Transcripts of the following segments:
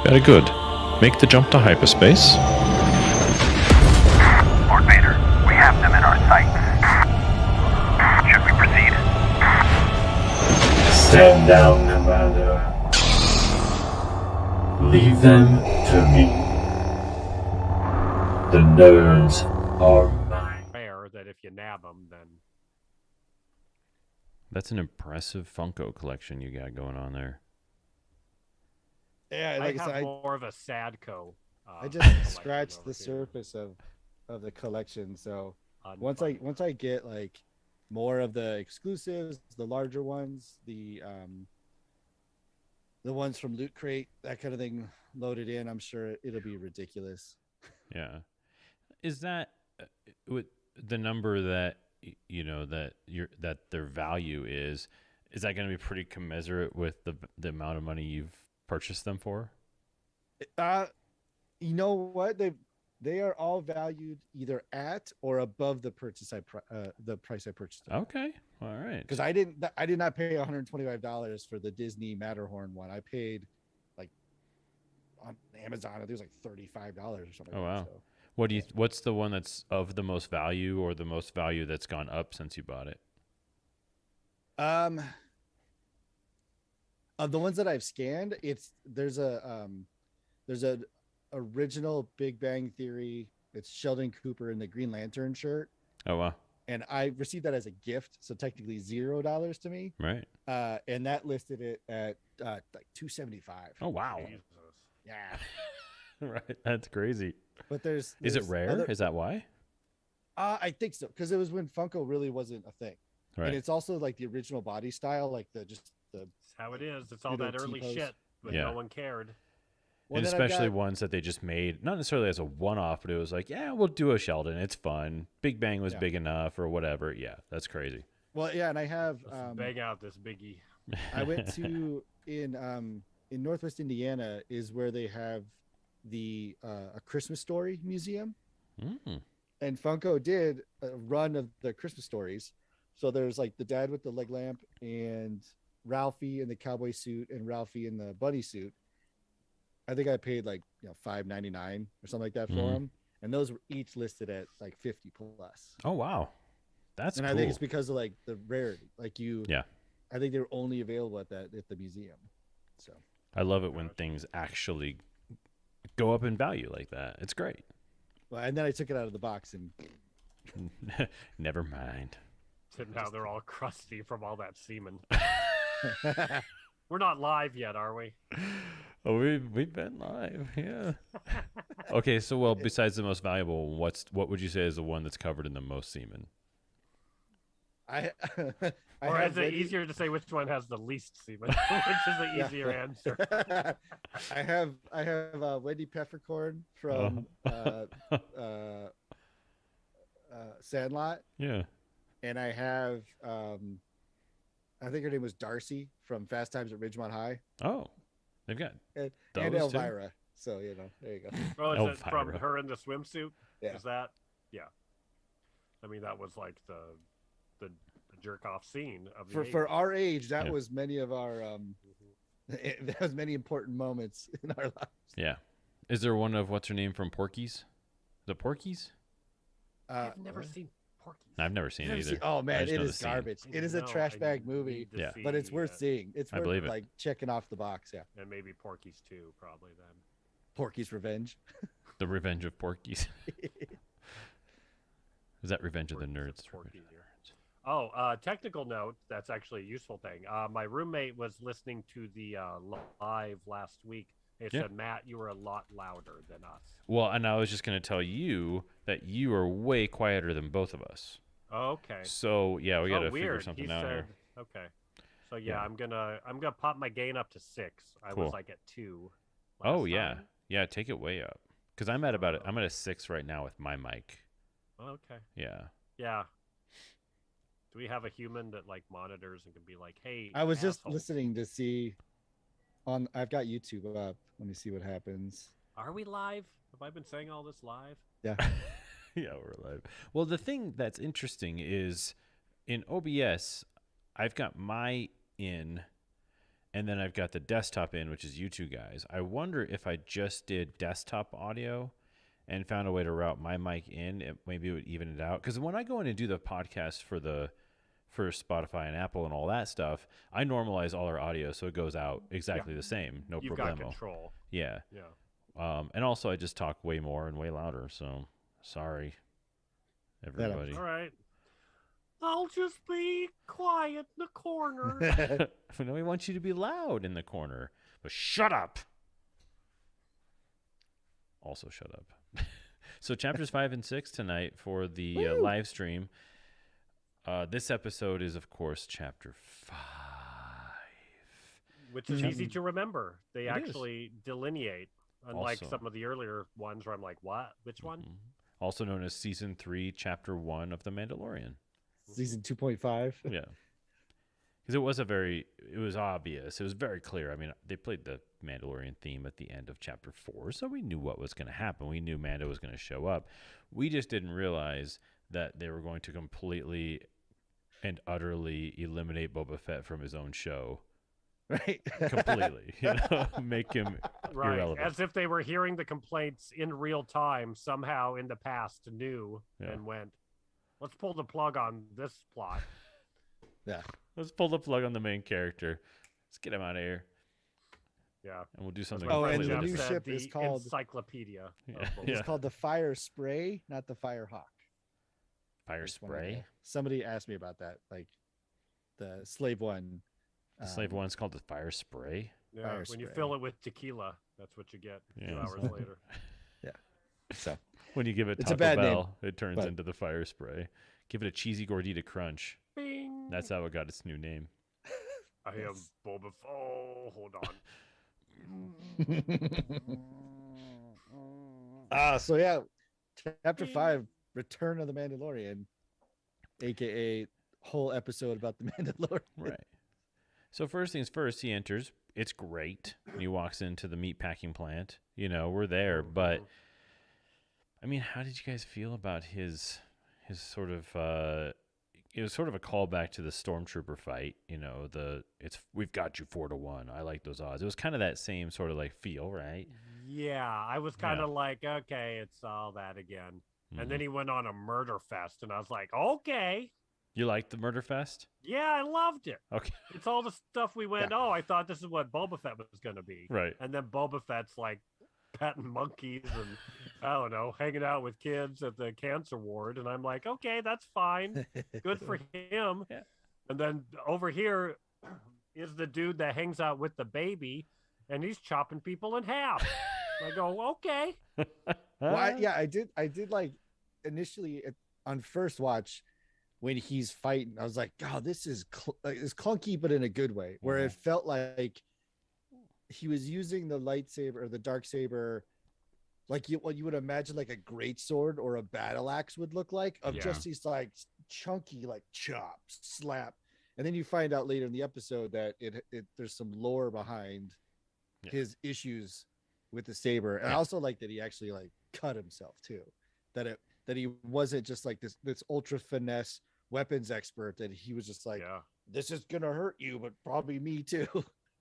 Very good. Make the jump to hyperspace. Lord Vader, we have them in our sights. Should we proceed? Stand down, Commander. Leave them to me. The nerds are mine. Rare that if you nab them, then That's an impressive Funko collection you got going on there. Yeah, I like I have said, more of a Sadco. I just collection scratched over the here. surface of the collection. So once Unfunny. I get like more of the exclusives, the larger ones, the ones from Loot Crate, that kind of thing loaded in, I'm sure it'll be ridiculous. Yeah. Is that with the number that that their value is that going to be pretty commensurate with the amount of money you've purchased them for? You know what? They are all valued either at or above the price I purchased them. Okay. All right. Because I did not pay $125 for the Disney Matterhorn one. I paid like on Amazon, I think it was like $35 or something. Oh, wow. So, What's the one that's of the most value, or the most value that's gone up since you bought it? Of the ones that I've scanned, there's a original Big Bang Theory. It's Sheldon Cooper in the Green Lantern shirt. Oh, wow. And I received that as a gift, so technically $0 to me. Right. And that listed it at like $275. Oh, wow. Jesus. Yeah. Right. That's crazy. But there's Is it rare? Is that why? I think so, because it was when Funko really wasn't a thing. Right. And it's also like the original body style, like the It's how it is. It's all pseudo that early T-pose. shit, but Yeah. no one cared. Well, and then I've especially got- ones that they just made, not necessarily as a one-off, but it was like, yeah, we'll do a Sheldon. It's fun. Big Bang was Yeah. big enough, or whatever. Yeah, that's crazy. Well, yeah, and I have Let's bang out this biggie. I went to in Northwest Indiana is where they have the A Christmas Story museum, Mm. and Funko did a run of the Christmas stories. So there's like the dad with the leg lamp, and Ralphie in the cowboy suit, and Ralphie in the bunny suit. I think I paid like $5.99 or something like that for Mhm. them, and those were each listed at like 50 plus. Oh, wow. That's And cool. I think it's because of like the rarity. Like Yeah. I think they were only available at the museum. So I love it when things actually go up in value like that. It's great. well, and then I took it out of the box and Never mind. So now they're all crusty from all that semen. We're not live yet, are we? Oh, we've been live. Yeah. Okay, so well, besides the most valuable, what would you say is the one that's covered in the most semen? I Or have is it Wendy- easier to say which one has the least semen? Which is the Yeah. easier answer? I have Wendy Peppercorn from Sandlot, Yeah. and I have I think her name was Darcy from Fast Times at Ridgemont High, Oh, they've got and those too? Elvira. So there you go. Oh, is it from Elvira. her in the swimsuit? Yeah. Is that? Yeah. I mean, that was like the jerk off scene of the For 80s. our age, that Yeah. was many of our that was many important moments in our lives. Yeah. Is there one of what's her name from Porky's? The Porky's? I've never seen Porky's. I've never seen it Never either. seen- oh I man, just it know the is scene. garbage. I It is a know, trash I bag movie, need to Yeah. but it's see worth it. seeing. It's I worth believe it. like checking off the box. Yeah, And maybe Porky's too, probably then. Porky's Revenge. The Revenge of Porky's. Is that Revenge of the Porky's Nerds? Porky. Oh, technical note. That's actually a useful thing. My roommate was listening to the live last week. It Yeah. said, Matt, you were a lot louder than us. Well, and I was just going to tell you that you are way quieter than both of us. Oh, okay. So yeah, we got to figure weird. something He out said, here. okay. So yeah, Yeah. I'm gonna pop my gain up to 6. I Cool. was like at 2. Oh last yeah, time. yeah. Take it way up. Because I'm at I'm at a 6 right now with my mic. Okay. Yeah. Yeah. Do we have a human that like monitors and can be like, hey? I was just asshole, listening to see I've got YouTube up. Let me see what happens. Are we live? Have I been saying all this live? Yeah. Yeah, we're live. Well, the thing that's interesting is in OBS, I've got my in, and then I've got the desktop in, which is you two guys. I wonder if I just did desktop audio and found a way to route my mic in, maybe it would even it out. Because when I go in and do the podcast for Spotify and Apple and all that stuff, I normalize all our audio so it goes out exactly the same, no You've problemo. got control. Yeah. Yeah. And also I just talk way more and way louder, so sorry, everybody. All right. I'll just be quiet in the corner. No, we want you to be loud in the corner, but shut up. Also, shut up. So, chapters 5 and 6 tonight for the live stream. This episode is, of course, chapter 5. Which is easy to remember. They It actually delineate, unlike Also- some of the earlier ones where I'm like, what? Which one? Also known as Season 3, Chapter 1 of The Mandalorian. Season 2.5. Yeah. Because it was obvious. It was very clear. I mean, they played the Mandalorian theme at the end of chapter 4, so we knew what was going to happen. We knew Mando was going to show up. We just didn't realize that they were going to completely and utterly eliminate Boba Fett from his own show. Right. Completely. Make him Right. irrelevant. As if they were hearing the complaints in real time, somehow in the past knew and went, let's pull the plug on this plot. Yeah. Let's pull the plug on the main character. Let's get him out of here. Yeah. And we'll do As something my Oh, friend and the Jeff new said, ship the is called- Encyclopedia. of Yeah. Boba It's Yeah. called the Fire Spray, not the Fire Hawk. Fire Just wanted spray. to- Somebody asked me about that. Like the slave one. The slave one's called the fire spray. Yeah, Fire when you spray. fill it with tequila, that's what you get a few Yeah. hours later. So When you give it It's a Taco bad name, Bell, it turns but- into the fire spray. Give it a cheesy gordita crunch. Bing. That's how it got its new name. I am Boba. Oh, hold on. so yeah, chapter 5, Return of the Mandalorian, aka whole episode about the Mandalorian. Right. So first things first, he enters. It's great. And he walks into the meat packing plant. We're there. But I mean, how did you guys feel about his sort of it was sort of a callback to the stormtrooper fight, we've got you 4-1. I like those odds. It was kind of that same sort of like feel, right? Yeah, I was kind Yeah. of like, okay, it's all that again. Mhm. And then he went on a murder fest, and I was like, okay, You liked the Murder Fest? yeah, I loved it. Okay. It's all the stuff we went, oh, I thought this is what Boba Fett was going to be. Right. And then Boba Fett's like petting monkeys and, I don't know, hanging out with kids at the cancer ward. And I'm like, okay, that's fine. Good for him. Yeah. And then over here is the dude that hangs out with the baby, and he's chopping people in half. I go, okay. Well, I did like initially on first watch when he's fighting, I was like, God, this is it's clunky, but in a good way, where it felt like he was using the lightsaber or the dark saber like what you would imagine like a great sword or a battle axe would look like, of Yeah. just these like chunky like chop slap, and then you find out later in the episode that it there's some lore behind his issues with the saber. And I also like that he actually like cut himself too, that he wasn't just like this ultra finesse weapons expert, that he was just like, Yeah. this is gonna hurt you, but probably me too.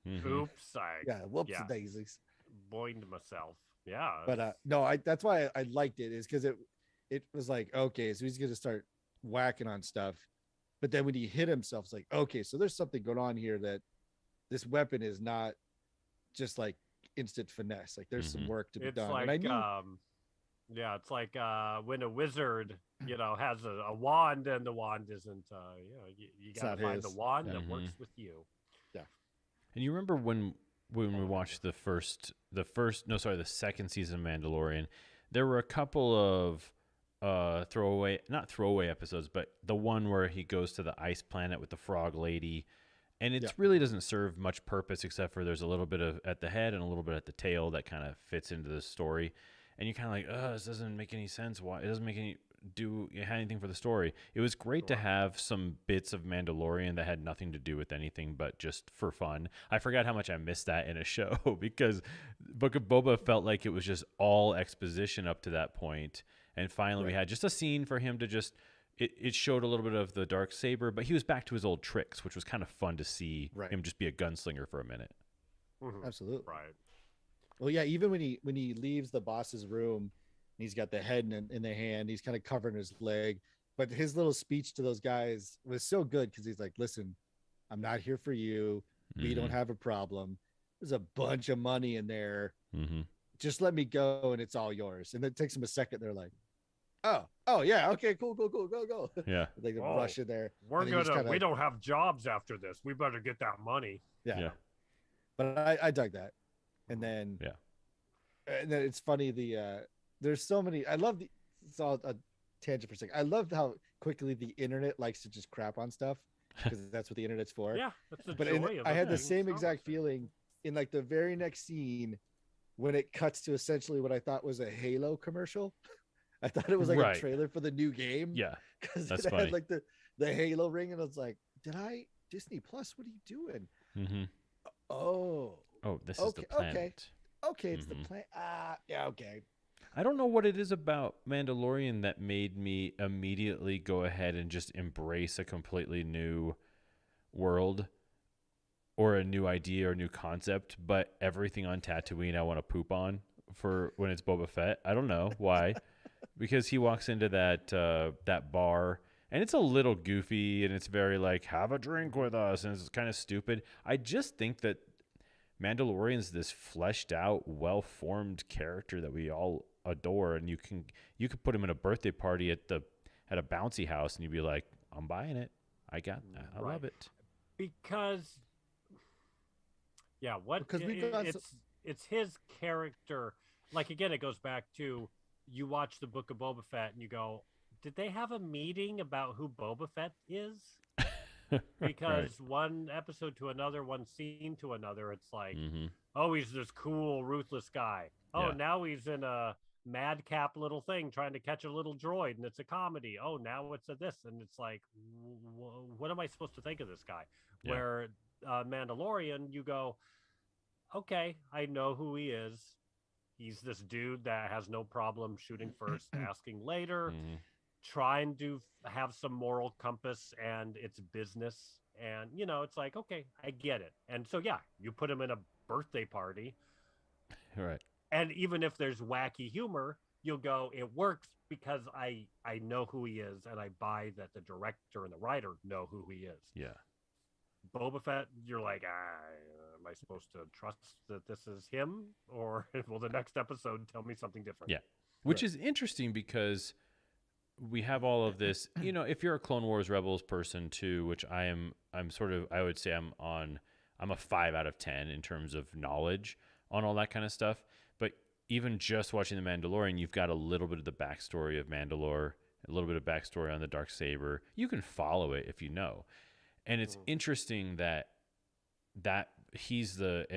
Mhm. Oops. I Yeah, whoops Yeah. daisies. boined myself. Yeah. But no, that's why I liked it, is because it was like, okay, so he's gonna start whacking on stuff, but then when he hit himself, it's like, okay, so there's something going on here, that this weapon is not just like instant finesse, like there's some Mhm. work to be it's done. like, And I knew yeah, it's like when a wizard, has a wand, and the wand isn't, you It's gotta not find the his. wand Yeah. that works with you. And you remember when we watched the second season of Mandalorian, there were a couple of not throwaway episodes, but the one where he goes to the ice planet with the frog lady, and it Yeah. really doesn't serve much purpose except for there's a little bit of at the head and a little bit at the tail that kind of fits into the story, and you're kind of like, oh, this doesn't make any sense. Why? It doesn't make any anything for the story. It was great to have some bits of Mandalorian that had nothing to do with anything but just for fun. I forgot how much I missed that in a show because Book of Boba felt like it was just all exposition up to that point, and finally we had just a scene for him to just it showed a little bit of the dark saber, but he was back to his old tricks, which was kind of fun to see Right. him just be a gunslinger for a minute. Mhm. Absolutely. Right. Well, yeah. Even when he leaves the boss's room, and he's got the head in the hand. He's kind of covering his leg, but his little speech to those guys was so good because he's like, "Listen, I'm not here for you. We don't have a problem. There's a bunch of money in there. Mm-hmm. Just let me go, and it's all yours." And it takes them a second. They're like, "Oh yeah, okay, cool, go." Yeah. They Whoa. rush in there. We're and then he's gonna. kinda- We don't have jobs after this. We better get that money. Yeah. Yeah. But I dug that. And then Yeah. and then it's funny there's so many. I love the it's all a tangent for a second. I love how quickly the internet likes to just crap on stuff because that's what the internet's for. Yeah, that's the But joy of I had the being same Star exact Wars fan. feeling in like the very next scene when it cuts to essentially what I thought was a Halo commercial. I thought it was like Right. a trailer for the new game. Yeah. Because That's it funny. had like the Halo ring, and I was like, Disney Plus, what are you doing? Mm-hmm. Oh, This is the Okay, planet. okay. okay, it's the Mhm. plan. Yeah, okay. I don't know what it is about Mandalorian that made me immediately go ahead and just embrace a completely new world or a new idea or new concept, but everything on Tatooine I want to poop on for when it's Boba Fett. I don't know why. Because he walks into that bar and it's a little goofy and it's very like, have a drink with us, and it's kind of stupid. I just think that Mandalorian's this fleshed out, well formed character that we all adore, and you could put him in a birthday party at a bouncy house and you'd be like, I'm buying it. I got that. I Right. love it. Because Because we've got it's his character. Like, again, it goes back to, you watch the Book of Boba Fett and you go, did they have a meeting about who Boba Fett is? Because one episode to another, one scene to another, it's like, Mm-hmm. oh, he's this cool, ruthless guy. Oh, Yeah. now he's in a madcap little thing trying to catch a little droid, and it's a comedy. Oh, now it's a this, and it's like, what am I supposed to think of this guy? Yeah. Where Mandalorian, you go, okay, I know who he is. He's this dude that has no problem shooting first, asking later, Mm-hmm. trying to have some moral compass, and it's business. And, it's like, okay, I get it. And so, yeah, you put him in a birthday party. Right. And even if there's wacky humor, you'll go, it works because I know who he is, and I buy that the director and the writer know who he is. Yeah. Boba Fett, you're like, am I supposed to trust that this is him? Or will the next episode tell me something different? Yeah. Which is interesting because we have all of this, if you're a Clone Wars Rebels person too, which I'm sort of, I would say I'm a 5 out of 10 in terms of knowledge on all that kind of stuff. But even just watching The Mandalorian, you've got a little bit of the backstory of Mandalore, a little bit of backstory on the Darksaber. You can follow it if you know. And it's interesting that he's the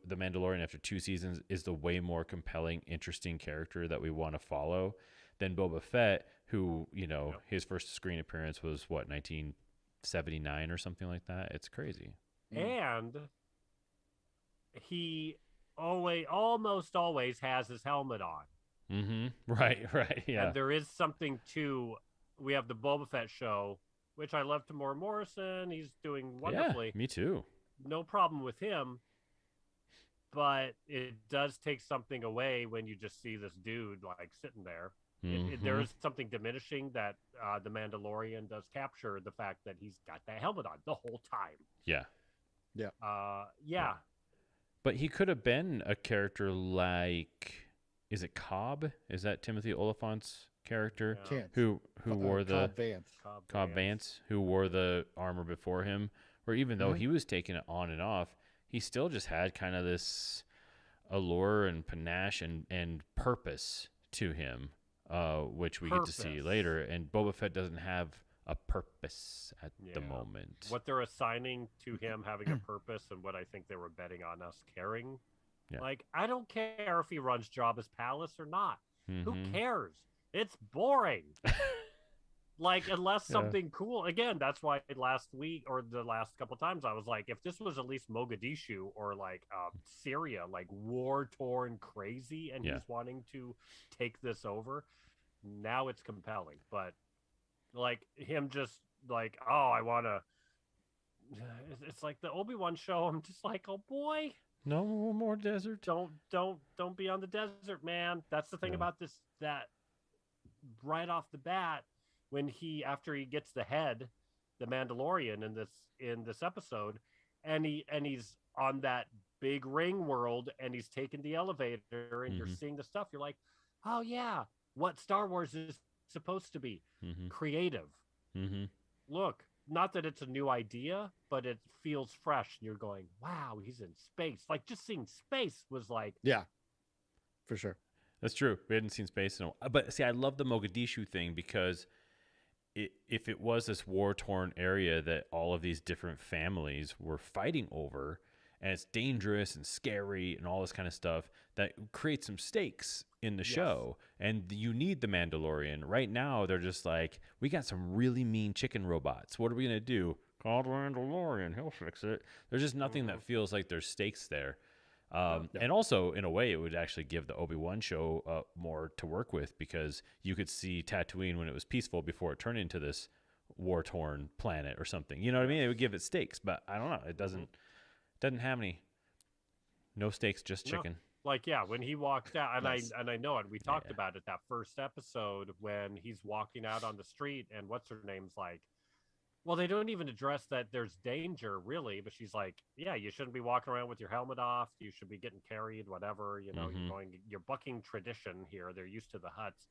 Mandalorian after 2 seasons is the way more compelling, interesting character that we want to follow than Boba Fett, who, his first screen appearance was 1979 or something like that. It's crazy. And he almost always has his helmet on. Mm-hmm. Right. Yeah. And there is something to, we have the Boba Fett show, which I love, Tamora Morrison. He's doing wonderfully. Yeah, me too. No problem with him. But it does take something away when you just see this dude like sitting there. There is something diminishing that the Mandalorian does capture the fact that he's got that helmet on the whole time. Yeah. Yeah. But he could have been a character like, is it Cobb? Is that Timothy Oliphant's character? Yeah. Can't. Who wore the Cobb Vanth. Cobb Vance, who wore the armor before him, where even though he was taking it on and off, he still just had kind of this allure and panache and purpose to him, which we get to see Purpose. later. And Boba Fett doesn't have a purpose at the Yeah. moment. What they're assigning to him having a purpose, and what I think they were betting on us caring. Yeah. Like, I don't care if he runs Jabba's palace or not. Who Mhm. cares? It's boring. Like, unless something cool. Again, that's why last week or the last couple times I was like, if this was at least Mogadishu or like Syria, like war torn crazy, and Yeah. he's wanting to take this over, now it's compelling. But Like him just like, oh, I want to. It's like the Obi-Wan show. I'm just like, oh boy, No more desert. don't be on the desert, man. That's the thing Yeah. about this. That right off the bat, when he after he gets the head, the Mandalorian in this episode, and he's on that big ring world, and he's taking the elevator, and you're Mm-hmm. seeing the stuff. You're like, oh yeah, what Star Wars is supposed to be, Mm-hmm. creative. Mm-hmm. Look, not that it's a new idea, but it feels fresh. And you're going, wow, he's in space. Like just seeing space was like, Yeah, for sure. That's true. We hadn't seen space in a while. But see, I love the Mogadishu thing because if it was this war torn area that all of these different families were fighting over, and it's dangerous and scary and all this kind of stuff, that creates some stakes in the Yes. show. And you need the Mandalorian. Right now, they're just like, we got some really mean chicken robots. What are we going to do? Call the Mandalorian. He'll fix it. There's just nothing that feels like there's stakes there. And also, in a way, it would actually give the Obi-Wan show more to work with because you could see Tatooine when it was peaceful before it turned into this war-torn planet or something. You know what I mean? It would give it stakes, but I don't know. It doesn't have any. No stakes, just No. chicken. like yeah, when he walked out, and Nice. I know it. We talked Yeah. about it that first episode when he's walking out on the street, and what's her name's like, well, they don't even address that there's danger really, but she's like, yeah, you shouldn't be walking around with your helmet off. You should be getting carried, whatever. You know, Mhm. you're bucking tradition here. They're used to the huts,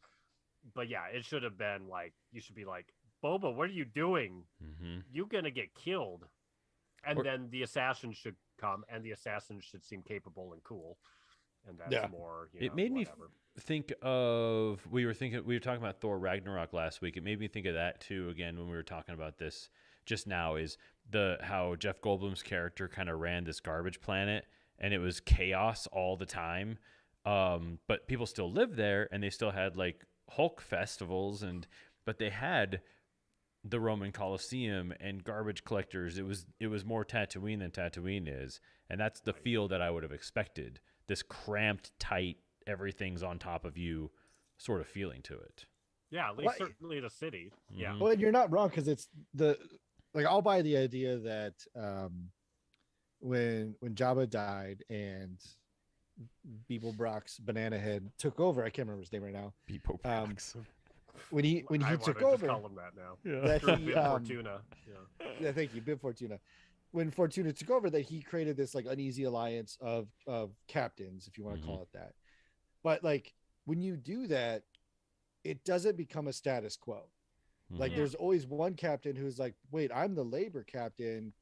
but yeah, it should have been like, you should be like, Boba, what are you doing? Mm-hmm. You're gonna get killed, and Or- then the assassin should come, and the assassin should seem capable and cool, and that's Yeah. more. You It know, made me whatever. think of we were talking about Thor Ragnarok last week. It made me think of that too again when we were talking about this just now, is how Jeff Goldblum's character kind of ran this garbage planet and it was chaos all the time. But people still lived there and they still had like Hulk festivals but they had the Roman Colosseum and garbage collectors. It was more Tatooine than Tatooine is, and that's the feel that I would have expected. This cramped, tight, everything's on top of you, sort of feeling to it. Yeah, at least What- certainly the city. Yeah, Mhm. Well, you're not wrong because it's I'll buy the idea that when Jabba died and Beeble Brock's banana head took over, I can't remember his name right now. People box. When he I took wanna just over, call him that now. that Sure, he Bib Fortuna. Yeah. yeah, thank you, Bib Fortuna. When Fortuna took over, that he created this like uneasy alliance of captains, if you want to call it that. But like when you do that, it doesn't become a status quo. Like Mhm. there's always one captain who's like, wait, I'm the labor captain.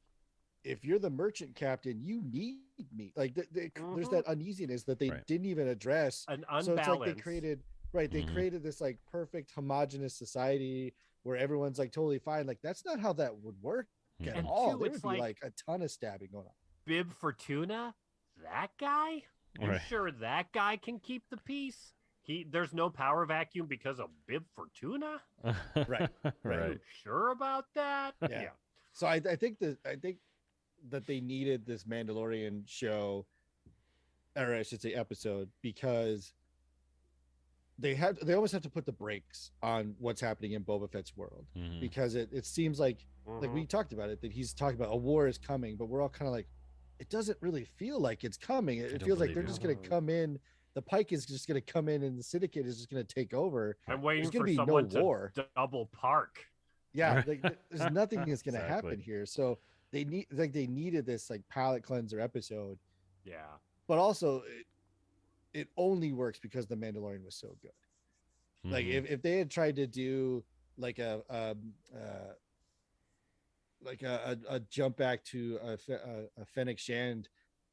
If you're the merchant captain, you need me. Like there's that uneasiness that they Right. didn't even address. An So it's like they unbalance. created they Mhm. created this like perfect homogenous society where everyone's like totally fine. Like that's not how that would work at And all. two, There it's would be like- like a ton of stabbing going on. Bib Fortuna, that guy. You Right. sure that guy can keep the peace? There's no power vacuum because of Bib Fortuna. Right, Are right. you sure about that? Yeah. So I think that they needed this Mandalorian show, or I should say episode, because they almost have to put the brakes on what's happening in Boba Fett's world, Mhm. because it seems like Mhm. we talked about it, that he's talking about a war is coming, but we're all kind of like, it doesn't really feel like it's coming. It don't feels like believe they're you. just going to come in. The Pike is just going to come in, and the Syndicate is just going to take over. I'm waiting There's gonna for be no someone to war. double park. Yeah, like there's nothing that's going to Exactly. happen here. So they needed this like palate cleanser episode, Yeah. but also it only works because the Mandalorian was so good. Like Mhm. if they had tried to do like a jump back to a Fennec Shand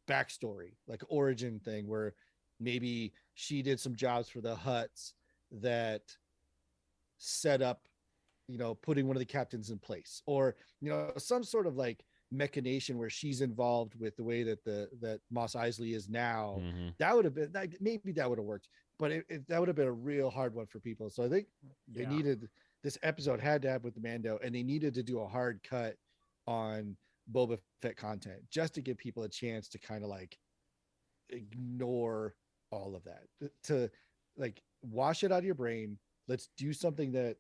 backstory, like origin thing, where maybe she did some jobs for the Huts that set up, putting one of the captains in place, or some sort of like machination where she's involved with the way that that Mos Eisley is now. Mhm. That would have been maybe that would have worked, but that would have been a real hard one for people. So I think they Yeah. needed this episode had to have with the Mando, and they needed to do a hard cut on Boba Fett content just to give people a chance to kind of like ignore all of that, to like wash it out of your brain. Let's do something that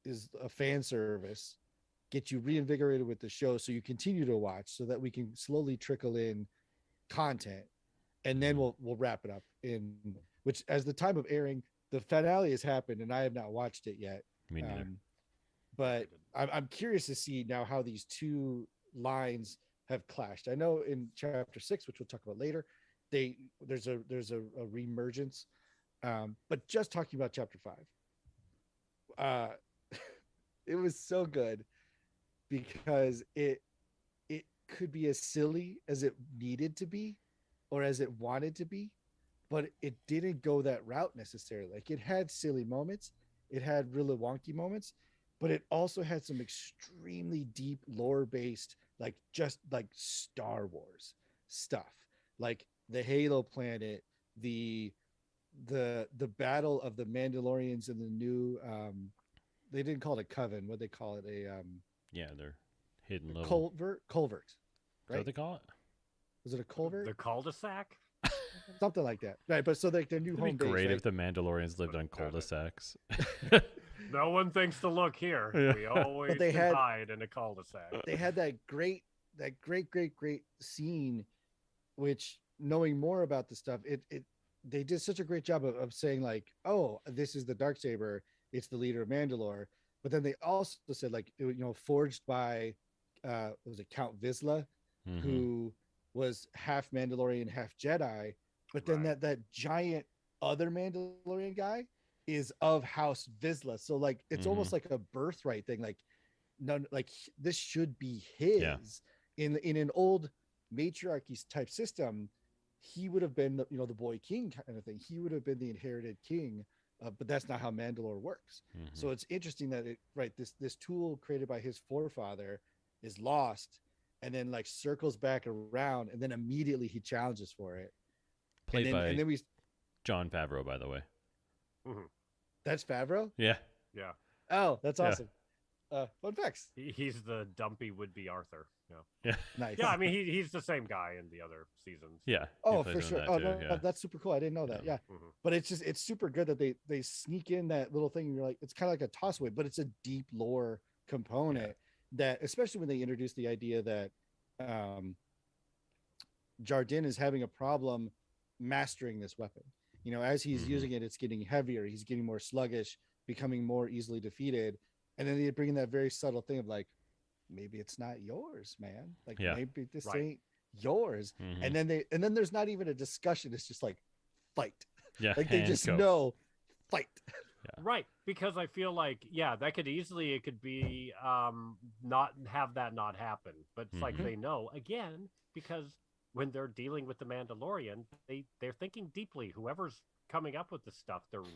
is a fan service, get you reinvigorated with the show, so you continue to watch, so that we can slowly trickle in content, and then we'll wrap it up in which, as the time of airing, the finale has happened, and I have not watched it yet. Me neither. But I'm curious to see now how these two lines have clashed. I know in chapter 6, which we'll talk about later, there's a reemergence. But just talking about chapter 5, it was so good because it could be as silly as it needed to be or as it wanted to be, but it didn't go that route necessarily. Like, it had silly moments, it had really wonky moments, but it also had some extremely deep lore based, like just like Star Wars stuff, like the Halo planet, the battle of the Mandalorians and the new they didn't call it a coven, what they call it, a Yeah, they're hidden little. culvert, Is that right? what they call it? Was it a culvert? The cul-de-sac. Something like that, right? But so like their new It'd be home base, great right? if the Mandalorians lived on cul-de-sacs. No one thinks to look here. Yeah. We always they can had- hide in a cul-de-sac. They had that great scene, which, knowing more about the stuff, it they did such a great job of saying, like, oh, this is the Darksaber, it's the leader of Mandalore. But then they also said, like, forged by was it Count Vizsla, Mhm. who was half Mandalorian, half Jedi. But then Right. that giant other Mandalorian guy is of House Vizsla. So like it's almost like a birthright thing. Like, no, like this should be his. Yeah. In an old matriarchy type system, he would have been the boy king kind of thing. He would have been the inherited king. But that's not how Mandalore works. Mhm. So it's interesting that this tool created by his forefather is lost, and then like circles back around, and then immediately he challenges for it. Played by And then we John Favreau, by the way. that's Favreau. Yeah. Yeah. Oh, that's Yeah. awesome. Fun facts. He's the dumpy would-be Arthur. Yeah. Yeah. Nice. Yeah, I mean, he's the same guy in the other seasons. Yeah. he Oh, plays for in sure. that Oh, too, no, yeah. that's super cool. I didn't know that. Yeah. Mhm. But it's super good that they sneak in that little thing. And you're like, it's kind of like a toss away, but it's a deep lore component that, especially when they introduce the idea that Jardin is having a problem mastering this weapon. As he's Mhm. using it, it's getting heavier. He's getting more sluggish, becoming more easily defeated. And then they bring in that very subtle thing of like, maybe it's not yours, man. Like, Yeah. maybe this Right. ain't yours. Mhm. And then there's not even a discussion. It's just like, fight. Yeah. Like, they and just go. know, fight. Right, because I feel like that could easily, it could be not have that not happen, but it's like Mhm. they know again, because when they're dealing with the Mandalorian, they're thinking deeply. Whoever's coming up with the stuff, there's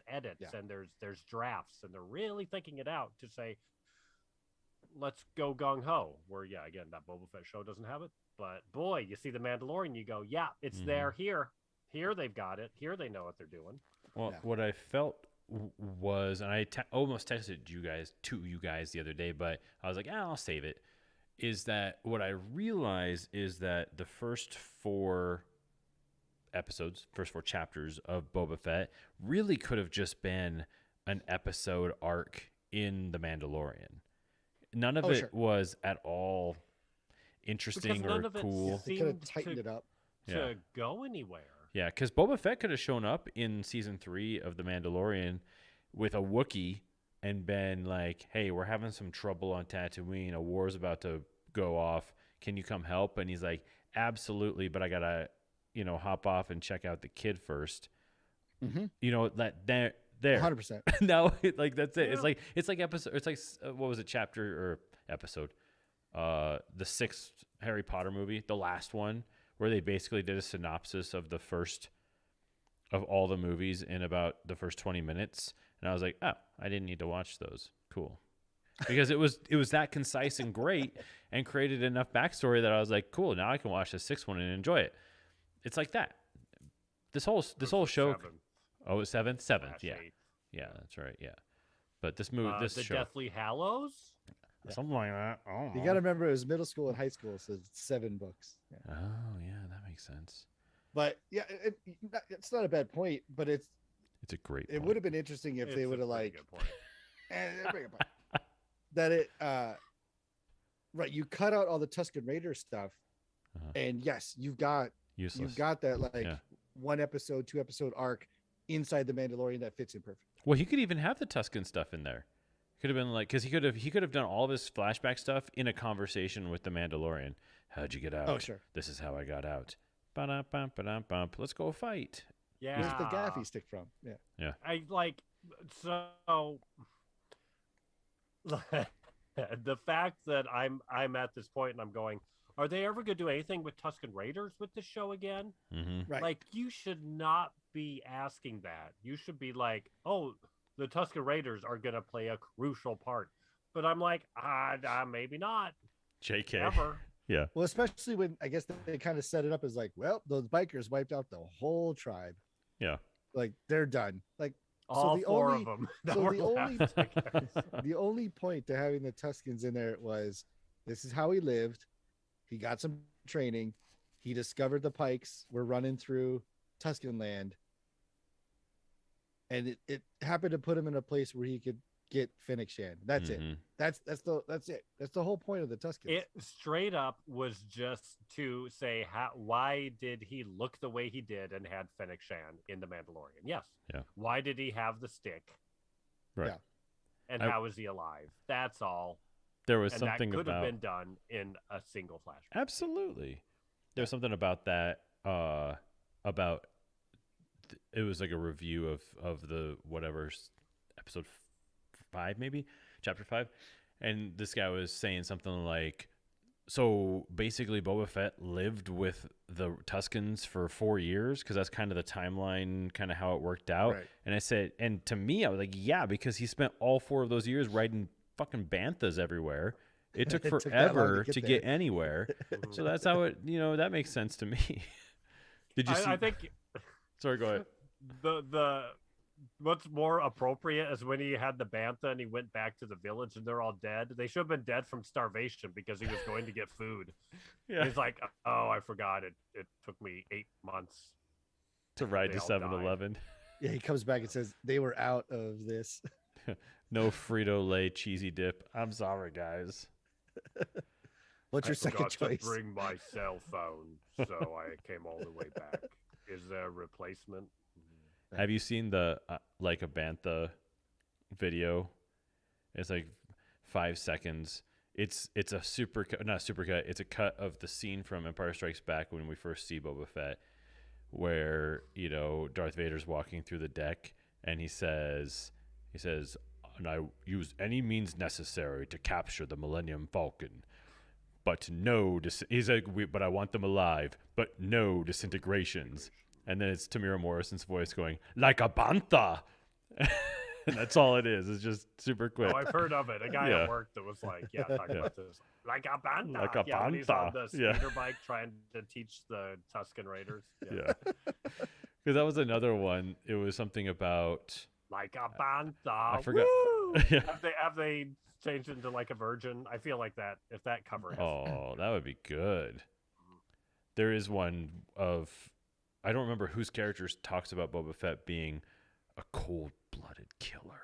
edits Yeah. and there's drafts, and they're really thinking it out to say, let's go gung ho. Where again, that Boba Fett show doesn't have it, but boy, you see the Mandalorian, you go, yeah, it's there. Here they've got it. Here they know what they're doing. Well, Yeah. what I felt was, and I almost texted you guys the other day, but I was like, I'll save it. Is that what I realized is that the first 4 chapters of Boba Fett really could have just been an episode arc in The Mandalorian. None of it Sure. was at all interesting Because none or of it cool. They could have seemed tightened it up. to go anywhere. Yeah, because Boba Fett could have shown up in season 3 of The Mandalorian with a Wookiee and been like, hey, we're having some trouble on Tatooine. A war's about to go off. Can you come help? And he's like, absolutely, but I got to, hop off and check out the kid first. Mhm. That there. 100%. No, that's it. Yeah. It's like episode. It's like what was it? Chapter or episode? The 6th Harry Potter movie, the last one, where they basically did a synopsis of all the movies in about the first 20 minutes, and I was like, oh, I didn't need to watch those. Cool, because it was that concise and great, and created enough backstory that I was like, cool. Now I can watch the 6th one and enjoy it. It's like that. This whole show. Seventh, Oh, it's 7th. 7th. slash Yeah. eighth. Yeah, that's right. Yeah, but this movie, this The show, Deathly Hallows. something like that. Oh, You got to remember, it was middle school and high school, so it's 7 books. Yeah. Oh, yeah, that makes sense. But yeah, it's not a bad point, but It's a great. it would have been interesting if they It's a would have pretty like good point. and bring it back. That it right, you cut out all the Tusken Raider stuff, and yes, you've got Useless. that like Yeah. 1 episode, 2 episode arc inside the Mandalorian that fits in perfect. Well, he could even have the Tuscan stuff in there. Could have been like, because he could have done all of his flashback stuff in a conversation with the Mandalorian. How'd you get out? Oh, sure. This is how I got out. Ba-dum-bum, ba-dum-bum. Let's go fight. Yeah. Where's the gaffy stick from? Yeah. I like so the fact that I'm at this point and I'm going, are they ever going to do anything with Tusken Raiders with the show again? Mm-hmm. Right. Like, you should not be asking that. You should be like, oh, the Tusken Raiders are going to play a crucial part. But I'm like, maybe not. JK. Ever. Yeah. Well, especially when I guess they kind of set it up as like, well, those bikers wiped out the whole tribe. Yeah. Like they're done. Like All the four only- of them. that so were the only- left, I guess. the only point to having the Tuskens in there was this is how he lived. He got some training. He discovered the pikes were running through Tusken land. And it happened to put him in a place where he could get Fennec Shan. That's it. Mhm. That's it. That's the whole point of the Tuskens. It straight up was just to say, why did he look the way he did and had Fennec Shan in The Mandalorian? Yes. Yeah. Why did he have the stick? Right. Yeah. And I- how is he alive? That's all. There was And something that could about have been done in a single flashback. absolutely. There's something about that. It was like a review of the whatever episode 5, maybe chapter 5, and this guy was saying something like, so basically Boba Fett lived with the Tuskens for 4 years, because that's kind of the timeline, kind of how it worked out. Right. And I said, and to me, I was like, yeah, because he spent all 4 of those years riding fucking banthas everywhere. It took It took that forever long to to get get there. anywhere. So that's how it, that makes sense to me. Did you see? I think Sorry, go ahead. the what's more appropriate is when he had the bantha and he went back to the village and they're all dead. They should have been dead from starvation because he was going to get food. Yeah. He's like, oh, I forgot it. It took me 8 months. To ride They to all died. 7-Eleven. Yeah, he comes back and says they were out of this. No Frito-Lay cheesy dip. I'm sorry, guys. What's I your second forgot to choice? bring my cell phone, so I came all the way back. Is there a replacement? Have you seen the like a bantha video? It's like 5 seconds. It's a not supercut. It's a cut of the scene from Empire Strikes Back when we first see Boba Fett, where Darth Vader's walking through the deck, and he says, and I use any means necessary to capture the Millennium Falcon, but no, he's like, but I want them alive, but no disintegrations. And then it's Tamira Morrison's voice going, like a bantha. And that's all it is. It's just super quick. Oh, I've heard of it. A guy Yeah. at work that was like, talking about this. Like a bantha. Like a when he's on bantha. the Yeah. speeder bike trying to teach the Tusken Raiders. Yeah. Because that was another one. It was something about, Like a bantha. I forgot. Woo! Yeah. Have they changed it into like a virgin? I feel like that if that cover has Oh, that would be good. There is one of, I don't remember whose characters talks about Boba Fett being a cold-blooded killer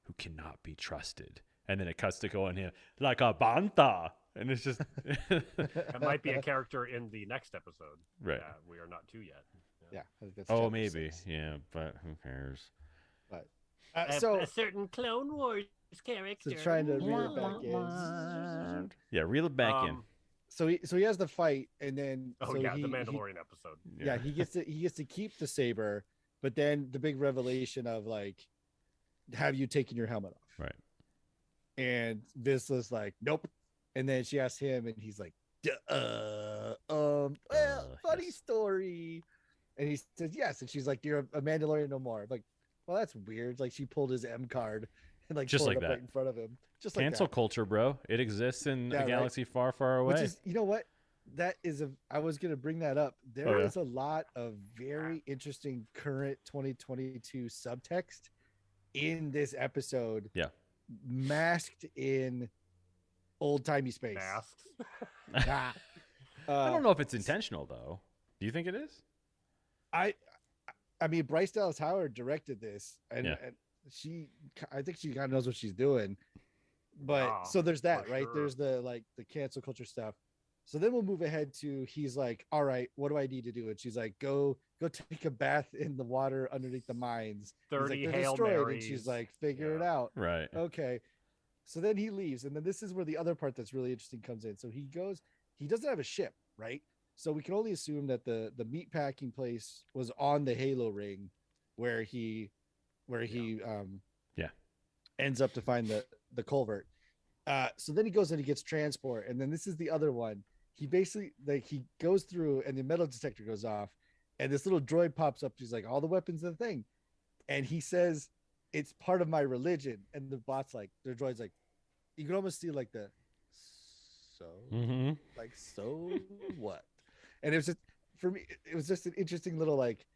who cannot be trusted. And then it cuts to going him like a bantha. And it's just, it might be a character in the next episode. right. that we are not to yet. Yeah. I think that's Oh, chapter maybe. 6. Yeah, but who cares? So a certain Clone Wars character. trying to reel it back in. Yeah, reel it back in. So he has the fight, and then Oh so yeah, he, the Mandalorian episode. yeah, he gets to keep the saber, but then the big revelation of like, have you taken your helmet off? Right. And Vizsla's like, nope. And then she asks him, and he's like, well, funny yes. story. And he says yes, and she's like, you're a Mandalorian no more. I'm like, well, that's weird. Like she pulled his M card and like Just pulled like it up that. right in front of him, just like Cancel that. culture, bro. It exists in Yeah, a right. galaxy far, far away. Which is, you know what? That is I was gonna bring that up. There is yeah. a lot of very interesting current 2022 subtext in this episode. Yeah. Masked in old timey space. Masks. Ah. I don't know if it's intentional, though. Do you think it is? I mean, Bryce Dallas Howard directed this, and, Yeah. and I think she kind of knows what she's doing. But Yeah, so there's that, for right? sure. There's the cancel culture stuff. So then we'll move ahead to he's like, all right, what do I need to do? And she's like, go take a bath in the water underneath the mines. He's 30 like, they're Hail destroyed, and Marys. she's like, figure it Yeah. out. Right. Okay. So then he leaves, and then this is where the other part that's really interesting comes in. So he goes, he doesn't have a ship, right? So we can only assume that the meat packing place was on the Halo ring, where he Yeah. ends up to find the culvert. So then he goes and he gets transport, and then this is the other one. He basically like he goes through, and the metal detector goes off, and this little droid pops up. He's like, all the weapons of the thing, and he says, it's part of my religion. And the bot's like, the droid's like, you can almost see like the so Mm-hmm. like so what, and it was just for me. It was just an interesting little like,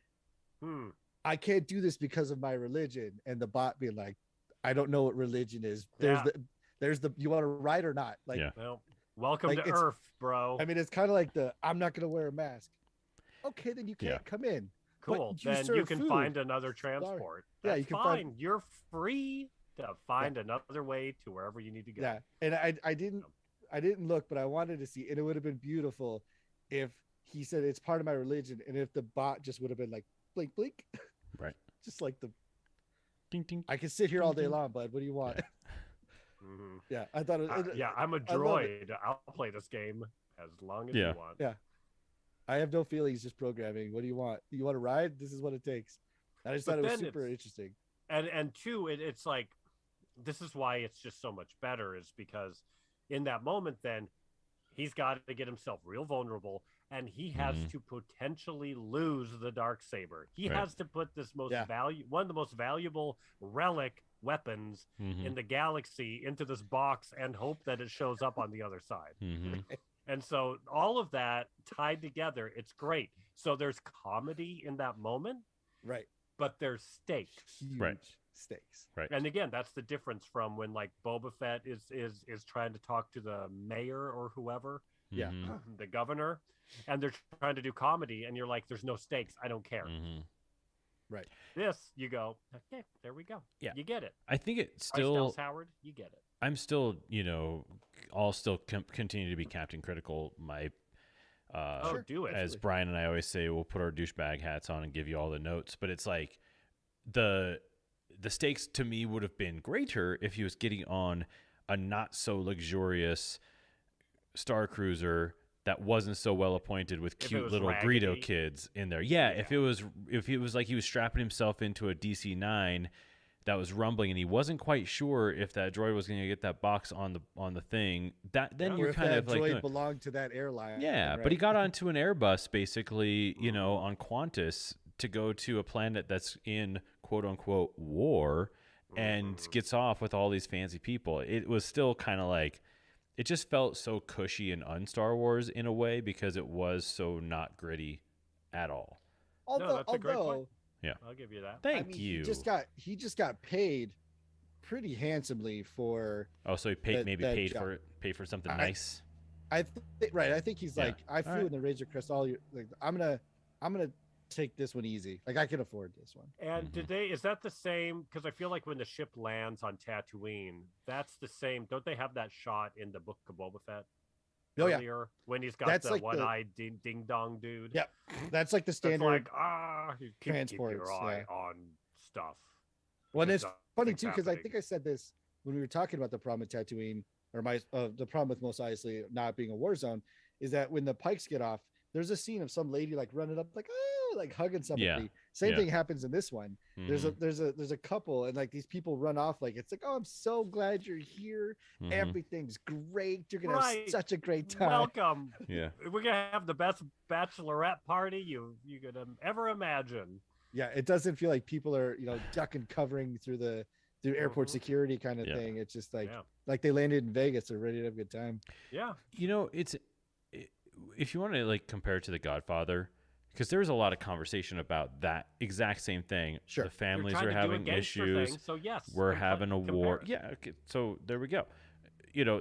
Hmm. I can't do this because of my religion, and the bot being like, I don't know what religion is. There's the you want to ride or not? Like, Yeah. Well, welcome Like, to it's- Earth, bro. I mean, it's kind of like the I'm not gonna wear a mask. Okay, then you can't Yeah. come in. Cool. but you Then you serve can food. find another transport. Yeah, That's you can fine. find- You're free to find another way to wherever you need to go. Yeah, and I didn't look, but I wanted to see, and it would have been beautiful if he said it's part of my religion, and if the bot just would have been like blink blink, Right. just like the Ding ding. I can sit here all day long, bud. What do you want? Mhm. Yeah, I thought it. Yeah, I'm a I love it. droid. I'll play this game as long as Yeah. you want. Yeah. I have no feelings, just programming. What do you want? You want to ride? This is what it takes. I just But thought it was then super it's- interesting. And two, it's like this is why it's just so much better is because in that moment then he's got to get himself real vulnerable and he has Mhm. to potentially lose the dark saber. He Right. has to put this most Yeah. one of the most valuable relic weapons Mm-hmm. in the galaxy into this box and hope that it shows up on the other side. Mm-hmm. And so all of that tied together, it's great. So there's comedy in that moment, Right. but there's stakes. Huge Right. stakes. Right. And again, that's the difference from when like Boba Fett is trying to talk to the mayor or whoever, Yeah. Mm-hmm. the governor, and they're trying to do comedy, and you're like, "There's no stakes. I don't care." Mm-hmm. This, you go, okay, there we go. Yeah. You get it. I think it Bryce still. Dallas Howard, you get it. I'm still, I'll still continue to be Captain Critical. My, Oh, do it. as Brian and I always say, we'll put our douchebag hats on and give you all the notes. But it's like the stakes to me would have been greater if he was getting on a not so luxurious Star Cruiser that wasn't so well appointed with If it cute was little raggedy. Greedo kids in there. Yeah, if it was like he was strapping himself into a DC-9 that was rumbling and he wasn't quite sure if that droid was going to get that box on the thing, that then Yeah. Or you're if kind that of like droid doing- belonged to that airline. yeah, but he got onto an Airbus basically, on Qantas to go to a planet that's in quote unquote war and gets off with all these fancy people. It was still kind of like it just felt so cushy and un-Star Wars in a way because it was so not gritty at all. Although, that's a great point. Yeah. I'll give you that. Thank you. He just got paid pretty handsomely for Oh, so he paid that paid job. for it, paid for something I- nice. right. I think he's Yeah. like, I flew All right. in the Razor Crest all year. Like, I'm gonna take this one easy. Like, I can afford this one. And did they? Is that the same? Because I feel like when the ship lands on Tatooine, that's the same. Don't they have that shot in the Book of Boba Fett? Oh yeah, Earlier, when he's got That's the like the- one-eyed ding dong dude. Yeah, that's like the That's standard. like you keep transports, your eye yeah. on stuff. Well, and because it's funny nothing's too because I happening. think I said this when we were talking about the problem with Tatooine, or the problem with Mos Eisley not being a war zone, is that when the Pikes get off, there's a scene of some lady like running up like like hugging somebody. Same Yeah. thing happens in this one. Mhm. There's a couple and like these people run off like it's like, oh, I'm so glad you're here. Mhm. Everything's great. You're gonna Right. have such a great time. Welcome. Yeah. We're gonna have the best bachelorette party you could ever imagine. Yeah, it doesn't feel like people are ducking covering through airport Mhm. security kind of Yeah. thing. It's just like Yeah. they landed in Vegas, they're ready to have a good time. Yeah. If you want to like compare it to The Godfather, because there was a lot of conversation about that exact same thing. Sure. The You're families trying are to do a having gangster issues. thing, so yes, We're having a war. compare it. Yeah. Okay, so there we go.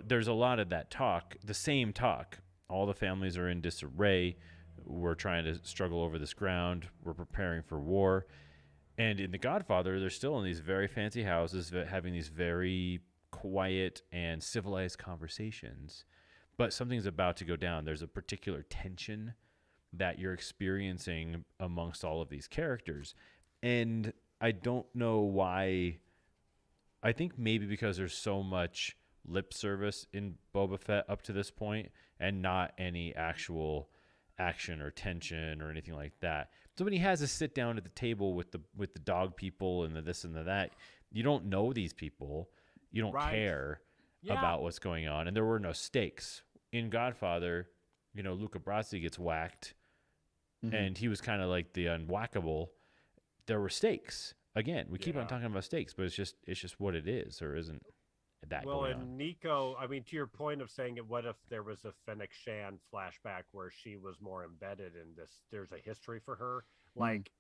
There's a lot of that talk, the same talk. All the families are in disarray. We're trying to struggle over this ground. We're preparing for war. And in The Godfather, they're still in these very fancy houses, having these very quiet and civilized conversations. But something's about to go down. There's a particular tension that you're experiencing amongst all of these characters. And I don't know why. I think maybe because there's so much lip service in Boba Fett up to this point and not any actual action or tension or anything like that. So when he has a sit down at the table with the dog people and the this and the that, you don't know these people. You don't Right. care Yeah. about what's going on. And there were no stakes. In Godfather, Luca Brasi gets whacked and he was kind of like the unwhackable. There were stakes. Again, we keep on Yeah. talking about stakes, but it's just what it is. There isn't that Well, going and on. Nico, I mean, to your point of saying it, what if there was a Fennec Shan flashback where she was more embedded in this? There's a history for her. Like,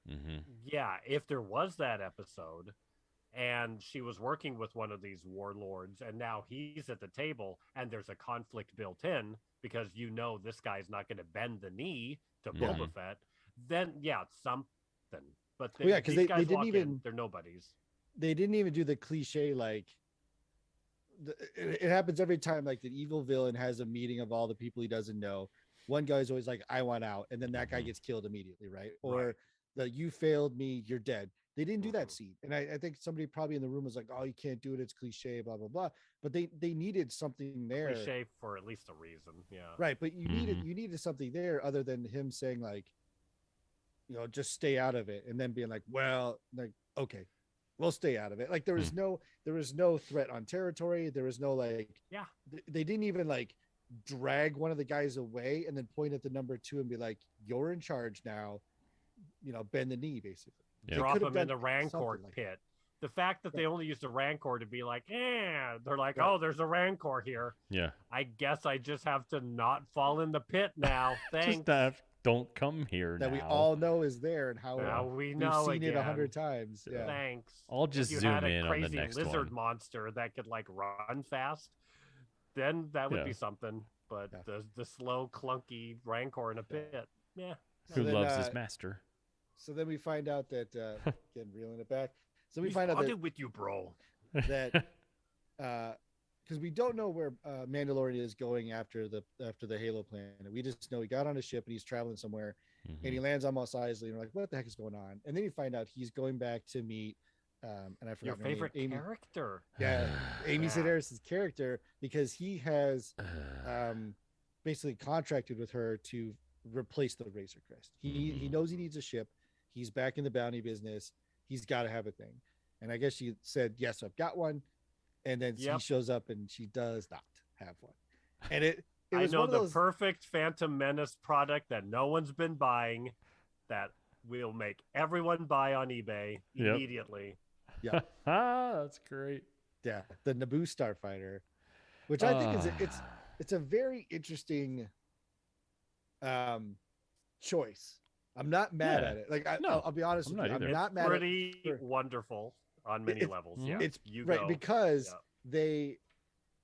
Mm-hmm. yeah, if there was that episode and she was working with one of these warlords and now he's at the table and there's a conflict built in because this guy's not going to bend the knee to Yeah. Boba Fett, then yeah, it's something. But Well, yeah, 'cause these they guys didn't walk in, even- they're nobodies. They didn't even do the cliche it happens every time, like the evil villain has a meeting of all the people he doesn't know. One guy's always like, I want out, and then that guy Mhm. gets killed immediately, right? Or Right. the you failed me, you're dead. They didn't do that Mhm. scene. And I think somebody probably in the room was like, oh, you can't do it, it's cliche, blah, blah, blah. But they needed something there. Cliche for at least a reason. Yeah. Right. But you needed something there other than him saying, like, just stay out of it, and then being like, well, like, okay, we'll stay out of it. Like there was no threat on territory. There was no Yeah. They didn't even like drag one of the guys away and then point at the number 2 and be like, you're in charge now, bend the knee, basically. Yeah. They Drop could have him in done the Rancor something like pit. The fact that they only used a Rancor to be like, they're like, Right. oh, there's a Rancor here. Yeah. I guess I just have to not fall in the pit now. Thanks. Don't come here that now. we all know is there and how Now we we've know seen it again. 100 times. Yeah. Thanks. I'll If just you zoom had a in on the crazy next lizard one. monster that could like run fast, then that would Yeah. be something. But Yeah. the slow, clunky Rancor in a pit, yeah. Who then, loves his master? So then we find out that again, reeling it back. So we He's find out bonded with you, bro. that because we don't know where Mandalorian is going after the Halo planet. We just know he got on a ship and he's traveling somewhere, and he lands on Mos Eisley, and we're like, what the heck is going on? And then you find out he's going back to meet and I forgot Your her name, favorite Amy. character. Yeah, Amy Yeah. Sedaris' character, because he has basically contracted with her to replace the Razor Crest. He knows he needs a ship. He's back in the bounty business. He's got to have a thing. And I guess she said, yes, I've got one. And then he Yep. shows up and she does not have one. And it I was know one of the those, perfect Phantom Menace product that no one's been buying that will make everyone buy on eBay Yep. immediately. That's great. yeah, the Naboo Starfighter, which I think is it's a very interesting choice. I'm not mad Yeah. at it. Like No, I'll be honest I'm with you, not I'm either. not mad Pretty at it. wonderful on many It's- levels. Mhm. Yeah, It's you right go. because Yeah. they,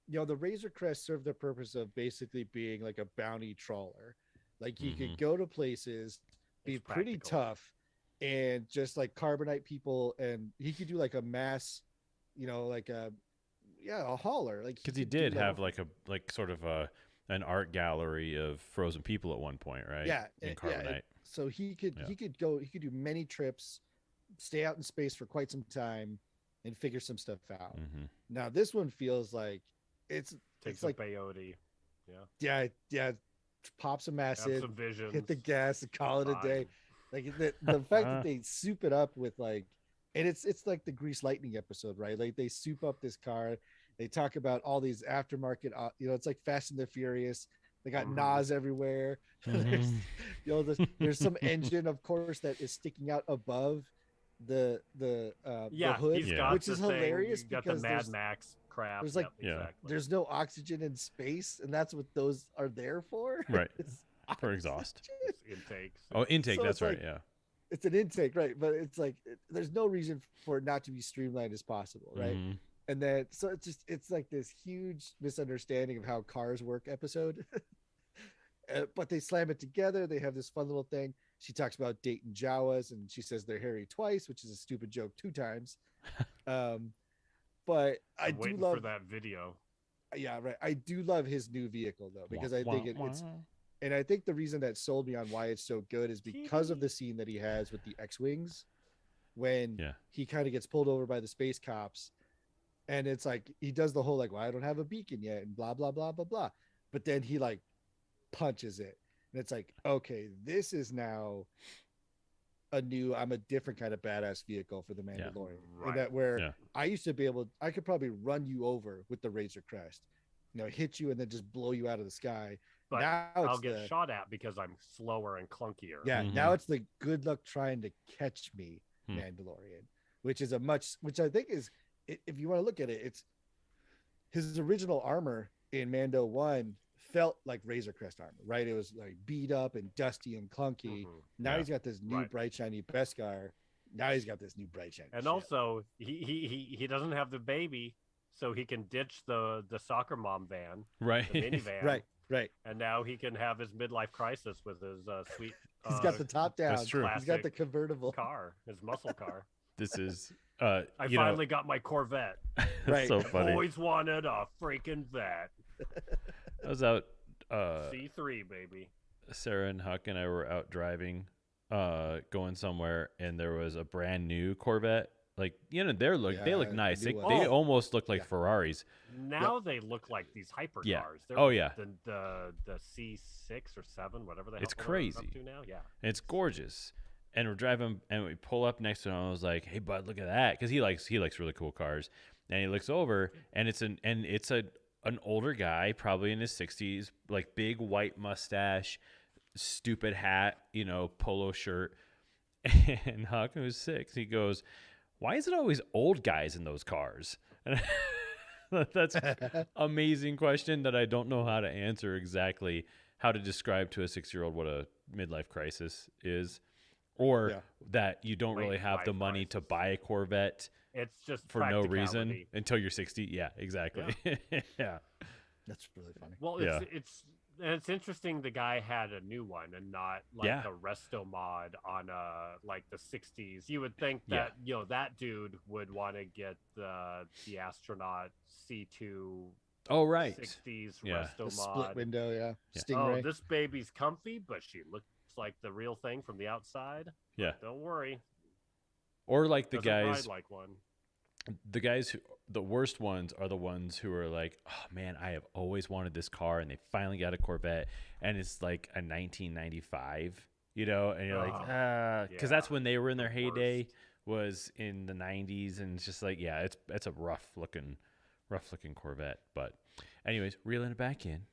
the Razor Crest served the purpose of basically being like a bounty trawler. Like you could go to places, be It's pretty practical. tough, and just like carbonite people, and he could do like a mass, like a hauler. Like Because he could do, did have like sort of an art gallery of frozen people at one point, right? Yeah, In yeah, Carbonite. so he could Yeah. he could do many trips, stay out in space for quite some time, and figure some stuff out. Mm-hmm. Now this one feels like it's Takes it's a like peyote. yeah, pop some Have acid, some visions. hit the gas, and call it a day. Fine. Like the fact that they soup it up with like, and it's like the Grease Lightning episode, right? Like they soup up this car. They talk about all these aftermarket, it's like Fast and the Furious. They got Mhm. Nas everywhere. There's, there's some engine, of course, that is sticking out above the hood, he's Yeah. got which the is thing, hilarious you got the because Mad there's, Max crap. there's, like, Yeah. exactly. there's no oxygen in space, and that's what those are there for. Right. It's For exhaust. intakes. Oh, intake. So That's it's right. like- Yeah. it's an intake, right? But it's like there's no reason for it not to be streamlined as possible, right? Mhm. And then so it's like this huge misunderstanding of how cars work episode. But they slam it together. They have this fun little thing. She talks about dating Jawas, and she says they're hairy twice, which is a stupid joke 2 times. But I I'm do waiting love, for that video. yeah, right. I do love his new vehicle though, because I think it's, Wah. and I think the reason that sold me on why it's so good is because of the scene that he has with the X-wings when Yeah. he kind of gets pulled over by the space cops, and it's like he does the whole like, well, I don't have a beacon yet, and blah blah blah blah blah, but then he like punches it, and it's like, okay, this is now I'm a different kind of badass vehicle for the Mandalorian. Right. And that where Yeah. I used to be able, I could probably run you over with the Razor Crest, hit you and then just blow you out of the sky. But now I'll it's get shot at because I'm slower and clunkier. yeah, Mhm. now it's the good luck trying to catch me Hmm. Mandalorian, which is which I think is, if you want to look at it, it's his original armor in Mando 1 felt like Razor Crest armor, right? It was like beat up and dusty and clunky. Mhm. Now Yeah. he's got this new Right. bright shiny Beskar. Now he's got this new bright shiny. And ship. also, he doesn't have the baby, so he can ditch the soccer mom van, Right. the minivan, right. and now he can have his midlife crisis with his sweet. He's got the top down. That's true. He's got the Classic convertible. car, his muscle car. This is I you finally got my Corvette. Right. so I've funny. always wanted a freaking vet. I was out C3, baby. Sarah and Huck and I were out driving going somewhere, and there was a brand new Corvette. Like, they look Yeah, nice. the They, new they one. almost look like Yeah. Ferraris. Now they look like these hyper Yeah. cars. They're Oh, like yeah. The C6 or 7, whatever the hell It's they're up crazy. to now. Yeah. And it's gorgeous. And we're driving, and we pull up next to him. I was like, "Hey, bud, look at that!" Because he likes really cool cars. And he looks over, and it's an older guy, probably in his 60s, like big white mustache, stupid hat, polo shirt. And Huck, who's 6, he goes, "Why is it always old guys in those cars?" And that's an amazing question that I don't know how to answer exactly, how to describe to a 6-year-old what a midlife crisis is, or Yeah. that you don't really have the Midlife money to crisis. buy a Corvette It's just for no reason practicality. until you're 60. Yeah, exactly. Yeah. That's really funny. Well, Yeah. it's interesting the guy had a new one and not like Yeah. a resto mod on like the 60s. You would think Yeah. that that dude would want to get the astronaut C2 Oh, right. 60s Yeah. resto The split mod. window, yeah. Yeah. Stingray. Oh, this baby's comfy, but she looks like the real thing from the outside. Yeah. Don't worry. Or like the Doesn't guys, ride like one. the worst ones are the ones who are like, "Oh man, I have always wanted this car," and they finally got a Corvette, and it's like a 1995, and you're like, because that's yeah, when they were in their the heyday, worst. was in the 90s, and it's just like, yeah, it's a rough looking Corvette. But anyways, reeling it back in.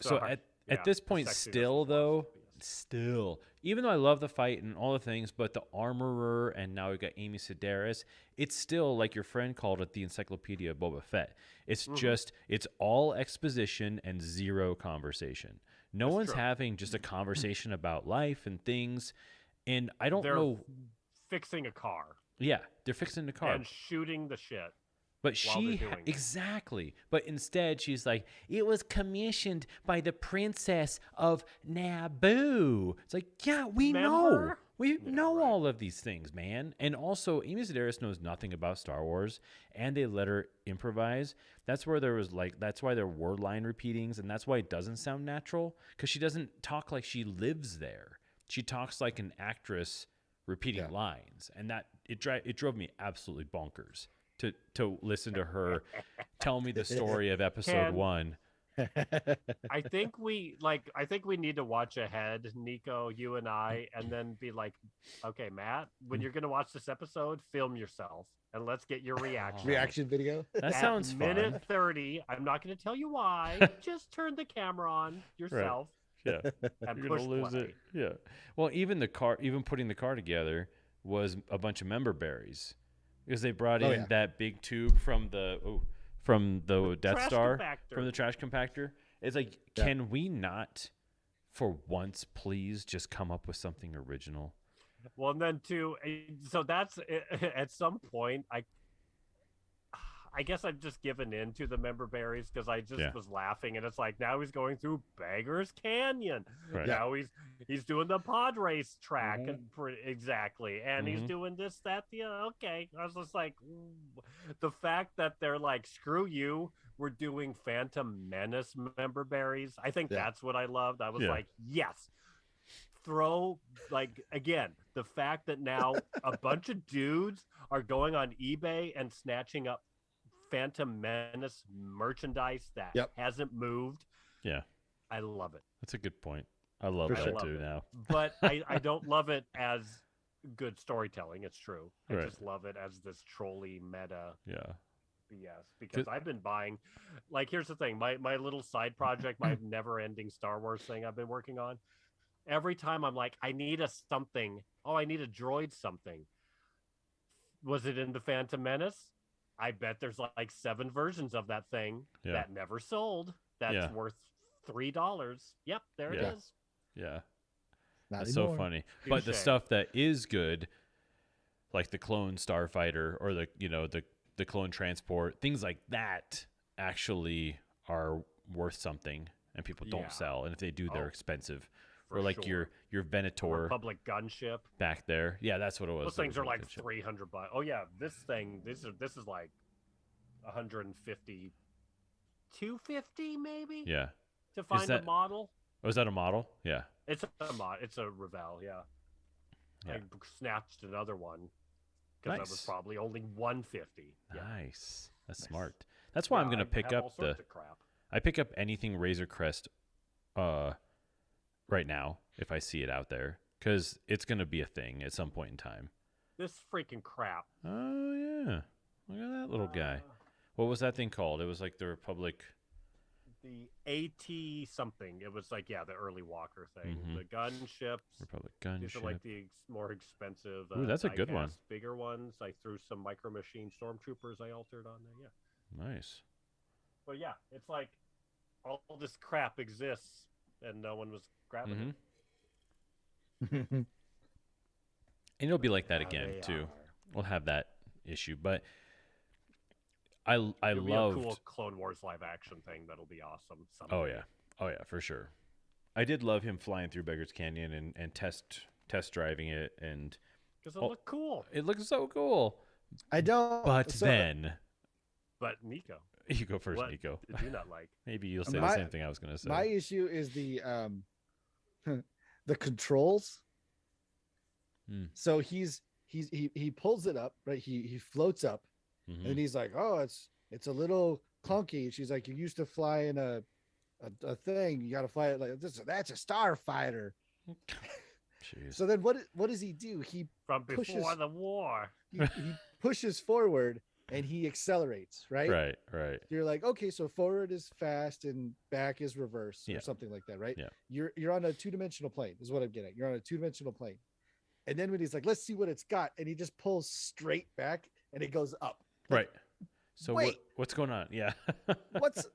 So Sorry. at Yeah, this the point, sexiness still was though, lost, yes. still, even though I love the fight and all the things, but the armorer, and now we got Amy Sedaris, it's still, like your friend called it, the Encyclopedia of Boba Fett. It's just, it's all exposition and zero conversation. No That's one's true. having just a conversation about life and things. And I don't They're know. fixing a car Yeah, they're fixing the car. and shooting the shit. But while they're she doing it. exactly. But instead, she's like, it was commissioned by the princess of Naboo. It's like, yeah, we know. Remember? We Yeah, know right. all of these things, man. And also, Amy Sedaris knows nothing about Star Wars, and they let her improvise. That's where that's why there were line repeatings, and that's why it doesn't sound natural, because she doesn't talk like she lives there. She talks like an actress repeating Yeah. lines, and that it drove me absolutely bonkers to listen to her tell me the story of episode Ken, 1. I think we need to watch ahead, Nico, you and I, and then be like, okay, Matt, when you're gonna watch this episode, film yourself and let's get your reaction. Reaction video. That At sounds minute fun. 30. I'm not gonna tell you why. Just turn the camera on yourself Yeah, and you're push gonna lose play. it. Yeah. Well, even putting the car together was a bunch of member berries, because they brought Oh, in yeah. that big tube from the Death trash Star, compactor. from the trash compactor. It's like, Yeah. can we not, for once, please just come up with something original? Well, and then too, so that's at some point I guess I've just given in to the member berries because I just Yeah. was laughing, and it's like now he's going through Beggars Canyon. Right. Now he's doing the pod race track Mhm. and exactly, and he's Mhm. doing this, that, the okay. I was just like, the fact that they're like, screw you, we're doing Phantom Menace member berries. I think Yeah. that's what I loved. I was Yeah. like, yes. Throw like again the fact that now a bunch of dudes are going on eBay and snatching up Phantom Menace merchandise that Yep. hasn't moved. Yeah. I love it, That's a good point. I love For that sure. love too it. now. But I don't love it as good storytelling. It's true. I Right. just love it as this trolley meta Yeah. BS because I've been buying. Like, here's the thing: my little side project, my never-ending Star Wars thing I've been working on. Every time I'm like, I need a something. Oh, I need a droid something. Was it in the Phantom Menace? I bet there's like 7 versions of that thing Yeah. that never sold. That's Yeah. worth $3. Yep, there Yeah. it is. Yeah. Not That's anymore. so funny. But the Touche. stuff that is good, like the clone starfighter or the clone transport, things like that actually are worth something and people Yeah. don't sell. And if they do, they're Oh, expensive. for Or like sure. your Venator Republic gunship. back there. Yeah, that's what it was. Those the things are like Republic ship. $300. Oh yeah, this is like 150, 250 maybe Yeah. to find that- a model. Oh, is that a model? Yeah. It's a mod. It's a Revell. Yeah. Yeah. I snatched another one because that was Nice. probably only 150. Yeah. Nice. That's smart. That's why I'm Yeah, gonna I pick have all up the. sorts of crap. I pick up anything Razor Crest, right now if I see it out there because it's gonna be a thing at some point in time. This freaking crap. Oh yeah, look at that little guy. What was that thing called? It was like the Republic. The AT something. It was like, yeah, the early Walker thing. Mhm. The gunships. Republic These are gunship. like the more expensive. Ooh, that's a good one. die-cast Bigger ones. I threw some Micro Machine Stormtroopers I altered on there. Yeah. Nice. But yeah, it's like all this crap exists and no one was grabbing Mhm. it. And it'll be like that Now again they too. are. We'll have that issue, but I It'll be loved. a cool Clone Wars live action thing that'll be awesome. Oh someday. yeah, oh yeah, for sure. I did love him flying through Beggars Canyon and test driving it, and Because it Oh. looked cool. it looks so cool. I don't. But so- then But Nico, you go first, what Nico. did you not like? Maybe you'll say the My- same thing I was gonna say. my issue is the the controls. Hmm. So he pulls it up, right? He floats up, Mhm. and he's like, "Oh, it's a little clunky." She's like, "You used to fly in a thing. You got to fly it like this. That's a starfighter." Jeez. So then what does he do? He From before pushes- the war. he pushes forward and he accelerates, right? Right. You're like, okay, so forward is fast and back is reverse Yeah. or something like that, right? Yeah. You're on a 2-dimensional plane, is what I'm getting at. You're on a 2-dimensional plane. And then when he's like, let's see what it's got, and he just pulls straight back and it goes up. Right. So wait. what's going on? Yeah.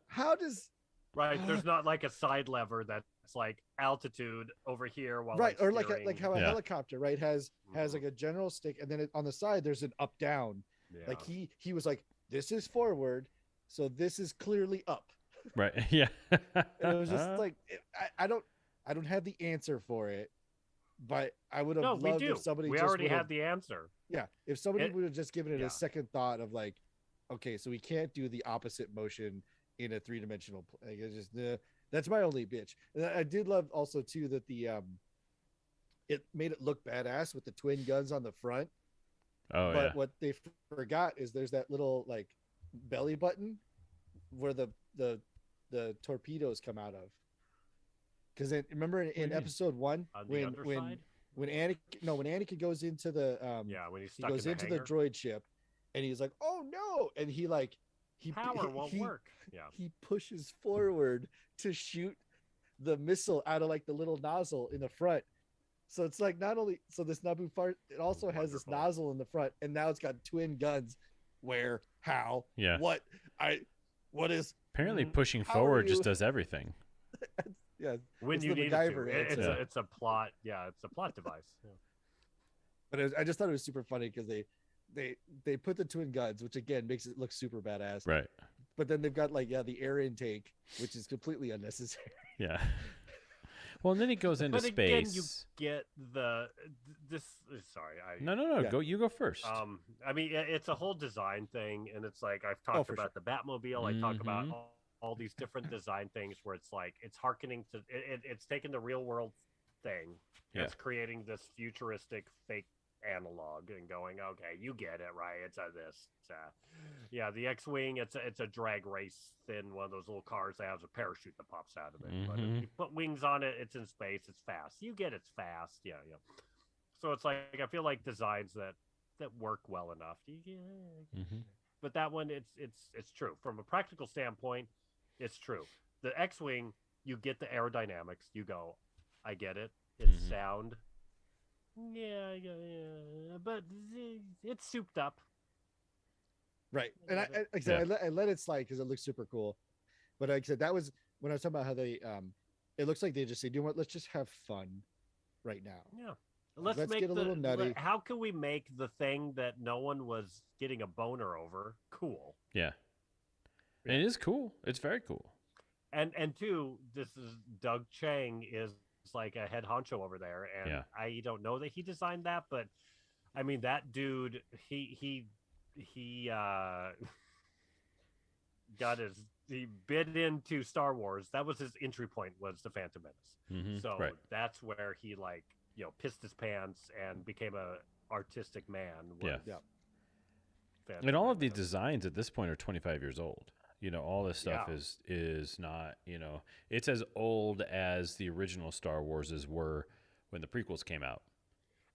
How does Right. There's not like a side lever that's like altitude over here while right I'm or like steering. how a Yeah. helicopter, right, has Mhm. like a general stick, and then on the side there's an up down. Yeah. Like he was like, this is forward, so this is clearly up. Right. Yeah. And it was just like I don't have the answer for it, but I would have no, we loved do. if somebody We just already would've- had the answer. yeah, if somebody It- would have just given it yeah. a second thought of like, okay, so we can't do the opposite motion in a 3-dimensional like, it's just that's my only bitch. And I did love also too that the it made it look badass with the twin guns on the front. Oh But yeah. what they forgot is there's that little like belly button where the torpedoes come out of. Because remember in do you mean? episode 1 On the when underside? when Anakin goes into the Yeah, when he's he stuck goes in into the the hangar. droid ship and he's like, oh no, and he Power won't work. Yeah. he pushes forward to shoot the missile out of like the little nozzle in the front. So it's like not only this Naboo fart, it also has this Wonderful. nozzle in the front, and now it's got twin guns. Where, how, Yeah. what is? Apparently, pushing how are forward just you- does everything. Yeah, When it's you the need MacGyver it to. It's answer. it's a plot. Yeah, it's a plot device. Yeah. But I just thought it was super funny because they put the twin guns, which again makes it look super badass. Right. But then they've got like the air intake, which is completely unnecessary. Yeah. Well, and then he goes into But again, you space. get this. Sorry, No. Yeah. You go first. I mean, it's a whole design thing, and it's like I've Oh, talked for about the Batmobile. I talk about Mhm. all these different design things where it's like it's hearkening to it's taking the real world thing, Yeah. it's creating this futuristic fake analog and going, okay, you get it, right? It's this. Yeah, the X-wing. It's a drag race in one of those little cars that has a parachute that pops out of it. But if Mhm. you put wings on it, it's in space. It's fast. You get it's fast. Yeah. So it's like I feel like designs that work well enough. Mhm. But that one, it's true from a practical standpoint. It's true. The X-wing, you get the aerodynamics. You go, I get it. It's Mhm. sound. Yeah, but it's souped up. Right. And get like I said, I let it slide because it looks super cool. But like I said, that was when I was talking about how they it looks like they just say, you know what, let's just have fun right now. Yeah. Let's Let's make get a little nutty. How can we make the thing that no one was getting a boner over cool? Yeah. And it is cool. It's very cool. And two, this is Doug Chang is like a head honcho over there, and Yeah. I don't know that he designed that, but I mean that dude, he he bid into Star Wars. That was his entry point, was the Phantom Menace. Mhm. So Right. that's where he like pissed his pants and became a artistic man. Yeah. Yeah. And all of these designs at this point are 25 years old. All this stuff Yeah. is not, it's as old as the original Star Warses were when the prequels came out.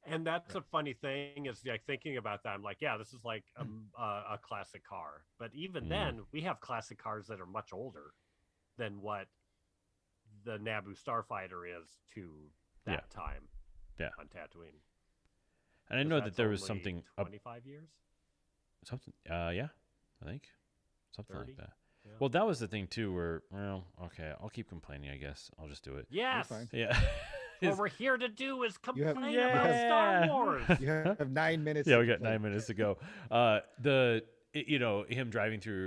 And that's a funny thing is like thinking about that. I'm like, yeah, this is like a classic car. But even then, we have classic cars that are much older than what the Naboo Starfighter is to that time. Yeah. On Tatooine. And I know that there was something 25 years. Yeah, I think something 30? like that. Yeah. Well, that was the thing too. Where okay, I'll keep complaining. I guess I'll just do it. Yes. fine. Yeah. What we're here to do is You have- complain Yeah. about Star Wars. You have 9 minutes. Yeah, to we got complain. 9 minutes to go. Him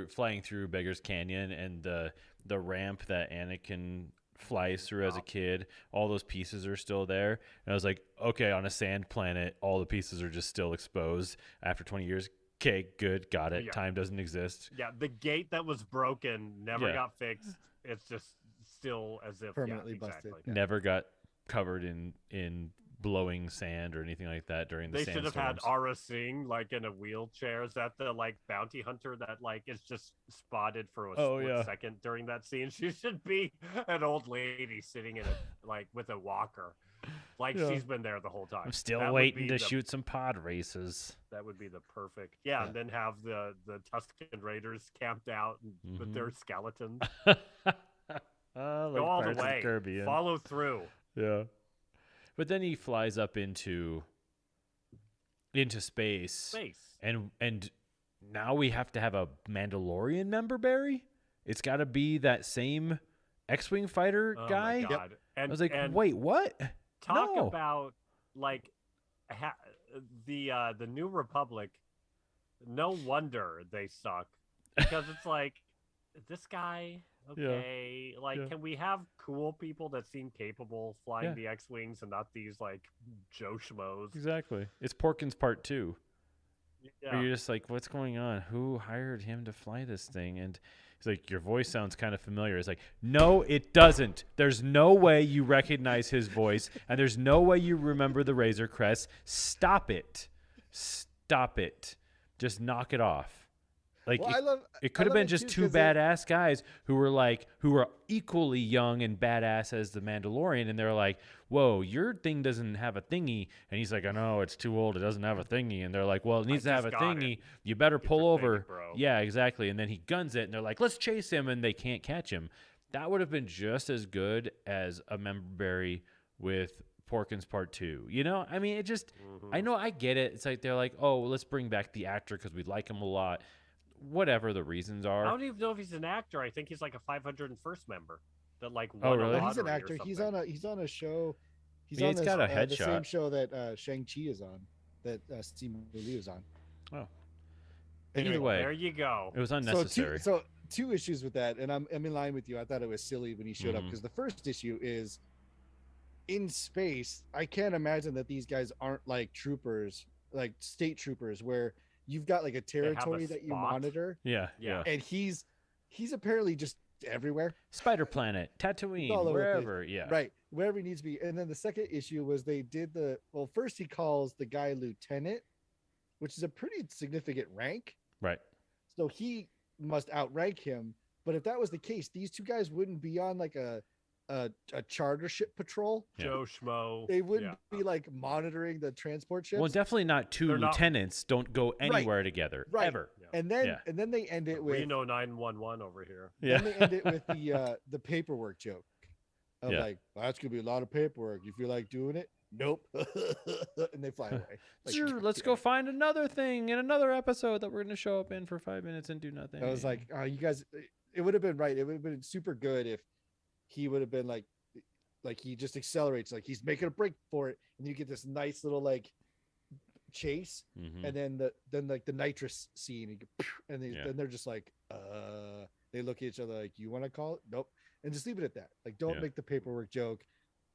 flying through Beggar's Canyon, and the ramp that Anakin flies through as a kid, all those pieces are still there. And I was like, okay, on a sand planet, all the pieces are just still exposed after 20 years. Okay, good, got it. Yeah. Time doesn't exist. Yeah, the gate that was broken never Yeah. got fixed. It's just still as if Permanently exactly. busted. Never got covered in blowing sand or anything like that during the They should have had sandstorms. Aura Singh like in a wheelchair. Is that the like bounty hunter that like is just spotted for a split second during that scene? She should be an old lady sitting in a like with a walker, like Yeah. she's been there the whole time. I'm still That would waiting be to the- shoot some pod races. That would be the perfect. Yeah, and then have the Tusken Raiders camped out with their skeletons. Like Go all the Pirates of way. Caribbean. Follow through. Yeah. But then he flies up into space. And now we have to have a Mandalorian member, Barry? It's got to be that same X-Wing fighter Oh guy? my God. And, I was like, and wait, what? talk No. about like the New Republic. No wonder they suck, because it's like this guy. Okay, can we have cool people that seem capable flying the X-wings and not these like Joe schmoes? Exactly. It's Porkins Part 2. Yeah. Where you're just like, what's going on? Who hired him to fly this thing? And he's like, your voice sounds kind of familiar. It's like, no, it doesn't. There's no way you recognize his voice, and there's no way you remember the Razor Crest. Stop it. Stop it. Just knock it off. Like, Well, it could have been just two badass guys who were equally young and badass as the Mandalorian, and they're like, whoa, your thing doesn't have a thingy. And he's like, I know, it's too old, it doesn't have a thingy. And they're like, well, it needs to have a thingy. You better pull your over. thingy, bro. Yeah, exactly. And then he guns it, and they're like, let's chase him, and they can't catch him. That would have been just as good as a member berry with Porkins Part 2. I mean, it just, I know, I get it. It's like, they're like, oh, let's bring back the actor because we like him a lot. Whatever the reasons are. I don't even know if he's an actor. I think he's like a 501st member that like won really? a He's an lottery or actor. He's on a show. He's Yeah, on he's got a the headshot. same show that Shang-Chi is on, that Simu Liu is on. Oh, Anyway, either way, There you go. it was so unnecessary. two issues with that, and I'm in line with you. I thought it was silly when he showed up Mhm. because the first issue is in space. I can't imagine that these guys aren't like troopers, like state troopers, where you've got like a have a territory that you spot. monitor, Yeah, Yeah. and he's apparently just everywhere, Spider Planet, It's Tatooine, all over the place. wherever. Yeah, right, wherever he needs to be. And then the second issue was they did first he calls the guy lieutenant, which is a pretty significant rank. right. So he must outrank him. But if that was the case, these two guys wouldn't be on like a charter ship patrol. Yeah. Joe Schmo. They wouldn't Yeah. be like monitoring the transport ships. Well, definitely not two They're not- lieutenants don't go anywhere together Right. ever. Yeah. and then they end it with Reno 911 over here. Yeah, then they end it with the paperwork joke of Yeah. like, well, that's gonna be a lot of paperwork. You feel like doing it? Nope. And they fly away. Like, sure. Let's yeah. go find another thing in another episode that we're gonna show up in for 5 minutes and do nothing. I was like, oh, you guys, it would have been right. It would have been super good if he would have been like he just accelerates, like he's making a break for it, and you get this nice little like chase, Mhm. and then like the nitrous scene, and, Yeah. then they're just like, they look at each other like, you want to call it? Nope, and just leave it at that. Like, don't Yeah. make the paperwork joke.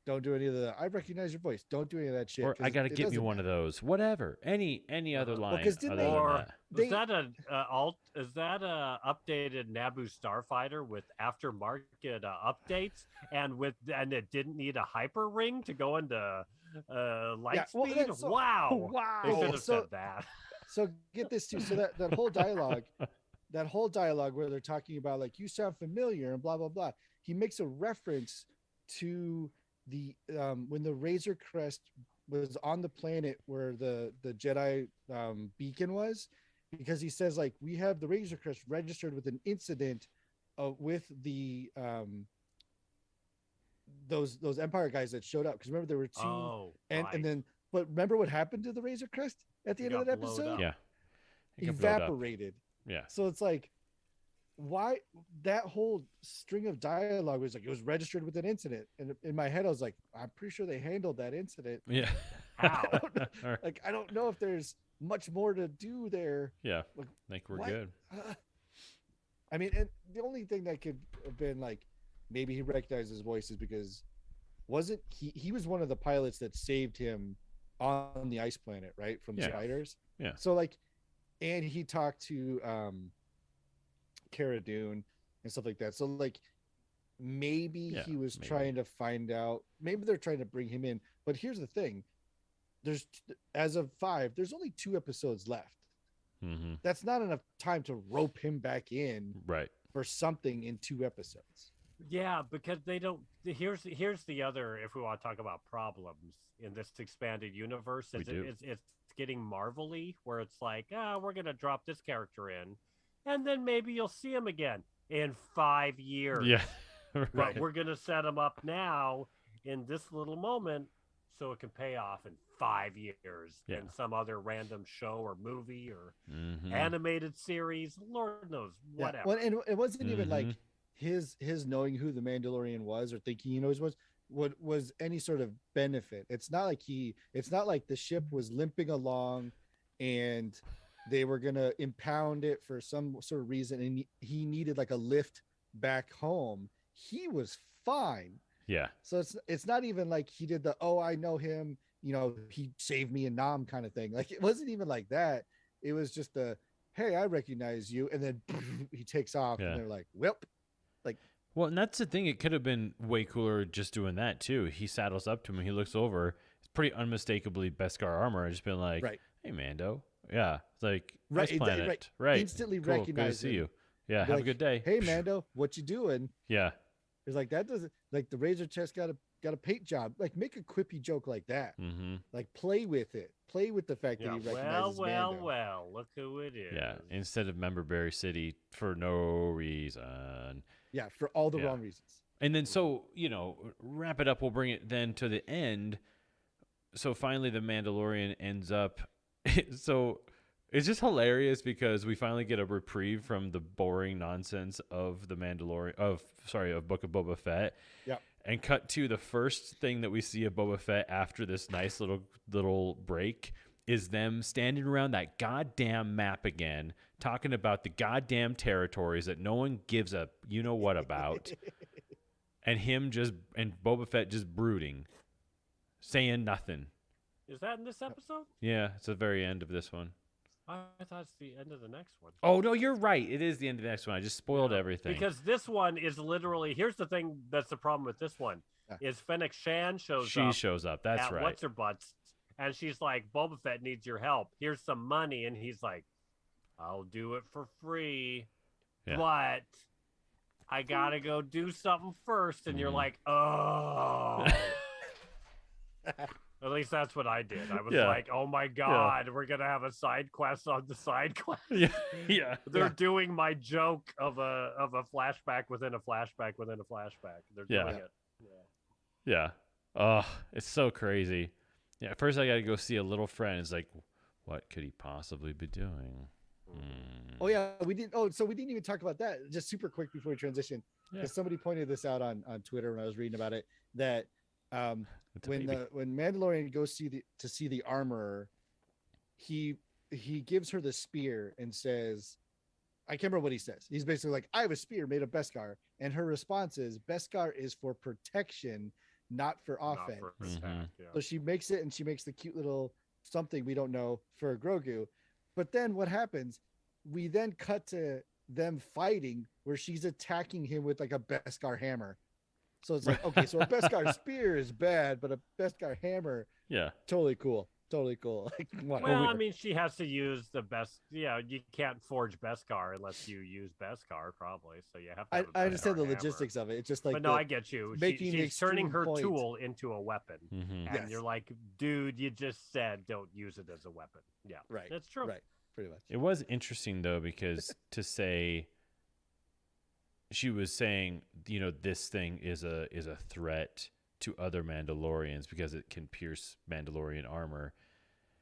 Don't do any of the. I recognize your voice. Don't do any of that shit. or 'cause I gotta it get me doesn't one of those. Whatever. Any other Well, line 'cause didn't other they- than Or that. They- is that is that a updated Naboo Starfighter with aftermarket updates and it didn't need a hyper ring to go into light Yeah, well, speed? that's so- Wow. Wow. They should have So- said that. So get this too. So that whole dialogue, where they're talking about like, you sound familiar and blah blah blah. He makes a reference to the when the Razor Crest was on the planet where the Jedi beacon was, because he says like, we have the Razor Crest registered with an incident with the those Empire guys that showed up, because remember there were two, Oh, and right. then but remember what happened to the Razor Crest at the It end of got that blown episode? up. Yeah. It got blowed up. Evaporated. Yeah. So it's like, why that whole string of dialogue was like, it was registered with an incident, and in my head I was like, I'm pretty sure they handled that incident. Yeah. How? Or- Like, I don't know if there's much more to do there. yeah. Like, I think we're what? good. I mean, and the only thing that could have been like, maybe he recognized his voice is because wasn't he was one of the pilots that saved him on the ice planet, right, from the Yeah. spiders. Yeah. So like, and he talked to Cara Dune and stuff like that. So like, maybe Yeah, he was maybe. trying to find out, maybe they're trying to bring him in. But here's the thing, there's, as of 5, there's only 2 episodes left. Mm-hmm. That's not enough time to rope him back in Right. for something in 2 episodes. Yeah, because they don't. Here's the other. If we want to talk about problems in this expanded universe, We is do. it's getting Marvel-y, where it's like, we're gonna drop this character in, and then maybe you'll see him again in 5 years. Yeah. But Right. we're gonna set him up now in this little moment, so it can pay off in 5 years Yeah. in some other random show or movie or Mhm. animated series. Lord knows, Yeah. whatever. Well, and it wasn't even like Mhm. his knowing who the Mandalorian was or thinking he knows was what was any sort of benefit. It's not like the ship was limping along and they were gonna impound it for some sort of reason, and he needed like a lift back home. He was fine. Yeah. So it's not even like he did the, oh, I know him, he saved me in Nam kind of thing. Like, it wasn't even like that. It was just the, hey, I recognize you, and then he takes off, Yeah. and they're like, welp. Well, and that's the thing. It could have been way cooler just doing that too. He saddles up to him. He looks over. It's pretty unmistakably Beskar armor. I just been like, Right. "Hey, Mando." Yeah. It's like Right, Ice Planet. right. Right. Instantly Cool. Good to recognize see him. you. Yeah. Be Have like, a good day. Hey, Mando, what you doing? Yeah. It's like, that doesn't, like, the Razor Chest got a paint job. Like, make a quippy joke like that. Mm-hmm. Like, play with it. Play with the fact that Yeah, he recognizes Mando. well, look who it is. Yeah. Instead of Memberberry City for no reason. Yeah, for all the Yeah. wrong reasons. And then, so, wrap it up. We'll bring it then to the end. So finally, the Mandalorian ends up. So it's just hilarious because we finally get a reprieve from the boring nonsense of the Mandalorian, of Book of Boba Fett. Yeah. And cut to the first thing that we see of Boba Fett after this nice little break is them standing around that goddamn map again, talking about the goddamn territories that no one gives a you know what about, and Boba Fett just brooding, saying nothing. Is that in this episode? Yeah, it's the very end of this one. I thought it's the end of the next one. Oh no, you're right. It is the end of the next one. I just spoiled No, everything. Because this one is literally. Here's the thing. That's the problem with this one. Is Fennec Shan shows up. She shows up. That's at right. What's her butts, and she's like, Boba Fett needs your help. Here's some money, and he's like, I'll do it for free, but I gotta go do something first. And you're like, oh. At least that's what I did. I was like, oh my God, we're going to have a side quest on the side quest. Yeah. They're doing my joke of a flashback within a flashback within a flashback. They're doing it. Yeah. Oh, it's so crazy. Yeah. First, I got to go see a little friend. It's like, what could he possibly be doing? Oh, yeah. We didn't. Oh, so we didn't even talk about that. Just super quick before we transition. Because somebody pointed this out on Twitter when I was reading about it, that when Mandalorian goes to see the armorer, he gives her the spear and says, I can't remember what he says. He's basically like, I have a spear made of Beskar, and her response is, Beskar is for protection, not for offense. So she makes it, and she makes the cute little something we don't know for Grogu. But then what happens? We then cut to them fighting, where she's attacking him with like a Beskar hammer. So it's like, okay, so a Beskar spear is bad, but a Beskar hammer, totally cool. Like, well, I mean, she has to use the best. You can't forge Beskar unless you use Beskar, probably. So you have to. Have I understand the hammer. logistics of it. It's just like, but no, I get you. She's turning her point. tool into a weapon, Mm-hmm. and you're like, dude, you just said don't use it as a weapon. Yeah, right. That's true. Right, pretty much. It was interesting though, because to say, she was saying, this thing is a threat to other Mandalorians because it can pierce Mandalorian armor,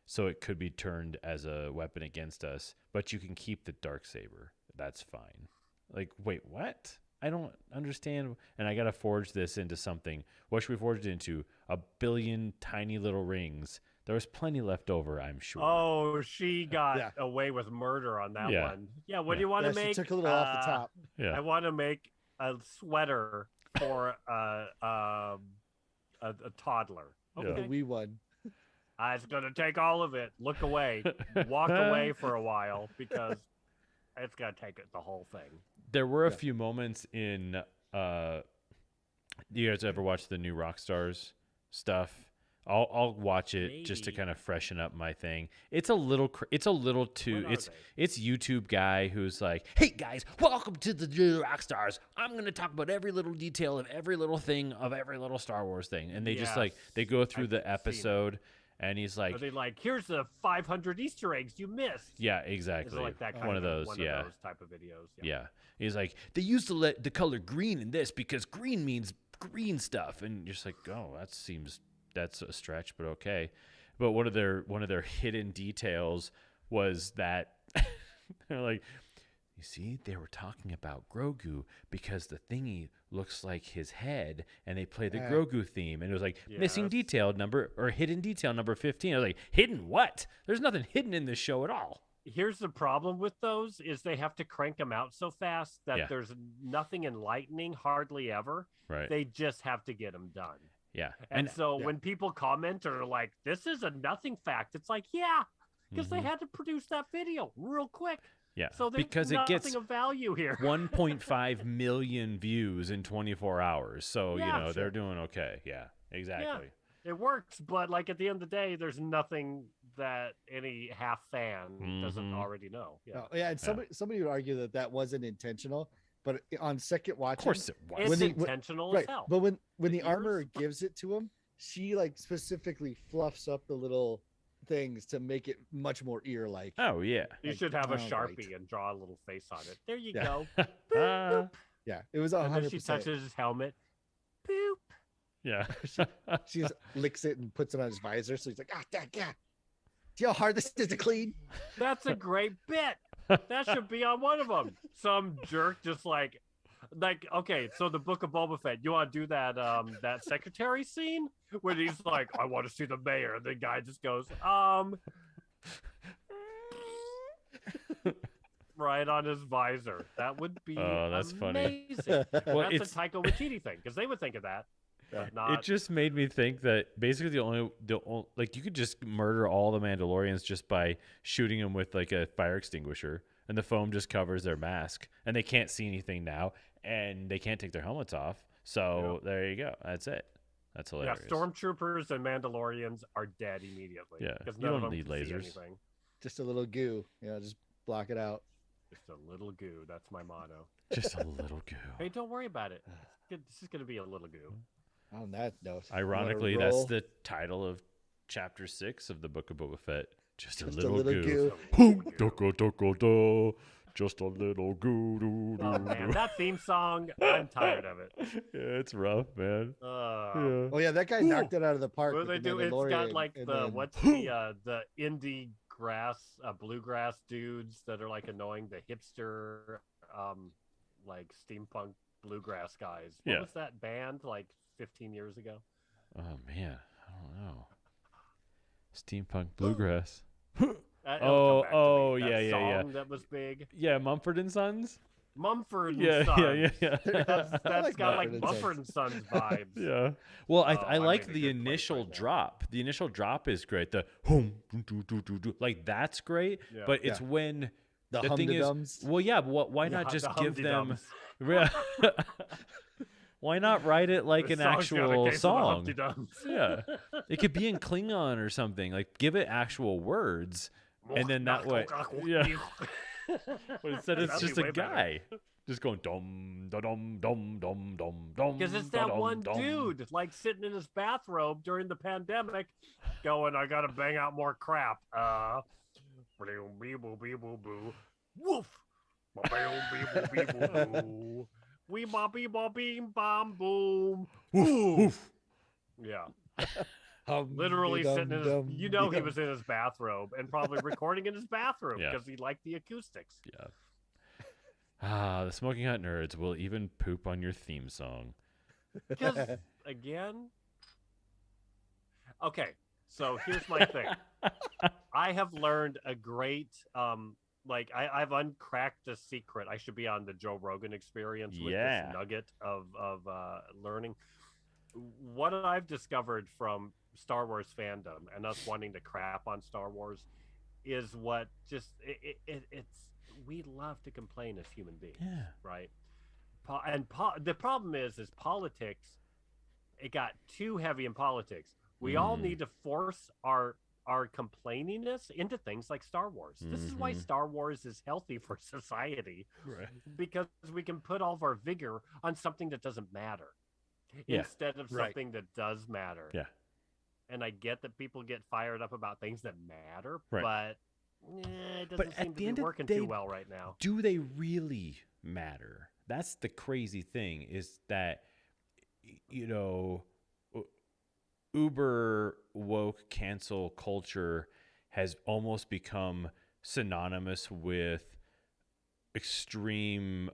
so it could be turned as a weapon against us. But you can keep the Darksaber. That's fine. Like, wait, what? I don't understand. And I gotta forge this into something. What should we forge it into? 1 billion tiny little rings. There was plenty left over, I'm sure. Oh, she got away with murder on that one. Yeah, what do you want to make? She took a little off the top. Yeah. I want to make a sweater for a toddler. Okay. The wee one. I was going to take all of it. Look away. Walk away for a while, because it's going to take it the whole thing. There were a few moments in... do you guys ever watch the new Rockstars stuff? I'll watch it just to kind of freshen up my thing. It's a little too. It's YouTube guy who's like, "Hey guys, welcome to the new Rockstars. I'm going to talk about every little detail of every little thing of every little Star Wars thing." And they just like they go through the episode, and he's like, "Are they like, here's the 500 Easter eggs you missed?" Yeah, exactly. Is it like that kind one of those type of videos. Yeah. He's like, they used to let the color green in this because green means green stuff, and you're just like, oh, that's a stretch, but okay. But one of their hidden details was that they're like, you see, they were talking about Grogu because the thingy looks like his head, and they play the Grogu theme, and it was like hidden detail number 15. I was like, hidden what? There's nothing hidden in this show at all. Here's the problem with those is they have to crank them out so fast that there's nothing enlightening hardly ever. Right. They just have to get them done. Yeah. And so when people comment or like, this is a nothing fact, it's like, because they had to produce that video real quick. Yeah. So there's because nothing it gets of value here. 1.5 million views in 24 hours. So, they're doing okay. Yeah, exactly. Yeah, it works. But like at the end of the day, there's nothing that any half fan doesn't already know. Yeah. And somebody would argue that wasn't intentional. But on second watching, of course it was. It's intentional as hell. But when the armorer gives it to him, she like specifically fluffs up the little things to make it much more ear-like. Oh yeah, you should have a Sharpie and draw a little face on it. There you go. Yeah, it was 100%. And then she touches his helmet. Boop. Yeah. she just licks it and puts it on his visor. So he's like, yeah. See how hard this is to clean? That's a great bit. That should be on one of them. Some jerk just like, okay, so the Book of Boba Fett, you want to do that secretary scene when he's like, I want to see the mayor. And the guy just goes, right on his visor. That would be Oh, that's funny. amazing. Well, That's it's a Taika Waititi thing because they would think of that, but it not. just made me think that basically like you could just murder all the Mandalorians just by shooting them with like a fire extinguisher, and the foam just covers their mask, and they can't see anything now, and they can't take their helmets off. So there you go. That's it. That's Yeah, hilarious. stormtroopers and Mandalorians are dead immediately. Yeah, because you none of don't them need can see lasers. anything. Just a little goo. Just block it out. Just a little goo. That's my motto. Just a little goo. Hey, don't worry about it. This is going to be a little goo. On that note, Ironically, you wanna that's roll? the title of Chapter 6 of the Book of Boba Fett. Just a Just little goo. goo. Boom, doko, doko, do. Just a little goo. Doo, Oh doo, man, doo. that theme song, I'm tired of it. Yeah, it's rough, man. Oh yeah, that guy knocked it out of the park. What do with they the do? It's got Mandalorian, like and the then- what's the indie bluegrass dudes that are like annoying, the hipster like steampunk bluegrass guys. What Yeah. was that band like 15 years ago? Oh, man. I don't know. Steampunk bluegrass. It'll Oh, come back to me. oh, That yeah, yeah, yeah. song that was big. Yeah, Mumford and Sons? Mumford and Yeah, Sons. yeah, yeah, yeah. That's like got like Mumford and Sons. Mumford and Sons vibes. Yeah. Well, Oh, I I'm like in a the good place initial right now. drop. The initial drop is great. The home, doo, doo, doo, doo. Like that's great. Yeah. But it's when the the thing is, hum-de-dums. well, yeah. But why Yeah, not just the give them? hum-de-dums. Why not write it like The an song's got a actual case of the song? hum-de-dums. Yeah, it could be in Klingon or something. Like give it actual words, and then that way, yeah. But instead, it's That'd be just a way better. guy just going dum da dum dum dum dum dum. Because it's that da-dum, one dum. dude, like sitting in his bathrobe during the pandemic, going, "I gotta bang out more crap." Woof. Wee bop beam bom boom. Woof, woof. Yeah, literally sitting in his. You know, he was in his bathrobe and probably recording in his bathroom Yeah. because he liked the acoustics. Yeah. Ah, the Smoking Hut nerds will even poop on your theme song. Because again, okay. So here's my thing. I have learned a great, I've uncracked a secret. I should be on the Joe Rogan Experience with Yeah. this nugget of learning. What I've discovered from Star Wars fandom and us wanting to crap on Star Wars is what just it's we love to complain as human beings, Yeah. right? The problem is politics. It got too heavy in politics. We all Mm. need to force our complaininess into things like Star Wars. This is why Mhm. Star Wars is healthy for society, Right. because we can put all of our vigor on something that doesn't matter Yeah. instead of Right. something that does matter. Yeah. And I get that people get fired up about things that matter, Right. but it doesn't at seem the to be end of the working day, too well right now. Do they really matter? That's the crazy thing is that, you know, uber woke cancel culture has almost become synonymous with extreme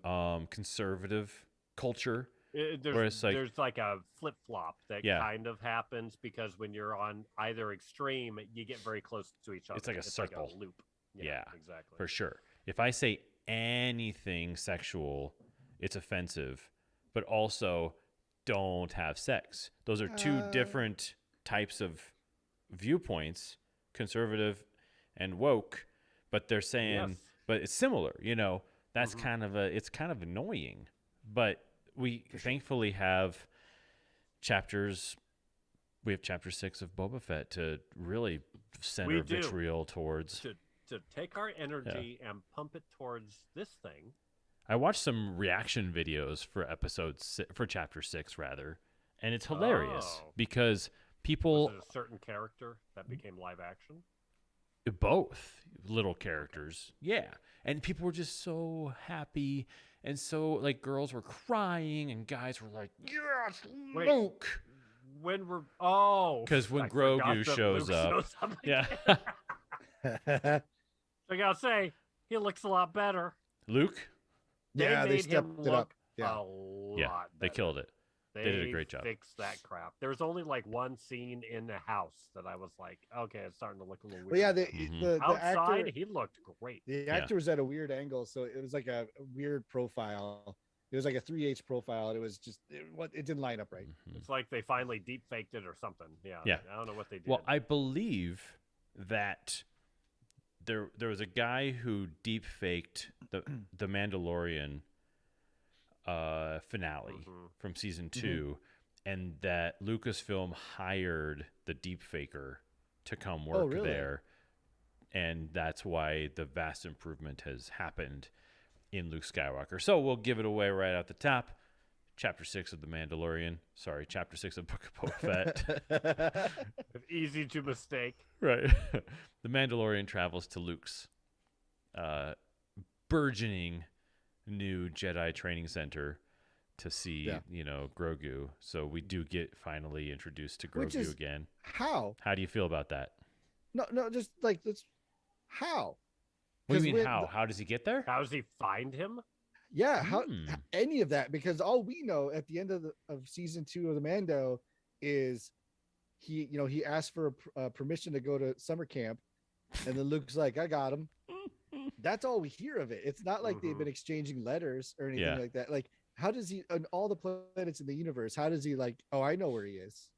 conservative culture. Where it's like- There's like a flip flop that Yeah. kind of happens because when you're on either extreme, you get very close to each other. It's like a circle. loop. Yeah, exactly. For sure. If I say anything sexual, it's offensive, but also don't have sex. Those are two different types of viewpoints, conservative and woke, but they're saying, Yes. but it's similar, you know, that's Mhm. it's kind of annoying, but we thankfully have chapter 6 of Boba Fett to really center do. vitriol towards. To take our energy and pump it towards this thing. I watched some reaction videos for for chapter 6 rather, and it's hilarious Oh. because people Was it a certain character that became live action? both little characters, yeah, and people were just so happy, and so like girls were crying and guys were like, "Yes, Wait. Luke!" When we're 'Cause when I forgot Grogu that shows Luke up. shows up Yeah, again. I gotta say, he looks a lot better. Luke. They Yeah, they made him stepped it look up. Yeah. a lot Yeah, they better. killed it. They did a great job. Fixed that crap. There was only like one scene in the house that I was like, okay, it's starting to look a little weird. But yeah, Mhm. the Outside, actor, he looked great. the actor was at a weird angle, so it was like a weird profile. It was like a 3H profile, and it was just it didn't line up right. Mhm. It's like they finally deep faked it or something. Yeah. Yeah. I don't know what they did. Well, I believe that there was a guy who deep faked the Mandalorian finale Mhm. from season 2, and that Lucasfilm hired the deep faker to come work really? there, and that's why the vast improvement has happened in Luke Skywalker. So we'll give it away right at the top. Chapter 6 of The Mandalorian. Sorry, Chapter 6 of Book of Boba Fett. Easy to mistake. Right. The Mandalorian travels to Luke's burgeoning new Jedi training center to see, Grogu. So we do get finally introduced to Which Grogu is- again. How? How do you feel about that? No, just like that's how. What do 'Cause you mean when how? the- How does he get there? How does he find him? Yeah, how Hmm. any of that? Because all we know at the end of season 2 of the Mando is he asked for permission to go to summer camp, and then Luke's like, "I got him." That's all we hear of it. It's not like they've been exchanging letters or anything Yeah. like that. Like, how does he on all the planets in the universe? How does he like? Oh, I know where he is.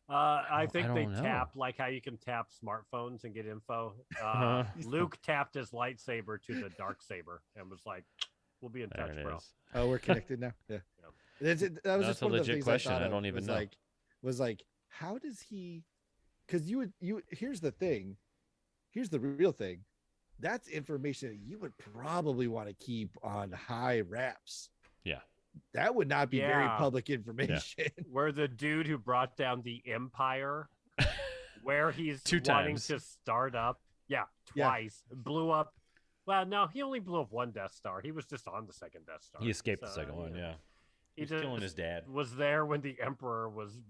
I think they don't know. tap like how you can tap smartphones and get info. Uh-huh. Luke tapped his lightsaber to the dark saber and was like, "We'll be in There touch, it bro." is. Oh, we're connected now. Yeah. Yep. That was That's just a one of the legit things question. I, thought I don't of, even was know. was like, how does he? Because you here's the thing, here's the real thing. That's information that you would probably want to keep on high wraps. Yeah. That would not be very Yeah. public information. Where the dude who brought down the Empire, where he's Two wanting times. to start up, twice, blew up. Well, no, he only blew up one Death Star. He was just on the second Death Star. He escaped the So, second one, yeah. He He's killing just his dad. was there when the Emperor was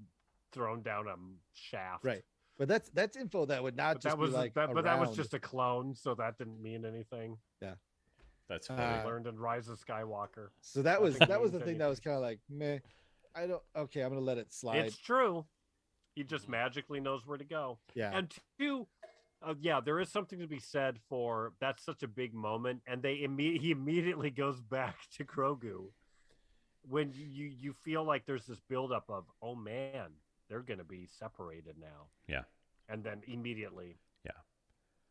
thrown down a shaft. Right. But that's info that would not But just that was be like but that was around. just a clone, so that didn't mean anything. That's Uh, funny. Learned in Rise of Skywalker. So that was Nothing the means thing that was kind of like meh. I don't. Okay, I'm gonna let it slide. It's true. He just magically knows where to go. Yeah. And two, there is something to be said for that's such a big moment, and he immediately goes back to Grogu when you feel like there's this buildup of, oh man, they're gonna be separated now. Yeah. And then immediately, Yeah.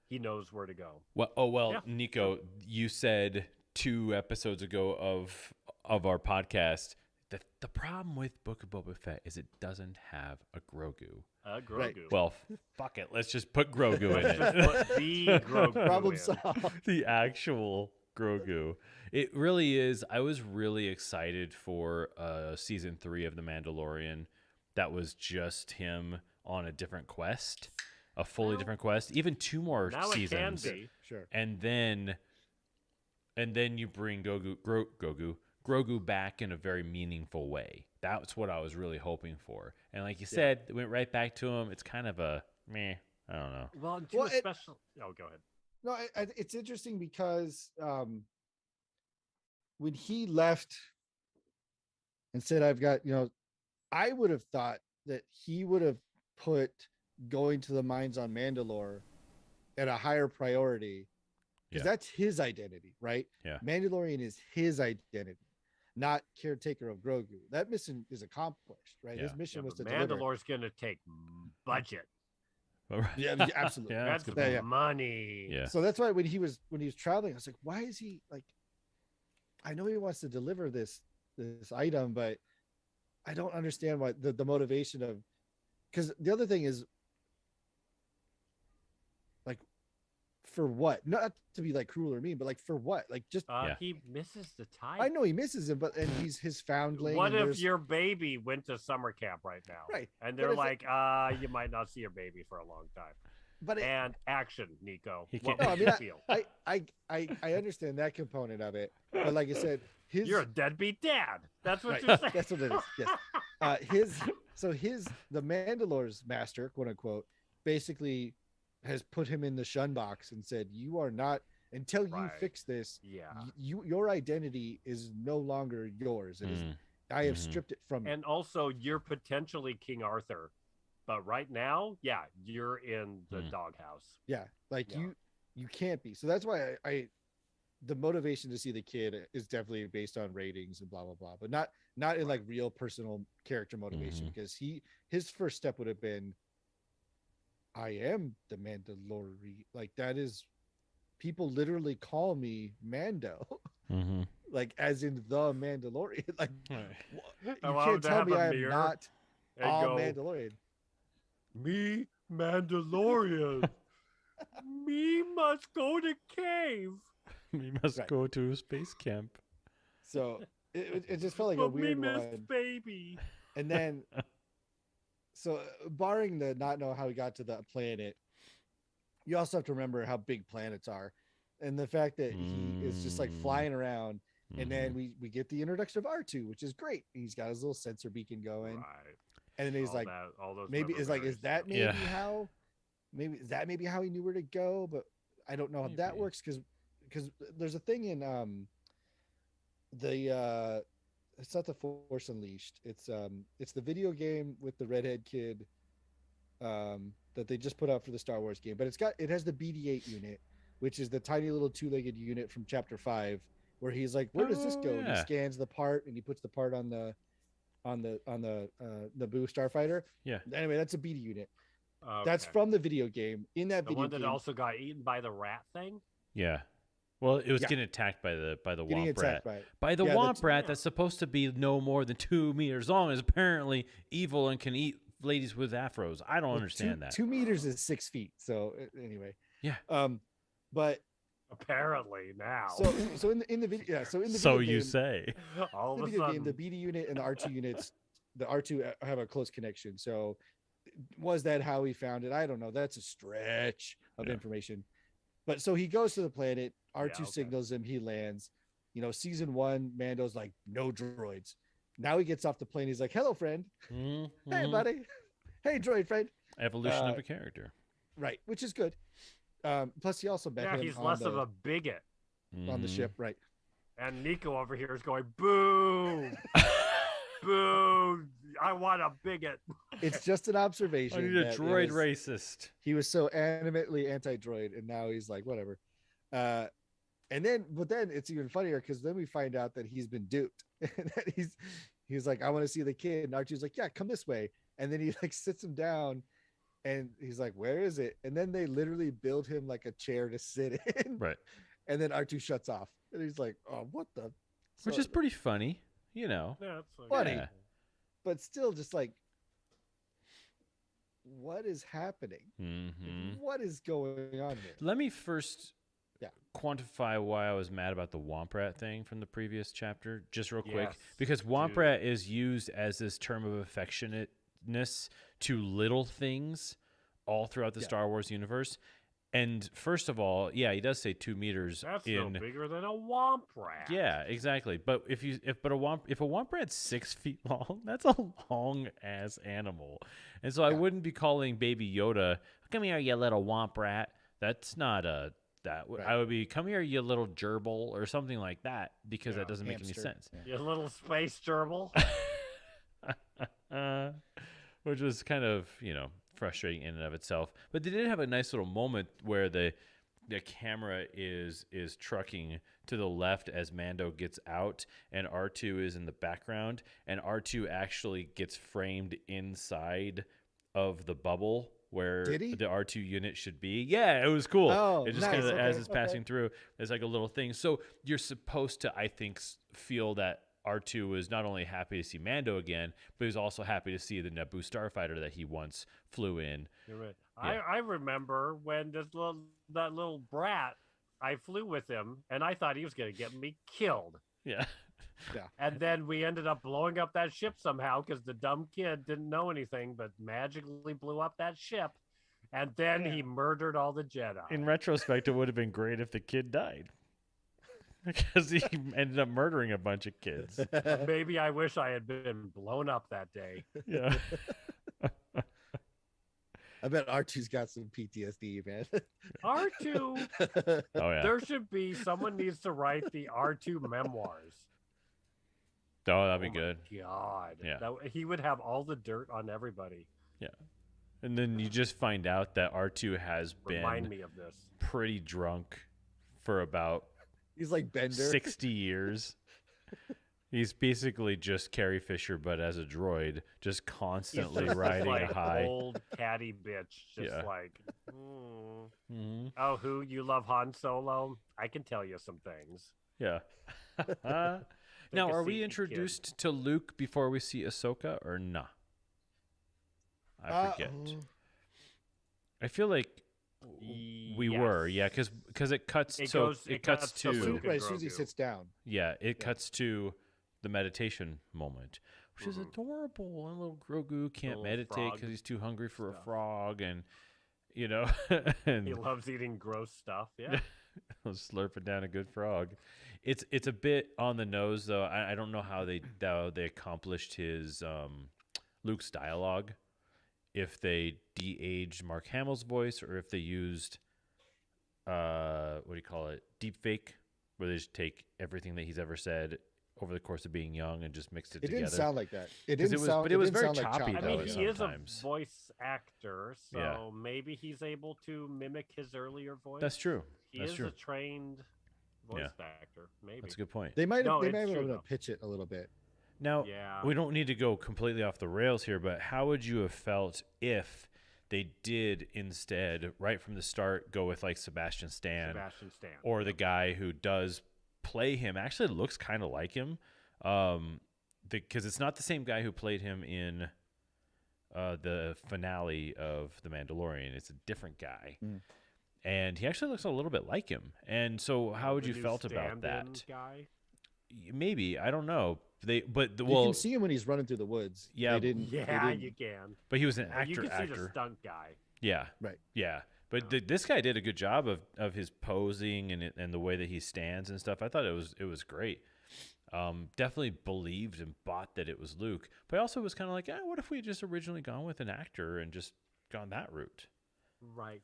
he knows where to go. Well, Yeah. Nico, you said 2 episodes ago of our podcast that the problem with Book of Boba Fett is it doesn't have a Grogu. Grogu. Right. Well, fuck it. Let's just put Grogu in Let's just it. put the Grogu Problem in. solved. The actual Grogu. It really is. I was really excited for season 3 of The Mandalorian. That was just him on a different quest, a fully Well, different quest. Even 2 more Now seasons. it can be. Sure. And then you bring Grogu back in a very meaningful way. That's what I was really hoping for. And like you said, it went right back to him. It's kind of a meh. I don't know. Well, Well, it- special. Oh, go ahead. No, it's interesting because when he left and said, "I've got," I would have thought that he would have put going to the mines on Mandalore at a higher priority because Yeah. that's his identity, right? Yeah. Mandalorian is his identity, not caretaker of Grogu. That mission is accomplished, right? His Yeah. mission was to but deliver. Mandalore's gonna take budget. Yeah, absolutely. Yeah, That's that's a good Yeah, point. yeah. money. Yeah. So that's why when he was traveling, I was like, why is he like? I know he wants to deliver this item, but I don't understand why the motivation of. Because the other thing is, like, for what? Not to be like cruel or mean, but like for what? Like just Yeah. He misses the time. I know he misses him, but he's his foundling. What and if there's- your baby went to summer camp right now? Right. And But they're if it- like, you might not see your baby for a long time. But And action, Nico. He What can't- would No, you I feel? I understand that component of it, but like I said, his You're a deadbeat dad. That's what Right. you're saying. That's what it is. Yes. The Mandalore's master, quote unquote, basically has put him in the shun box and said, "You are not until you Right. fix this. Yeah. Your identity is no longer yours. It is Mm. I have Mhm. stripped it from you. And also, you're potentially King Arthur, but right now, yeah, you're in the Hmm. doghouse. Yeah, like Yeah. you can't be. So that's why I the motivation to see the kid is definitely based on ratings and blah blah blah, but not in like real personal character motivation Mhm. because his first step would have been I am the Mandalorian. Like that is people literally call me Mando, Mhm. like as in the Mandalorian. Like I you want him can't to tell have me a I am mirror not and a go, Mandalorian. me, Mandalorian. Me must go to cave. We must Right. go to space camp. So it just felt like a But me weird miss one. baby. And then so barring the not know how he got to the planet, you also have to remember how big planets are and the fact that he is just like Mm. flying around. And then Mhm. we get the introduction of R2, which is great. He's got his little sensor beacon going. Right. And then he's all like, that, all those maybe is member that berries, maybe Yeah. how maybe is that maybe how he knew where to go? But I don't know how that Maybe. works because there's a thing in the it's not the Force Unleashed. It's the video game with the redhead kid that they just put out for the Star Wars game. But it has the BD-8 unit, which is the tiny little two-legged unit from Chapter 5, where he's like, "Where does this Oh, go?" And he yeah. scans the part and he puts the part on the Naboo starfighter. Yeah. Anyway, that's a BD unit. Okay. That's from the video game. In that the video one that game, also got eaten by the rat thing. Yeah. Well, it was Yeah. getting attacked by the getting Womp Rat. attacked by it. By the Yeah, Womp Rat yeah. that's supposed to be no more than 2 meters long is apparently evil and can eat ladies with afros. I don't Well, understand that. 2 meters is 6 feet. So anyway, Yeah. but Apparently now. so in the video, yeah. So in the So video you game, say. all the of a video sudden, game, the BD unit and the R2 units, the R2 have a close connection. So was that how he found it? I don't know. That's a stretch of Yeah. information. But so he goes to the planet. R2 okay. signals him. He lands. Season 1, Mando's like, no droids. Now he gets off the plane. He's like, hello, friend. Mhm. Hey, buddy. Hey, droid friend. Evolution of a character. Right, which is good. Plus, he also met yeah, him he's on less the, of a bigot. on the Mhm. ship. Right. And Nico over here is going, boo, boo. I want a bigot. It's just an I observation. need a that droid it was- racist. He was so animately anti-droid, and now he's like, whatever. But then it's even funnier because then we find out that he's been duped. And that he's like, I want to see the kid. And R2's like, yeah, come this way. And then he like sits him down and he's like, where is it? And then they literally build him like a chair to sit in. Right. And then R2 shuts off. And he's like, oh, what the? Which So- is pretty funny, you know. Yeah, it's like, Funny. Yeah. but still just like, what is happening? Mhm. What is going on here? Let me first Yeah. quantify why I was mad about the Womp Rat thing from the previous chapter, just real quick. Yes, Because Womp dude. Rat is used as this term of affectionateness to little things all throughout the Yeah. Star Wars universe. And first of all, yeah, he does say 2 meters That's in. no bigger than a womp rat. Yeah, exactly. But if a womp rat's 6 feet long, that's a long ass animal. And so I Yeah. wouldn't be calling Baby Yoda, "Come here, you little womp rat." That's not a that. Right. I would be, "Come here, you little gerbil," or something like that, because Yeah, that doesn't make any Hamster. sense. Yeah. You little space gerbil. Which was kind of frustrating in and of itself. But they did have a nice little moment where the camera is trucking to the left as Mando gets out, and R2 is in the background, and R2 actually gets framed inside of the bubble where Did he? the R2 unit should be. Yeah, it was cool. Oh, it just nice. kind of as Okay, it's okay. passing through, there's like a little thing. So you're supposed to, I think, feel that R2 was not only happy to see Mando again, but he's also happy to see the Naboo starfighter that he once flew in. You're right. Yeah. I remember when that little brat, I flew with him, and I thought he was going to get me killed. Yeah. And then we ended up blowing up that ship somehow because the dumb kid didn't know anything, but magically blew up that ship. And then he murdered all the Jedi. In retrospect, it would have been great if the kid died. Because he ended up murdering a bunch of kids. Maybe I wish I had been blown up that day. Yeah. I bet R2's got some PTSD, man. R2, Oh, yeah. there should be someone needs to write the R2 memoirs. Oh, that'd be Oh my good. God, Yeah. he would have all the dirt on everybody. Yeah. And then you just find out that R2 has Remind been me of this. pretty drunk for about He's like Bender. 60 years. He's basically just Carrie Fisher, but as a droid, just He's constantly just this, riding like a high. old catty bitch, just Yeah. like, Mhm. oh, who you love Han Solo? I can tell you some things. Yeah. Take Now, a are seat, we kid. introduced to Luke before we see Ahsoka or nah? I forget. I feel like we were, yeah, Yes. because it cuts It to goes- it it cuts cuts to to Luke. Right, as soon as he Grogu. sits down. yeah, it cuts to the meditation moment, which is Mhm. adorable. And little Grogu can't little meditate frog because he's too hungry for a stuff. frog, and you know, and He loves eating gross stuff. Yeah. slurping down a good frog. It's a bit on the nose though. I don't know how they accomplished his Luke's dialogue. If they de-aged Mark Hamill's voice, or if they used what do you call it, deep fake, where they just take everything that he's ever said over the course of being young and just mixed it It together. didn't sound like that. It 'Cause didn't it was- sound. but it was didn't very sound like choppy, I though, mean, at he is a sometimes. voice actor, so Yeah. maybe he's able to mimic his earlier voice. That's true. He That's is true. a trained voice actor. Maybe. That's a good point. They might No, have. They it's might have true, been able though. to pitch it a little bit. Now, Yeah. we don't need to go completely off the rails here, but how would you have felt if they did instead, right from the start, go with like Sebastian Stan, Sebastian Stan. or the guy who does play him actually looks kind of like him, because it's not the same guy who played him in the finale of The Mandalorian. It's a different guy. Mm. And he actually looks a little bit like him. And so how would The you new felt about stand-in that? guy. Maybe, I don't know. You can see him when he's running through the woods. Yeah, they didn't. they Yeah, didn't- you can. but he was an And you actor. can see the stunt guy. Yeah. Right. Yeah. But this guy did a good job of his posing and the way that he stands and stuff. I thought it was great. Definitely believed and bought that it was Luke. But I also was kind of like, what if we had just originally gone with an actor and just gone that route? Right.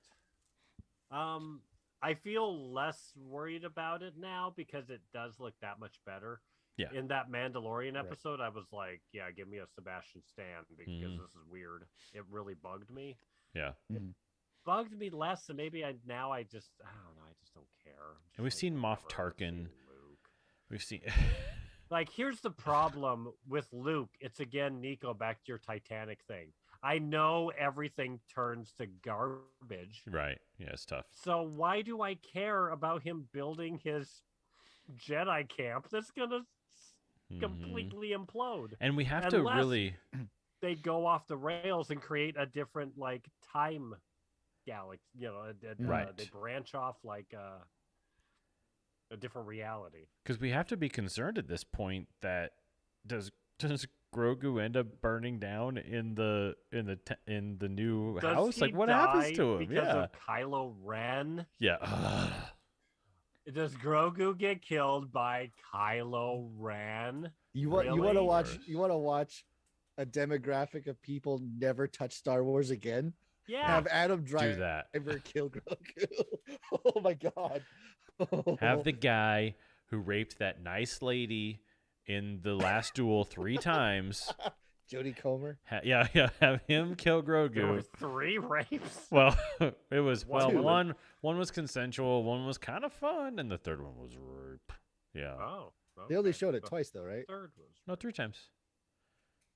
I feel less worried about it now because it does look that much better. Yeah. In that Mandalorian episode, I was like, yeah, give me a Sebastian Stan because Mhm. this is weird. It really bugged me. Yeah. Bugged me less, and maybe I just I don't know, I just don't care. I'm just And we've like, seen Moff whatever, I've Tarkin. seen Luke. We've seen. Like, here's the problem with Luke. It's again, Nico, back to your Titanic thing. I know everything turns to garbage. Right. Yeah, it's tough. So why do I care about him building his Jedi camp that's gonna Mhm. completely implode? And we have to Unless- really. They go off the rails and create a different like time galaxy. You know, Right. They branch off like a different reality. Because we have to be concerned at this point that does Grogu end up burning down in the new Does house? he Like, what happens die to him? because Yeah. of Kylo Ren? Yeah. Does Grogu get killed by Kylo Ren? You want to Really? watch a demographic of people never touch Star Wars again? Yeah. Have Adam Do Driver that. kill Grogu? Oh my god! Have the guy who raped that nice lady in the last duel 3 times. Jodie Comer. Have him kill There were Grogu. 3 rapes. Well, it was Two. one was consensual, one was kind of fun, and the third one was rape. Yeah. Oh. They only okay. showed it The twice, though, right? Third was. No, 3 times.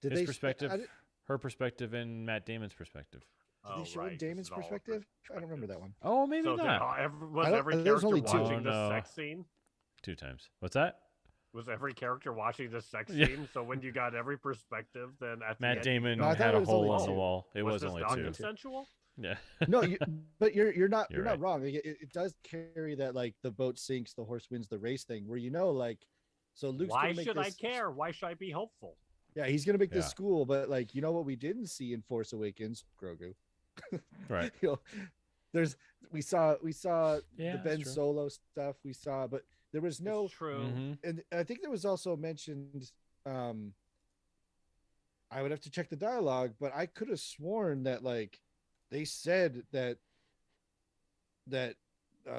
Did His they perspective, I did- her perspective, and Matt Damon's perspective. Did they show in Damon's perspective? I don't remember that one. Oh, maybe So not. was I don't- every there's character only two. watching Oh, the no. sex scene? 2 times. What's that? Was every character watching the sex Yeah. scene? So when you got every perspective, then at the Matt end, Damon No, I thought had it a was hole only on the two. wall. It was this only 2. non-consensual? Yeah. No, but you're not You're not wrong. It does carry that like the boat sinks, the horse wins the race thing, where like, so Luke's Why gonna make should I this, care? Why should I be hopeful? Yeah, he's gonna make this Yeah. school, but like what we didn't see in Force Awakens, Grogu. Right. We saw Yeah, the that's Ben true. Solo stuff. We saw, but there was no. It's true. Mhm. And I think there was also mentioned. I would have to check the dialogue, but I could have sworn that like they said that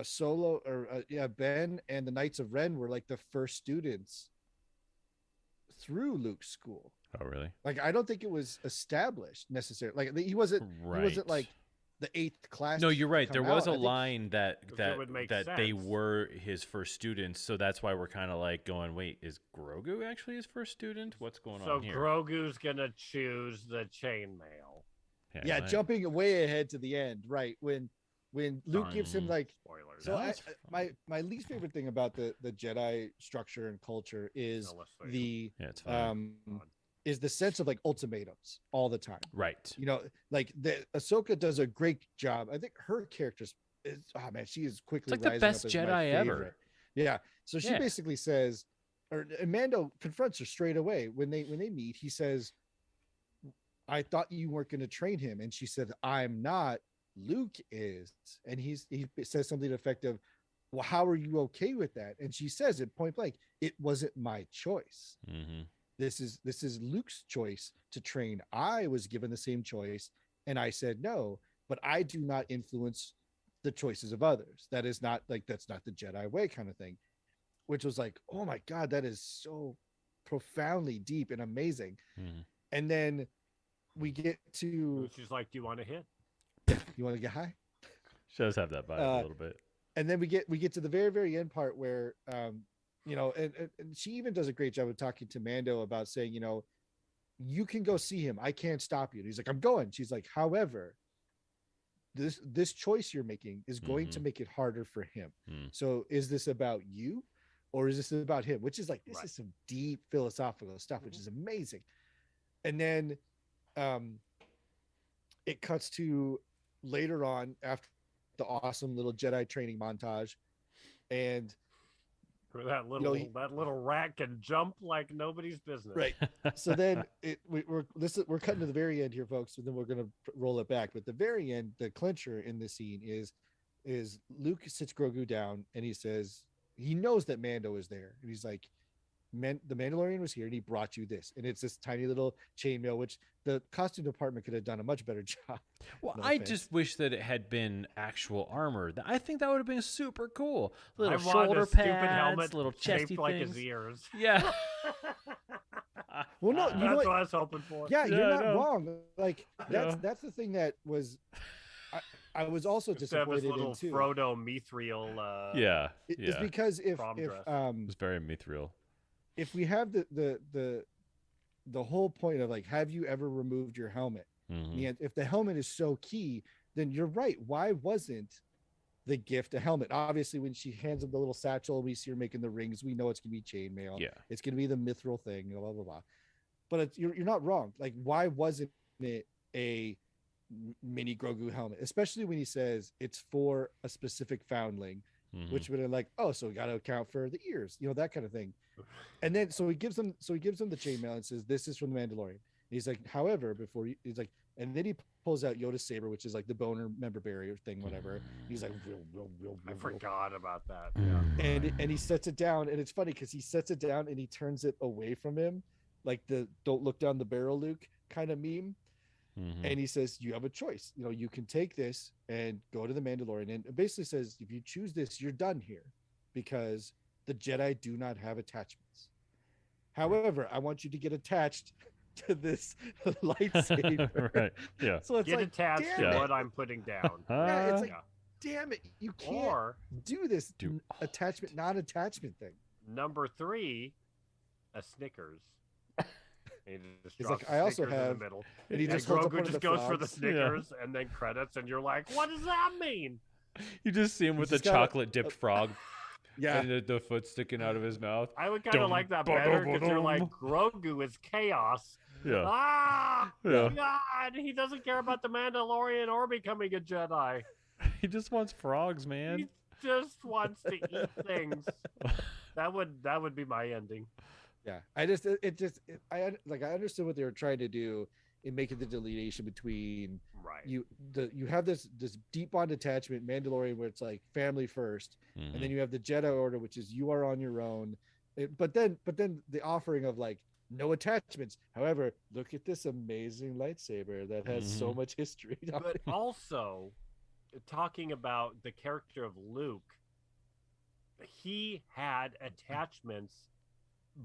Solo or Ben and the Knights of Ren were like the first students through Luke's school. Oh, really? Like I don't think it was established necessarily. Like he wasn't Right. like the 8th class. No, you're right. come There was out. a I think line that It would make they sense. were his first students, so that's why we're kind of like going, wait, is Grogu actually his first student? What's going So on here? Grogu's gonna choose the chainmail. yeah, right. jumping way ahead to the end, right? When Luke gives him like Spoilers. so That's my least favorite thing about the Jedi structure and culture is No, let's say it. the Yeah, it's fine. is the sense of like ultimatums all the time. Right. You know, like the Ahsoka does a great job. I think her character's is, oh man, she is quickly It's like the rising best up as my Jedi ever. favorite. Yeah. So she Yeah. basically says, or Mando confronts her straight away when they meet. He says, "I thought you weren't going to train him," and she said, "I'm not. Luke is." And he says something effective. Well, how are you okay with that? And she says it point blank. It wasn't my choice. Mm-hmm. This is Luke's choice to train. I was given the same choice, and I said no. But I do not influence the choices of others. That is not like that's not the Jedi way kind of thing. Which was like, oh my god, that is so profoundly deep and amazing. Mm-hmm. And then we get to She's like, "Do you want to hit?" you want to get high? She does have that vibe a little bit. And then we get to the very end part where you know, and she even does a great job of talking to Mando about saying, you know, you can go see him. I can't stop you. And he's like, I'm going. She's like, however, this choice you're making is going to make it harder for him. So is this about you or is this about him? Which is like, this is some deep philosophical stuff, which is amazing. And then it cuts to later on after the awesome little Jedi training montage, and That little rat can jump like nobody's business. right. So then we're cutting to the very end here, folks, and then we're gonna roll it back. But the very end, the clincher in this scene is Luke sits Grogu down and he says he knows that Mando is there, and he's like, the Mandalorian was here and he brought you this, and it's this tiny little chainmail, which the costume department could have done a much better job. Well, No I offense. just wish that it had been actual armor. I think that would have been super cool. I Little want shoulder a stupid pads, helmet little shaped chesty like things. his ears. Yeah. Well, no, you know That's what? what I was hoping for. Yeah, Yeah, you're I not know. wrong. Like Yeah. that's the thing that was I was also Instead of his disappointed in little too. Frodo mithril. Yeah. It's Yeah. because Prom dress. It was very mithril. if we have the whole point of like, have you ever removed your helmet? Mhm. And if the helmet is so key, then you're right. Why wasn't the gift a helmet? Obviously, when she hands him the little satchel, we see her making the rings. We know it's gonna be chainmail. Yeah. It's gonna be the mithril thing. Blah blah blah. But you're not wrong. Like, why wasn't it a mini Grogu helmet? Especially when he says it's for a specific foundling, Mhm. which would have like, oh, so we got to account for the ears, you know, that kind of thing. And then so he gives them the chainmail and says, "This is from the Mandalorian." And he's like, however, he's like, and then he pulls out Yoda's saber, which is like the boner member barrier thing, whatever. He's like, I forgot about that. Mm. Yeah. and he sets it down, and it's funny because he sets it down and he turns it away from him, like the "don't look down the barrel, Luke" kind of meme. Mhm. And he says, you have a choice. You know, you can take this and go to the Mandalorian. And it basically says, if you choose this, you're done here because the Jedi do not have attachments. However, I want you to get attached to this lightsaber. Right. Yeah. So it's Get like, attached damn to it. what I'm putting down. Yeah, it's like, Yeah. damn it. You can't Or do this Do attachment, non-attachment thing. number 3, a Snickers. And he just He's drops like, the I also Snickers in have- the middle. And he And just holds up Grogu one of just the goes for the frogs. Snickers and then credits, and you're like, what does that mean? You just see him with a just got a- chocolate dipped frog Yeah. and the foot sticking out of his mouth. I would kind of like that better because you're like, Grogu is chaos. Yeah. Ah! Yeah. God, he doesn't care about the Mandalorian or becoming a Jedi. He just wants frogs, man. He just wants to eat things. That would be my ending. Yeah, I understood what they were trying to do in making the delineation between Right. you have this deep bond attachment Mandalorian where it's like family first, Mhm. and then you have the Jedi Order, which is you are on your own. But then the offering of like no attachments. However, look at this amazing lightsaber that has so much history. But also, talking about the character of Luke, he had attachments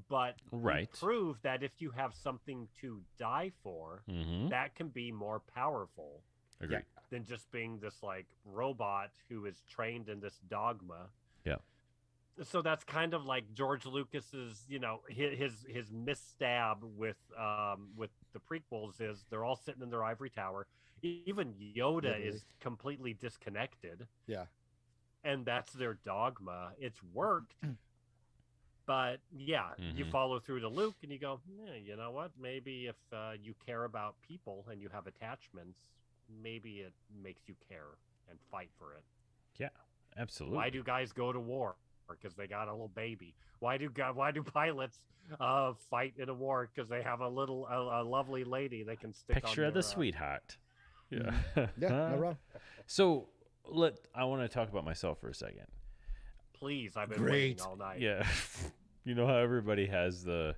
but Right. he proved that if you have something to die for, Mm-hmm. that can be more powerful Agreed. than just being this like robot who is trained in this dogma. Yeah. So that's kind of like George Lucas's, his misstab with the prequels is they're all sitting in their ivory tower. Even Yoda Literally. is completely disconnected, Yeah. and that's their dogma. It's worked, but yeah, you Mhm. follow through to Luke, and you go, you know what? Maybe if you care about people and you have attachments, maybe it makes you care and fight for it. Yeah. Absolutely. Why do guys go to war? Because they got a little baby. Why do pilots fight in a war? Because they have a lovely lady they can stick Picture on of the their, sweetheart? Yeah. Yeah, not wrong. So I want to talk about myself for a second. Please, I've been Great. waiting all night. Yeah. You know how everybody has the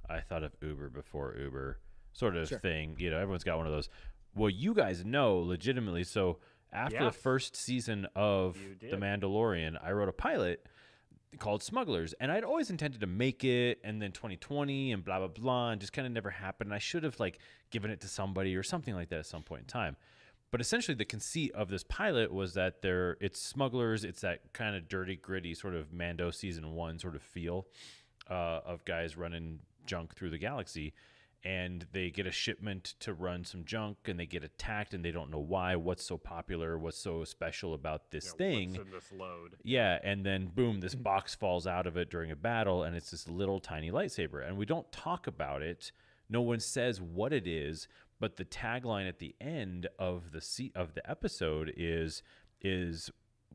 I thought of Uber before Uber sort of Sure. thing. You know, everyone's got one of those. Well, you guys know legitimately. So after the Yes. first season of You The did. Mandalorian, I wrote a pilot called Smugglers, and I'd always intended to make it, and then 2020 and blah blah blah, and just kind of never happened. I should have like given it to somebody or something like that at some point in time. But essentially, the conceit of this pilot was that it's smugglers. It's that kind of dirty, gritty sort of Mando season 1 sort of feel of guys running junk through the galaxy, and they get a shipment to run some junk, and they get attacked, and they don't know why. What's so popular? What's so special about this thing? What's in this load? Yeah, and then boom, this box falls out of it during a battle, and it's this little tiny lightsaber. And we don't talk about it. No one says what it is, but the tagline at the end of the episode is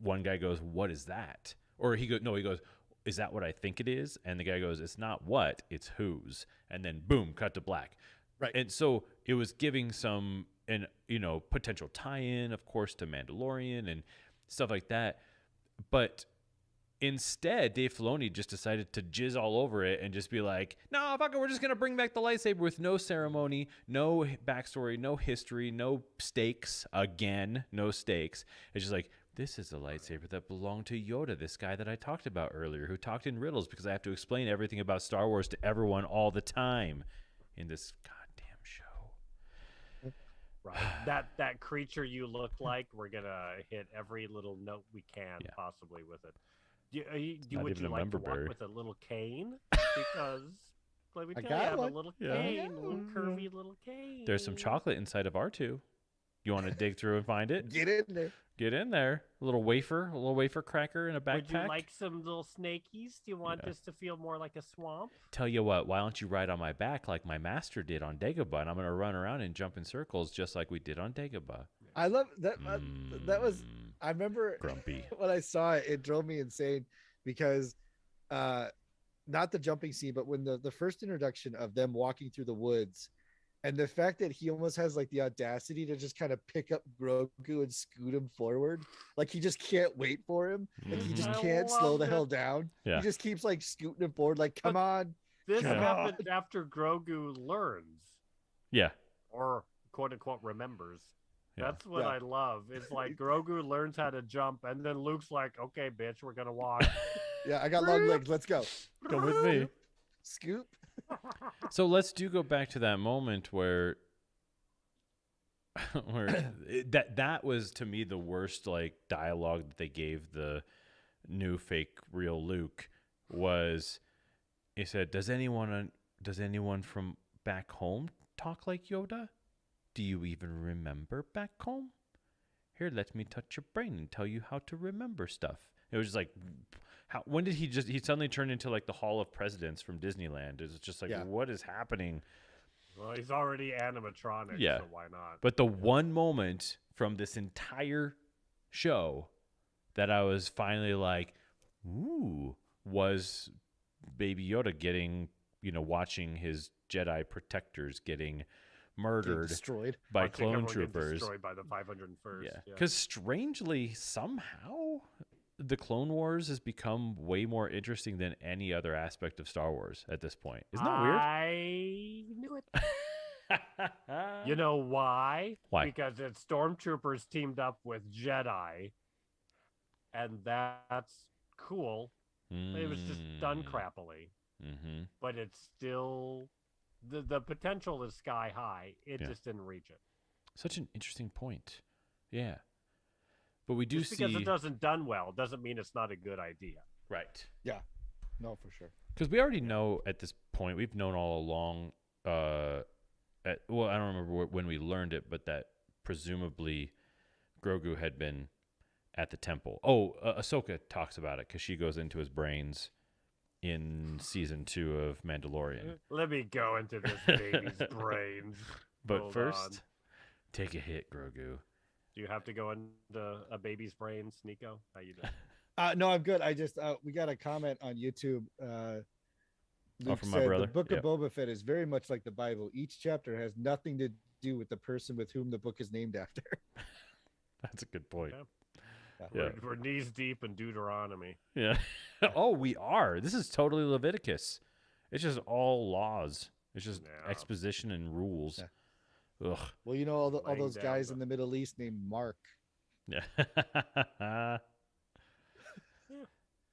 one guy goes, "What is that?" Or he goes, "Is that what I think it is?" And the guy goes, "It's not what, it's whose." And then boom, cut to black. Right. And so it was giving some potential tie-in, of course, to Mandalorian and stuff like that. But instead, Dave Filoni just decided to jizz all over it and just be like, "No, fuck it, we're just gonna bring back the lightsaber with no ceremony, no backstory, no history, no stakes. Again, no stakes." It's just like, this is the lightsaber that belonged to Yoda, this guy that I talked about earlier, who talked in riddles because I have to explain everything about Star Wars to everyone all the time in this goddamn show. Right. that creature you look like, we're gonna hit every little note we can possibly with it. Not Would even you a like member to walk berry. with a little cane? Because let me I tell you, I got have one. a little Yeah. cane, a little curvy little cane. There's some chocolate inside of R2. You want to dig through and find it? Get in there. Get in there. A little wafer cracker in a backpack. Would you like some little snakies? Do you want Yeah. this to feel more like a swamp? Tell you what, why don't you ride on my back like my master did on Dagobah, and I'm going to run around and jump in circles just like we did on Dagobah. I love that. That was. Mm, I remember grumpy. when I saw it, it drove me insane because, not the jumping scene, but when the first introduction of them walking through the woods, and the fact that he almost has like the audacity to just kind of pick up Grogu and scoot him forward, like he just can't wait for him, like he just I can't slow the loved hell it. down. Yeah. He just keeps like scooting him forward, like come on. This Yeah. happened after Grogu learns, Yeah. or quote unquote remembers. Yeah. That's what Yeah. I love. It's like Grogu learns how to jump, and then Luke's like, "Okay, bitch, we're gonna walk." Yeah, I got long legs. Let's go. Come with me. Scoop. So let's go back to that moment where that was to me the worst like dialogue that they gave the new fake real Luke was he said, does anyone from back home talk like Yoda? Do you even remember back home? Here, let me touch your brain and tell you how to remember stuff. It was just like, when did he suddenly turn into like the Hall of Presidents from Disneyland? It's just like, Yeah. what is happening? Well, he's already animatronic, Yeah. so why not? But the one moment from this entire show that I was finally like, ooh, was Baby Yoda getting, watching his Jedi protectors getting murdered Destroyed. by Watching clone everyone get troopers. destroyed by the 501st. Yeah. Because strangely, somehow, the Clone Wars has become way more interesting than any other aspect of Star Wars at this point. Isn't that weird? I knew it. You know why? Why? Because it's stormtroopers teamed up with Jedi, and that's cool. It was just done crappily, Mm-hmm. but it's still the potential is sky high. It just didn't reach it. Such an interesting point. Yeah. But we do Just because see it doesn't done well doesn't mean it's not a good idea. right. Yeah. No, for sure. Because we already know at this point, we've known all along. Well, I don't remember when we learned it, but that presumably Grogu had been at the temple. Oh, Ahsoka talks about it because she goes into his brains in season 2 of Mandalorian. Let me go into this baby's brains. But Hold first, on. take a hit, Grogu. Do you have to go into a baby's brains, Nico? How you doing? No, I'm good. I just we got a comment on YouTube. Luke from my said, brother? the book Yep. of Boba Fett is very much like the Bible. Each chapter has nothing to do with the person with whom the book is named after. That's a good point. Yeah. Yeah. We're knees deep in Deuteronomy. Yeah. Oh, we are. This is totally Leviticus. It's just all laws. It's just Yeah. exposition and rules. Ugh. Well, you know all Laying those down guys the- in the Middle East named Mark. Yeah.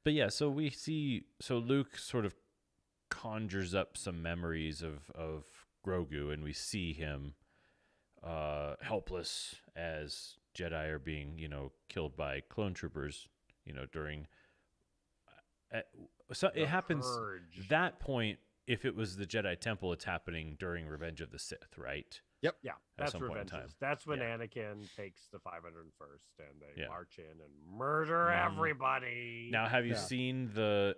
But yeah, so we see Luke sort of conjures up some memories of Grogu, and we see him helpless as Jedi are being, killed by clone troopers, during so The it happens Purge. that point. If it was the Jedi Temple, it's happening during Revenge of the Sith, right? Yeah, at that's some point in Revenge. time. That's when Yeah. Anakin takes the 501st and they Yeah. march in and murder everybody. Now, have you Yeah. seen the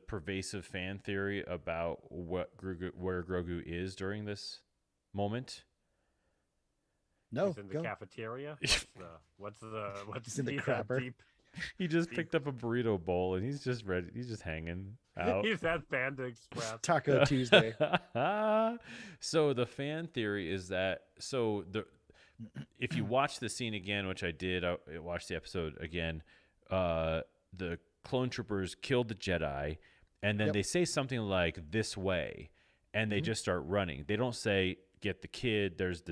pervasive fan theory about where Grogu is during this moment? No, He's in the go. cafeteria. What's He's in the crapper. deep? He just picked up a burrito bowl and he's just ready. He's just hanging out. He's at Panda Express. Taco Tuesday. So the fan theory is that if you watch the scene again, which I did, I watched the episode again. The clone troopers killed the Jedi, and then Yep. they say something like "this way," and they just start running. They don't say "get the kid." There's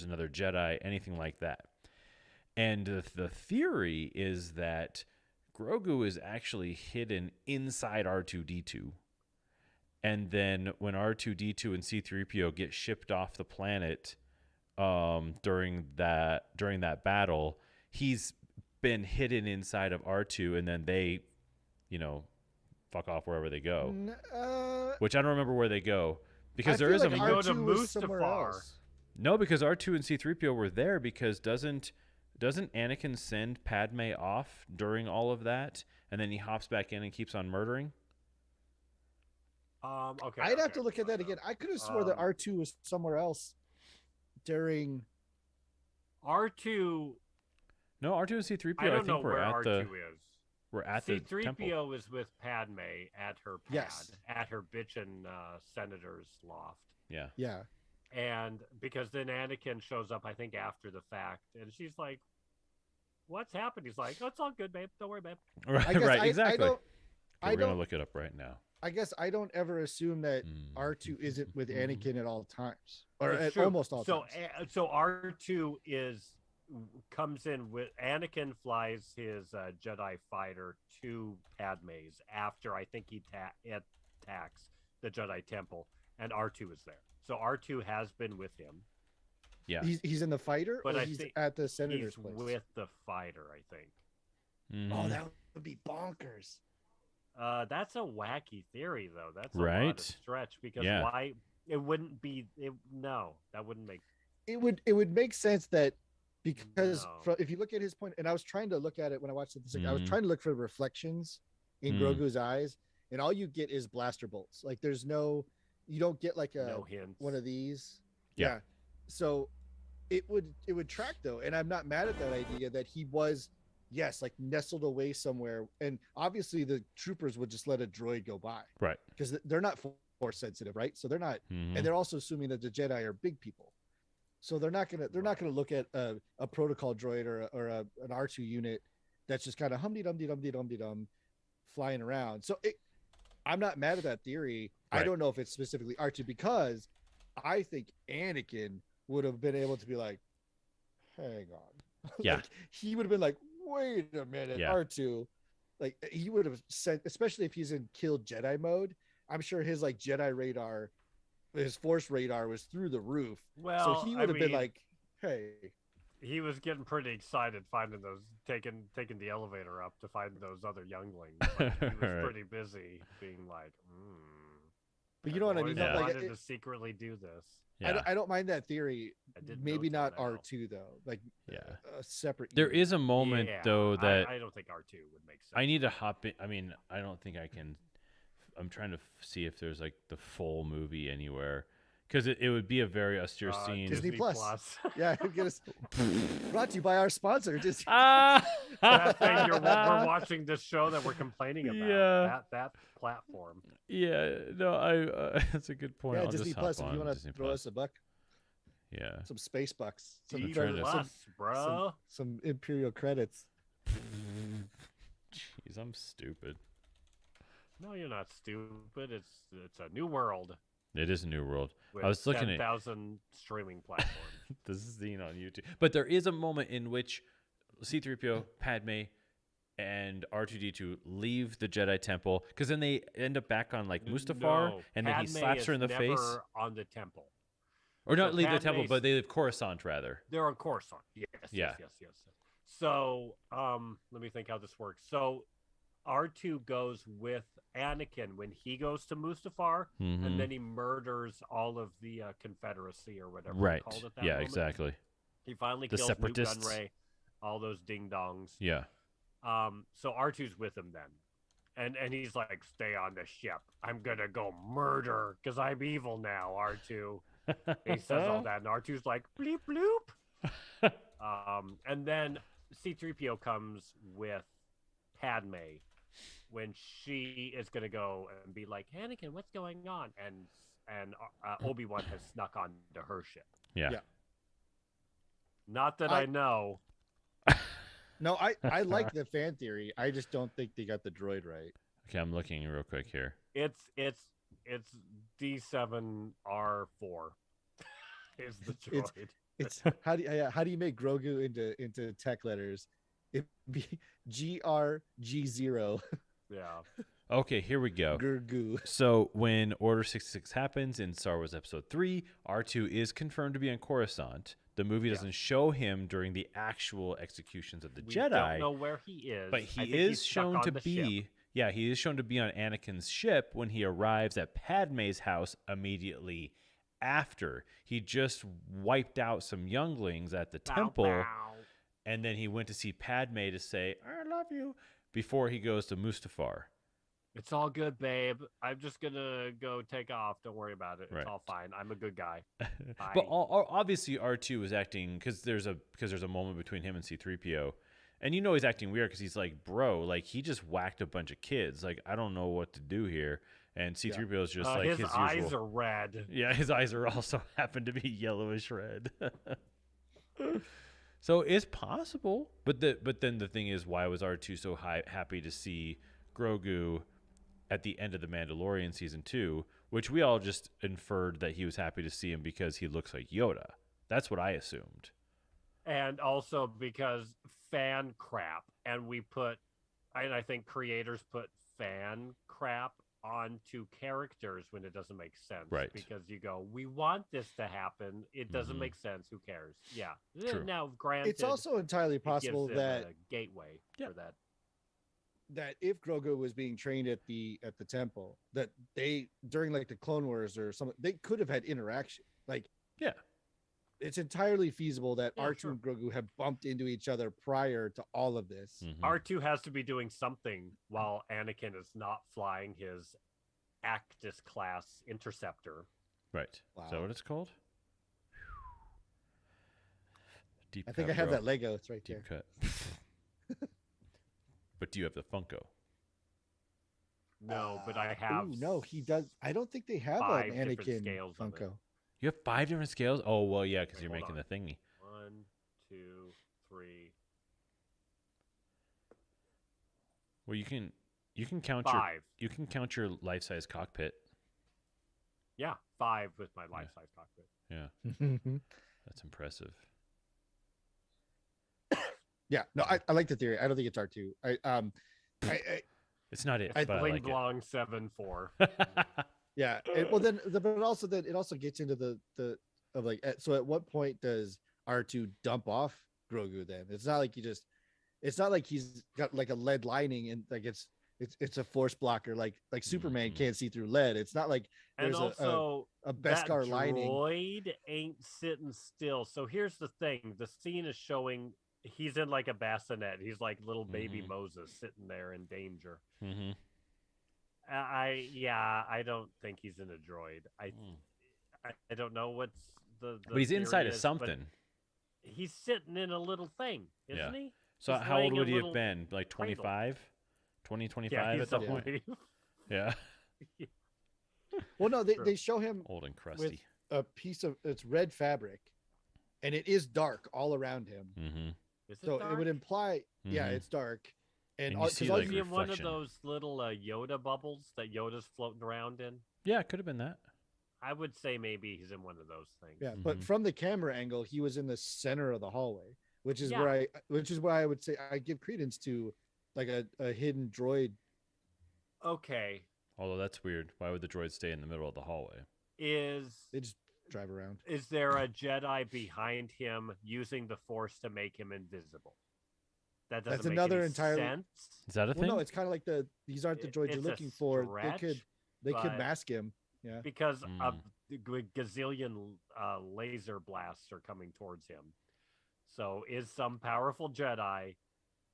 another Jedi, anything like that. And the theory is that Grogu is actually hidden inside R2-D2. And then when R2-D2 and C-3PO get shipped off the planet during that battle, he's been hidden inside of R2, and then they, fuck off wherever they go. Which I don't remember where they go. Because there is like go to R2 was somewhere Mustafar. else. No, because R2 and C-3PO were there because doesn't Anakin send Padme off during all of that, and then he hops back in and keeps on murdering? Okay. I'd have okay. to look at that again. I could have swore that Um, R2 was somewhere else during. R2. No, R2 and C-3PO. I don't know think we're where at R2 the is. we're at the temple. C-3PO is with Padme at her pad, Yes. at her bitchin' senator's loft. Yeah. Yeah. And because then Anakin shows up, I think, after the fact, and she's like, "What's happened?" He's like, "Oh, it's all good, babe. Don't worry, babe." Right. I guess right. I Exactly. don't. Okay, I we're gonna don't. look it up right now. I guess I don't ever assume that R2 isn't with Anakin at all times, or It's at true. almost all so, times. So R2 comes in with Anakin flies his Jedi fighter to Padme's after I think he attacks the Jedi Temple, and R2 is there. So R2 has been with him. Yeah. He's in the fighter, But or I he's think at the senator's He's place. with the fighter, I think. Oh, that would be bonkers. That's a wacky theory, though. That's a lot Right. of stretch because Yeah. why it wouldn't be? No, that wouldn't make. It would make sense that because No. if you look at his point, and I was trying to look at it when I watched it, I was Mhm. trying to look for reflections in Grogu's eyes, and all you get is blaster bolts. Like you don't get like No hints. one of these. Yeah. So it would track though, and I'm not mad at that idea that he was, yes, like nestled away somewhere, and obviously the troopers would just let a droid go by Right. because they're not force sensitive, right? So they're not, Mhm. and they're also assuming that the Jedi are big people, so they're not gonna look at a protocol droid or an R2 unit that's just kind of humdy dum flying around. So I'm not mad at that theory. I Right. don't know if it's specifically R2 because I think Anakin would have been able to be like, hang on. Yeah. Like, he would have been like, wait a minute, Yeah. R2. like he would have sent, especially if he's in kill Jedi mode. I'm sure his like Jedi radar, his Force radar was through the roof. So Well, he I would have been mean, like, "Hey, he was getting pretty excited finding those, taking the elevator up to find those other younglings. Like, he was Right. pretty busy being like, but you know what I always mean? Yeah. Like, wanted to secretly do this. Yeah. I don't mind that theory. I didn't Maybe know till not now. R2 though. Like, Yeah. a separate. There unit. is a moment Yeah, though that I don't think R2 would make sense. I need to hop in. I mean, I don't think I can. I'm trying to see if there's like the full movie anywhere, because it would be a very austere scene. Disney Plus. Yeah, get us brought to you by our sponsor. Disney. Ah! That thing we're watching this show that we're complaining about. Yeah. That platform. Yeah, no, I. That's a good point. Yeah, I'll Disney just Plus. hop If you on want to Disney throw Plus. us a buck, Yeah. some space bucks, some, D trying to- plus, bro. some Imperial credits. Jeez, I'm stupid. No, you're not stupid. It's a new world. It is a new world. With I was looking at 10,000 streaming platforms. this is seen on YouTube, but there is a moment in which C-3PO, Padme, and R2D2 leave the Jedi Temple, because then they end up back on like Mustafar, No, and then he Padme slaps her is in the face, never on the temple. or not so leave the temple, Padme's- but they leave Coruscant rather. They're on Coruscant. Yes. Yeah. Yes. So, let me think how this works. So, R2 goes with Anakin when he goes to Mustafar, Mhm. and then he murders all of the Confederacy or whatever Right. they called it. That Yeah. moment. Exactly. He finally The kills Separatists. Nute Gunray, all those ding dongs. Yeah. So R2's with him then. And he's like, stay on the ship. I'm gonna go murder because I'm evil now, R2. He says all that, and R2's like, bleep bloop. And then C-3PO comes with Padme when she is gonna go and be like, Anakin, what's going on? And Obi-Wan has snuck onto her ship. Yeah. Yeah. Not that I know. No, I like the fan theory. I just don't think they got the droid right. Okay, I'm looking real quick here. It's D7R4 is the droid. It's how do you make Grogu into tech letters? It'd be GRG0 Yeah. Okay, here we go. Gurgu. So when Order 66 happens in Star Wars Episode 3, R2 is confirmed to be on Coruscant. The movie doesn't show him during the actual executions of the We Jedi, don't know where he is, but I he think is he's stuck shown on to the be ship. he is shown to be on Anakin's ship when he arrives at Padme's house immediately after. He just wiped out some younglings at the Bow, temple, bow. and then he went to see Padme to say, "I love you," before he goes to Mustafar. It's all good, babe. I'm just gonna go take off. Don't worry about it. It's Right. all fine. I'm a good guy. But obviously R2 is acting because there's a moment between him and C-3PO, and you know he's acting weird because he's like, bro, like he just whacked a bunch of kids. Like I don't know what to do here. And C-3PO is just like his eyes usual. are red. Yeah, his eyes are also happen to be yellowish red. So it's possible, but then the thing is, why was R2 so happy to see Grogu at the end of the Mandalorian season 2, which we all just inferred that he was happy to see him because he looks like Yoda. That's what I assumed. And also because fan crap, and I think creators put fan crap onto characters when it doesn't make sense. Right. Because you go, we want this to happen. It doesn't Mhm. make sense. Who cares? Yeah. True. Now, granted, It's also entirely it gives possible them that a gateway Yeah. for that. if Grogu was being trained at the temple, that they during like the Clone Wars or something, they could have had interaction. Like, Yeah. it's entirely feasible that Yeah, R2 sure. and Grogu have bumped into each other prior to all of this. Mhm. R2 has to be doing something while Anakin is not flying his Actus class interceptor. Right. Is that Wow. what it's called? Deep I think cut, I have bro. that Lego. It's right Deep there. cut. But do you have the Funko? No, but I have. Ooh, no, he does. I don't think they have 5 an different Anakin scales of it. Funko. You have 5 different scales? Oh, well, yeah, because Wait, you're hold making on. the thingy. 1, 2, 3, Well, you can count 5. your your life-size cockpit. Yeah, 5 with my life-size cockpit. Yeah, that's impressive. Yeah, no, I like the theory. I don't think it's R2. It's not it, I- but I Bling like Blong 7-4. it. Yeah, well then, but also then it also gets into the of like, so at what point does R2 dump off Grogu? Then it's not like it's not like he's got like a lead lining and like it's a force blocker like Superman Mhm. can't see through lead. It's not like And there's also, a that Beskar lining. droid ain't sitting still. So here's the thing: the scene is showing he's in like a bassinet. He's like little baby Mhm. Moses sitting there in danger. Mm-hmm. I don't think he's in a droid. I don't know what's the But he's inside theory of is, but something. he's sitting in a little thing, isn't Yeah. he? So He's how old laying a would he have little been? Like cradle. 25? 20, Yeah, 25 he's at that point? only- Yeah. Well, no, True. they show him Old and with crusty. a piece of it's red fabric, and it is dark all around him. Mm-hmm. Is it So it would dark? imply, yeah, Mhm. it's dark, And you all- see, 'cause all like, Is you- he in one of reflection. those little Yoda bubbles that Yoda's floating around in? Yeah, it could have been that. I would say maybe he's in one of those things. yeah, but Mhm. from the camera angle, he was in the center of the hallway, which is Yeah. where I would say I give credence to like a hidden droid. Okay. Although that's weird. Why would the droid stay in the middle of the hallway? Is They just drive around. there a Jedi behind him using the Force to make him invisible? That doesn't That's make another any entirely- sense. Is that a Well, thing? no, it's kind of like these aren't the droids you're It's a looking for. stretch, They could but- mask him. Yeah. Because a Mm. gazillion laser blasts are coming towards him. So is some powerful Jedi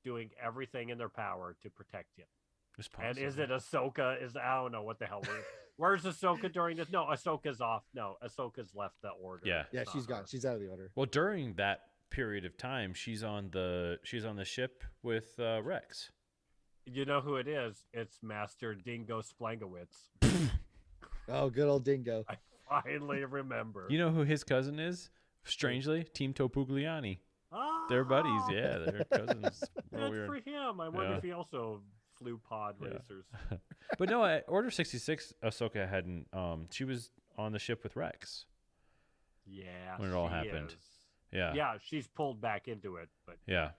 doing everything in their power to protect him? It's And is possible. it Ahsoka? I don't know what the hell. Where's Ahsoka during this? No, Ahsoka's off. No, Ahsoka's left the order. Yeah. Yeah, It's she's not gone. her. She's out of the order. Well, during that period of time, she's on the ship with Rex. You know who it is? It's Master Dingo Splangowitz. Oh, good old Dingo. I finally remember. You know who his cousin is? Strangely, Team Topugliani. Ah, They're buddies. Yeah, they're cousins. Real Good for weird. him. I wonder Yeah. if he also flew pod Yeah. racers. But no, at Order 66, Ahsoka hadn't. She was on the ship with Rex. Yeah. When it all she happened. is. Yeah. Yeah, she's pulled back into it, but Yeah.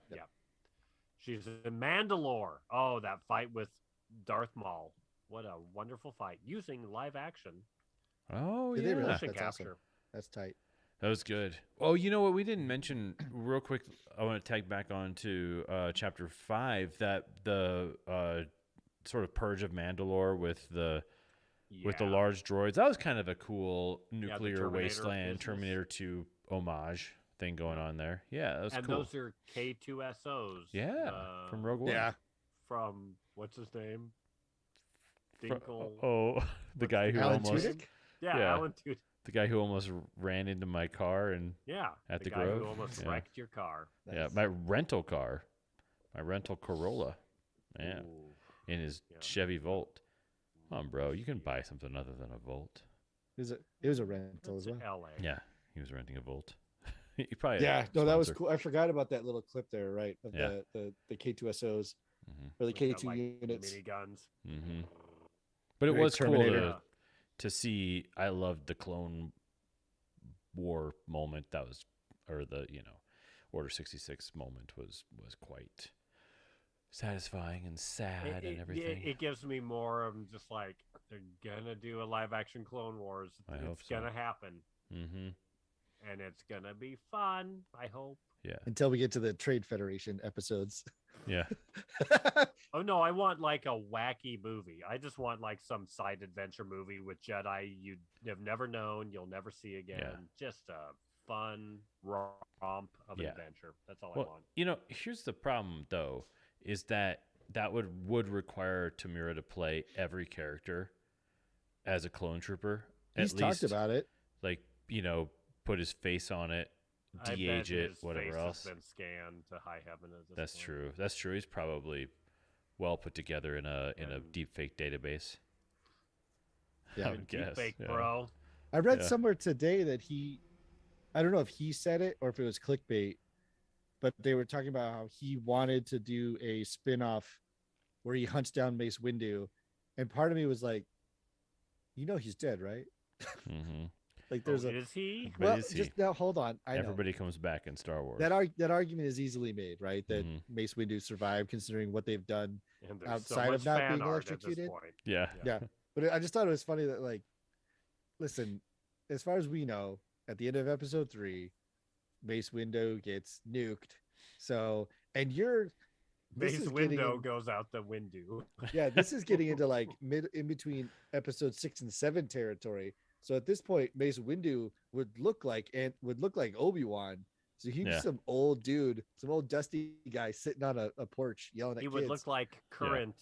she's in Mandalore. Oh, that fight with Darth Maul. What a wonderful fight using live action Oh, Did yeah. they really? motion That's awesome. capture. That's tight. That was good. Oh, you know what? We didn't mention real quick. I want to tag back on to chapter 5 that the sort of purge of Mandalore with the Yeah. large droids. That was kind of a cool nuclear Terminator wasteland business. Terminator 2 homage thing going on there. Yeah, that was And cool. those are K2SOs. Yeah, from Rogue One. Yeah. From what's his name? Fro- Dinkle. oh, the What's guy who Alan almost Tudyk? Yeah, yeah. Alan Tudyk. the guy who almost ran into my car and Yeah, At the guy Grove? who almost Yeah. wrecked your car. yeah, Nice. my rental car, my rental Corolla. Yeah. Ooh. In his Yeah. Chevy Volt. Come on, bro. You can buy something other than a Volt. It was a rental as It's well. LA. Yeah, he was renting a Volt. he probably Yeah, no, that was cool. I forgot about that little clip there, right? Of Yeah. the K2SOs Mm-hmm. or the With K2 like, units. miniguns. Mm-hmm. But it Very was cool Terminator. to see. I loved the Clone War moment. That was, or the Order 66 moment was quite satisfying and sad and everything. It gives me more of just like they're gonna do a live action Clone Wars. I hope It's so. gonna happen, Mm-hmm. and it's gonna be fun. I hope. Yeah. Until we get to the Trade Federation episodes. Yeah. Oh no, I want like a wacky movie. I just want like some side adventure movie with Jedi you have never known, you'll never see again. Yeah. Just a fun romp of Yeah. adventure. That's all I Well, want. here's the problem though, is that would require Tamira to play every character as a clone trooper. He's at talked least, about it. like, put his face on it, I bet de-age it, his whatever face else. has been scanned to high heaven at this That's point. true. That's true. He's probably well put together in a And- deep fake database. Yeah. I would guess. Fake, yeah. bro. I read Yeah. somewhere today that I don't know if he said it or if it was clickbait, but they were talking about how he wanted to do a spin-off where he hunts down Mace Windu. And part of me was like, he's dead, right? Mm-hmm. Like there's Oh, a is he? But well, is he? just now hold on. I know Everybody comes back in Star Wars. that argument is easily made, right? That Mhm. Mace Windu survived considering what they've done And there's outside so of much not fan being art at this electrocuted. point. Yeah. Yeah, but I just thought it was funny that like, listen, as far as we know, at the end of episode 3, Mace Windu gets nuked. So, and this Mace is getting window in, goes out the window. yeah, this is getting into like mid in between episode 6 and 7 territory. So at this point, Mace Windu would look like Obi-Wan. So he's Yeah. some old dude, some old dusty guy sitting on a porch yelling at He kids. would look like current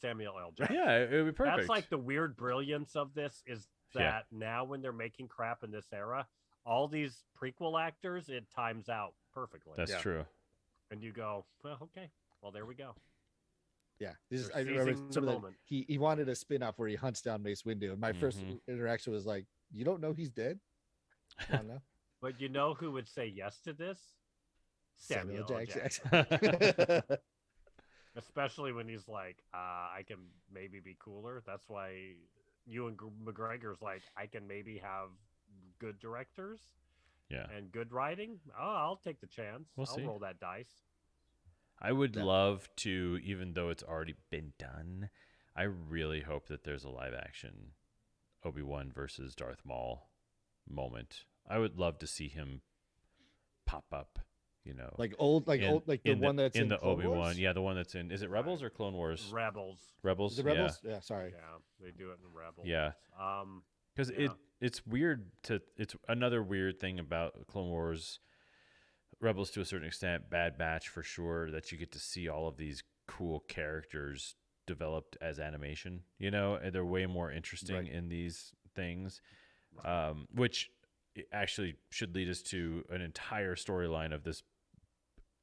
Samuel L. Jackson. Yeah, it would be perfect. That's like the weird brilliance of this is that now when they're making crap in this era, all these prequel actors, it times out perfectly. That's true. And you go, well, okay, well, there we go. Yeah, this is, They're I remember seizing some the of the, moment. he wanted a spin-off where he hunts down Mace Windu, and my first interaction was like, "You don't know he's dead?" I don't know. But you know who would say yes to this? Samuel L. Jackson. Jackson. Especially when he's like, I can maybe be cooler. That's why Ewan McGregor's like, I can maybe have good directors Yeah. and good writing. Oh, I'll take the chance. We'll I'll see. roll that dice. I would Yeah. love to, even though it's already been done, I really hope that there's a live action Obi-Wan versus Darth Maul moment. I would love to see him pop up, like old, like in- old, like the in one that's in the Clone Obi-Wan. Wars? Yeah, the one that's in, is it Rebels or Clone Wars? Rebels. Rebels. Is it Rebels? Yeah, sorry. Yeah, they do it in Rebels. Yeah. Because Yeah. it's weird it's another weird thing about Clone Wars, Rebels to a certain extent, Bad Batch for sure, that you get to see all of these cool characters developed as animation, and they're way more interesting Right. in these things, which actually should lead us to an entire storyline of this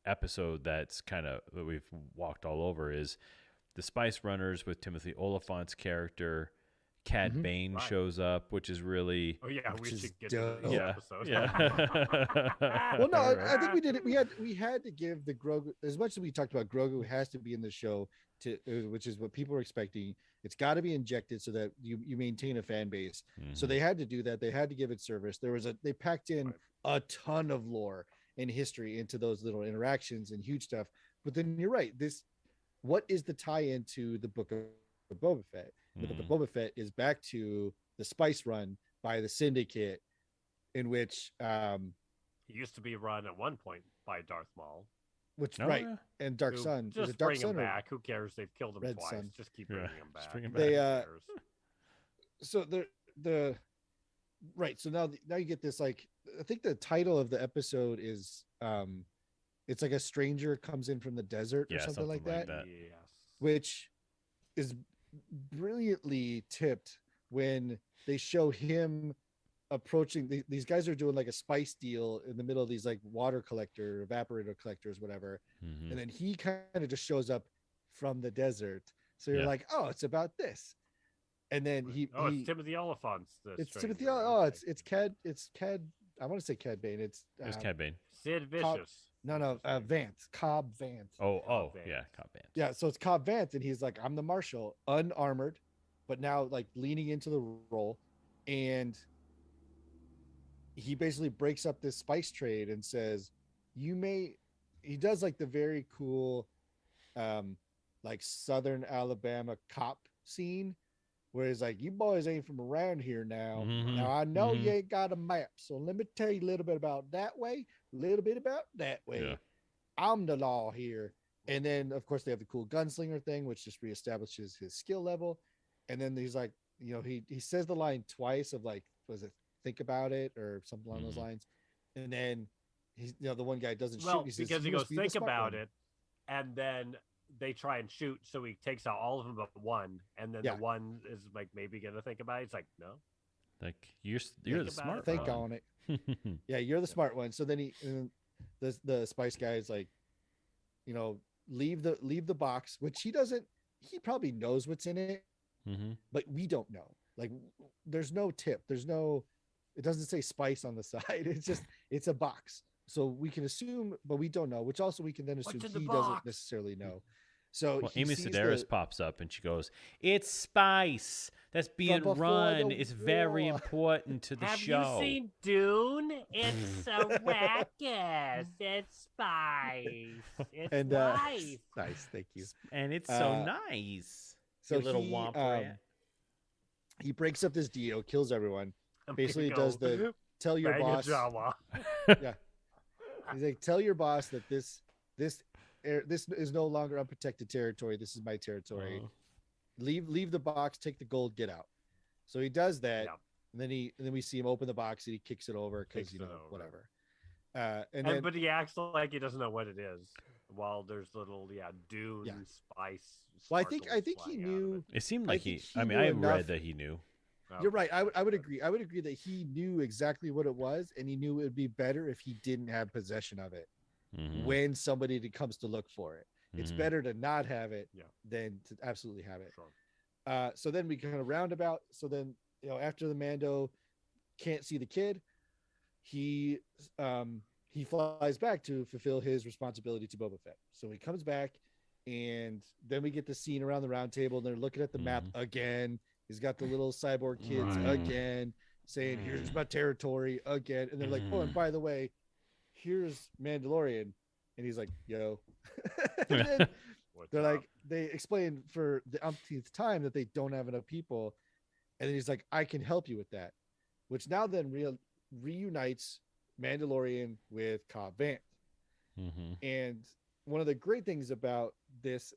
episode that's kind of that we've walked all over, is the Spice Runners with Timothy Oliphant's character. Cad Bane Right. shows up, which is really Oh yeah, Which we is should get to this yeah, episode. yeah. Well, no, I think Right. we did it. We had to give the Grogu, as much as we talked about Grogu has to be in the show to, which is what people are expecting. It's got to be injected so that you maintain a fan base. So Mhm. they had to do that. They had to give it service. They packed in Right. a ton of lore and history into those little interactions and huge stuff. But then you're right. What is the tie-in to the book of Boba Fett? The book of Mhm. Boba Fett is back to the Spice Run by the Syndicate, in which He used to be run at one point by Darth Maul. which Oh, right yeah. and Dark Who- Sun. Is Just it Dark bring Sun him or- back. Who cares? They've killed him Red twice. Sun. Just keep Yeah, bringing him just back. bring him They, back. Who cares? So the right. So now you get this, like, I think the title of the episode is it's like a stranger comes in from the desert or Yeah, something like that, Yes. which is brilliantly tipped when they show him approaching. These guys are doing like a spice deal in the middle of these like water collector, evaporator collectors, whatever. Mhm. And then he kind of just shows up from the desert. So you're Yeah. like, oh, it's about this. And then Oh, it's Timothy Oliphant's. it's Timothy. Oh, it's Cad. I want to say Cad Bane. It's It's Cad Bane. Sid Cobb- Vicious. no, Vance, Cobb Vance. Oh, Vance. yeah, Cobb Vance. Yeah, so it's Cobb Vance, and he's like, I'm the marshal, unarmored, but now like leaning into the role, and he basically breaks up this spice trade and says, "You may." He does like the very cool, like Southern Alabama cop scene, where he's like, "You boys ain't from around here now. Mhm, Now I know mhm. you ain't got a map, so let me tell you a little bit about that way, a little bit about that way. Yeah. I'm the law here." And then, of course, they have the cool gunslinger thing, which just reestablishes his skill level. And then he's like, he says the line twice of like, was it think about it or something along those Mhm. lines? And then he's, the one guy doesn't Well, shoot. He says, because he "You must goes, be the think smart about one." it, and then they try and shoot, so he takes out all of them but one, and then Yeah. the one is like maybe gonna think about it. It's like, no, Like you're Think the about smart it, Think bro. on it. Yeah, you're the smart one. So then the spice guy is like, leave the box, which he probably knows what's in it, hmm but we don't know. Like, there's no tip. It doesn't say spice on the side. It's a box. So we can assume, but we don't know, which also we can then assume What's in the he doesn't box? necessarily know. So Well, he Amy sees Sedaris the- pops up and she goes, "It's spice. that's being before the run. It's very war. important to the Have show. you seen Dune? It's a ruckus. It's spice. It's And life. nice, thank you. And it's so Uh, nice. So you little he womp rat. he breaks up this deal, kills everyone. I'm Basically, gonna does go the tell your bang a boss. Jawa. Yeah, he's like, tell your boss that this is no longer unprotected territory. This is my territory. Uh-huh. Leave the box, take the gold, get out. So he does that, Yeah. and then we see him open the box and he kicks it over because Kicks it over. whatever. And then But he acts like he doesn't know what it is. While there's little Dune Yeah. spice. well, I think sparkles he flying out of knew. It seemed I like think he. he I mean, knew I enough- read that he knew. it. You're right. I would agree. I would agree that he knew exactly what it was, and he knew it would be better if he didn't have possession of it Mhm. when somebody comes to look for it. It's Mhm. better to not have it Yeah. than to absolutely have it. Sure. So then we kind of roundabout. So then after the Mando can't see the kid, he flies back to fulfill his responsibility to Boba Fett. So he comes back, and then we get the scene around the round table, and they're looking at the map again. He's got the little cyborg kids Right. again, saying, "Here's my territory" again, and they're like, "Oh, and by the way, here's Mandalorian," and he's like, "Yo," and then What's they're up? like, they explain for the umpteenth time that they don't have enough people, and then he's like, "I can help you with that," which now then reunites Mandalorian with Cobb Vanth. Mhm. And one of the great things about this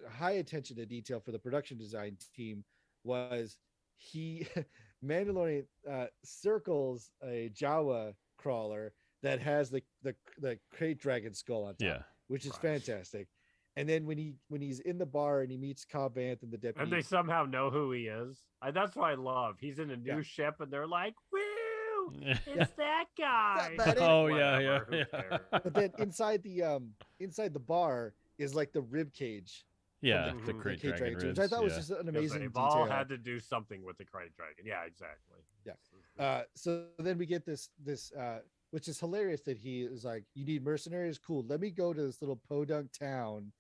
high attention to detail for the production design team was Mandalorian circles a Jawa crawler that has the crate dragon skull on top, Yeah. which is Right. fantastic. And then when he's in the bar and he meets Cobb Vanth and the deputy, And they somehow know who he is. That's what I love. He's in a new Yeah. ship, and they're like, "Woo! Yeah. It's that guy." That is- Oh yeah, Whatever, who yeah. cares? but then inside the bar is like the rib cage, Yeah, the- the the crate Cage dragon Dragon, ribs. which I thought was yeah. just an Because amazing they've detail. all had to do something with the Krayt Dragon. Yeah, exactly. Yeah. So then we get this which is hilarious that he is like, "You need mercenaries? Cool. Let me go to this little podunk town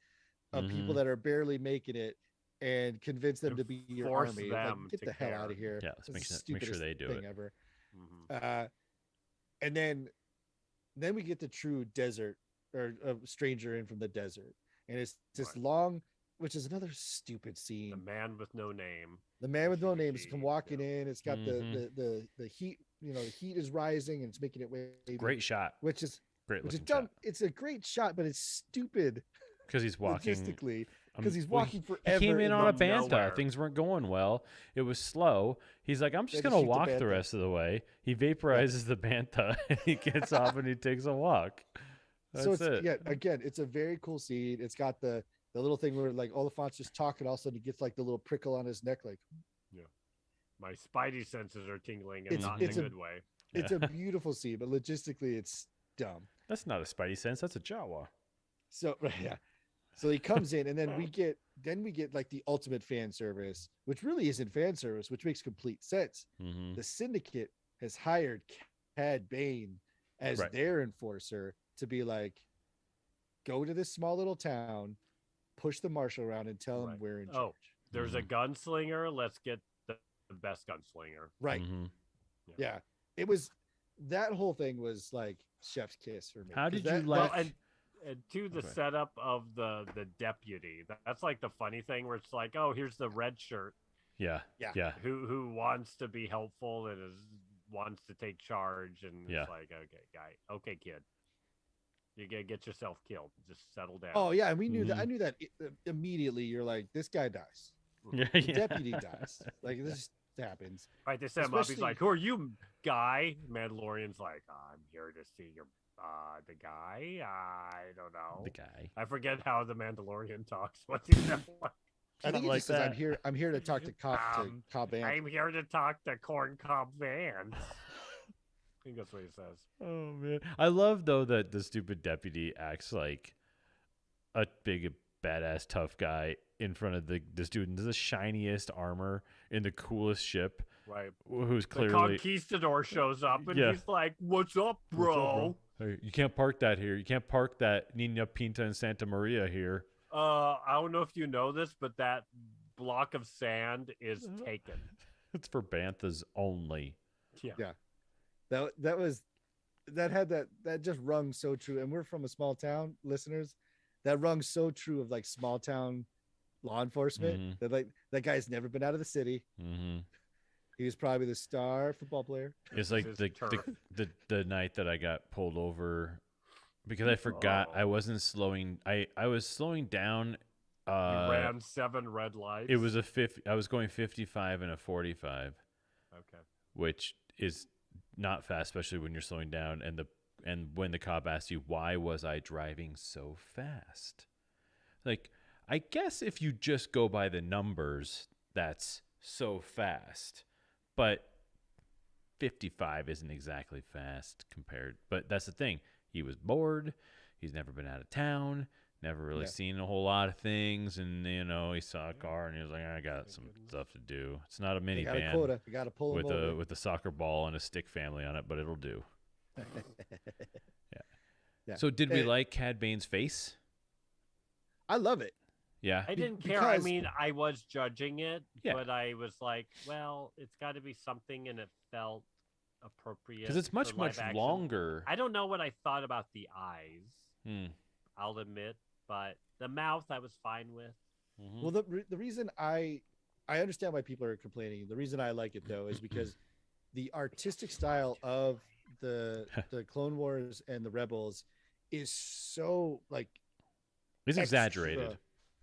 of people Mhm. that are barely making it and convince them And to be your force army. them Like, get to the hell care. out of here." Yeah, let's That's make the sure- make sure stupidest they do thing it. ever. Mhm. And then we get the true desert or a stranger in from the desert, and it's this Right. long, which is another stupid The scene. man with no name. The man with no name is Shiki, come walking in. It's got Mhm. the heat. The heat is rising and it's making it wavy, Great shot. which is Great which is looking dumb. shot. It's a great shot, but it's stupid Because he's walking. logistically because he's well, walking he forever. came in on a the middle of bantha. nowhere. Things weren't going well. It was slow. He's like, I'm just They just gonna shoot the walk the bantha. rest of the way. He vaporizes the bantha. And he gets off and he takes a walk. That's So it's it. yeah, again, it's a very cool scene. It's got the little thing where like Oliphant's just talking, all of a sudden he gets like the little prickle on his neck, like My spidey senses are tingling, and It's- not in it's a a- good way. it's a beautiful scene, but logistically it's dumb. That's not a Spidey sense. That's a Jawa. So yeah. So he comes in and then we get like the ultimate fan service, which really isn't fan service, which makes complete sense. Mm-hmm. The Syndicate has hired Cad Bane as Right. their enforcer to be like, go to this small little town, push the marshal around and tell him Right. we're in Oh. charge. There's a gunslinger. Let's get the best gunslinger. Right. Mm-hmm. Yeah. It was that whole thing was like chef's kiss for me. How 'Cause did you that- like- Well, and to the Okay. setup of the deputy. That's like the funny thing where it's like, oh, here's the red shirt Yeah. Yeah. Yeah. who wants to be helpful and wants to take charge, and Yeah. it's like, okay, kid, you gotta get yourself killed. Just settle down. Oh yeah, and we knew that. I Mhm. knew that immediately. You're like, this guy dies. Yeah. The yeah. deputy dies. Like this just happens. Right, they set him up. He's Especially- like, "Who are you, guy?" Mandalorian's like, "I'm here to see your the guy. I don't know. The guy. I forget how the Mandalorian talks. What's he sound like? I think Something it like just says, that. I'm here to talk to Um, Cobb Vanth. I'm here to talk to Corn Cob Vance. I think that's what he says. Oh man, I love though that the stupid deputy acts like a big badass tough guy in front of the student. The shiniest armor in the coolest ship, Right. who's The clearly conquistador shows up and Yeah. he's like, "What's up, "What's bro?" up, bro? Hey, you can't park that here. You can't park that Nina Pinta and Santa Maria here. I don't know if you know this, but that block of sand is taken. It's for banthas only. Yeah. Yeah. That just rung so true. And we're from a small town, listeners. That rung so true of like small town law enforcement. Mhm. That like that guy's never been out of the city. Mm-hmm. He was probably the star football player. It's This like is the, turf. the night that I got pulled over because I forgot I Oh. wasn't slowing. I was slowing down. You ran 7 red lights. It was a 50. I was going 55 and a 45, okay. which is not fast, especially when you're slowing down. And when the cop asks you why was I driving so fast, like I guess if you just go by the numbers, that's so fast, but 55 isn't exactly fast compared. But that's the thing. He was bored. He's never been out of town. Never really Yeah. seen a whole lot of things, and he saw a car, and he was like, "I got some stuff to do." It's not a You got a minivan quota. You got to pull him with over. a soccer ball and a stick family on it, but it'll do. Yeah. So, did we And like Cad Bane's face? I love it. Yeah, I Be- didn't care. I because- mean, I was judging it, Yeah. but I was like, well, it's got to be something, and it felt appropriate. because it's for much live action. longer. I don't know what I thought about the eyes, Hmm. I'll admit, but the mouth I was fine with. Mhm. Well, the reason I understand why people are complaining. The reason I like it though is because the artistic style of the Clone Wars and the Rebels is so like It's extra- exaggerated.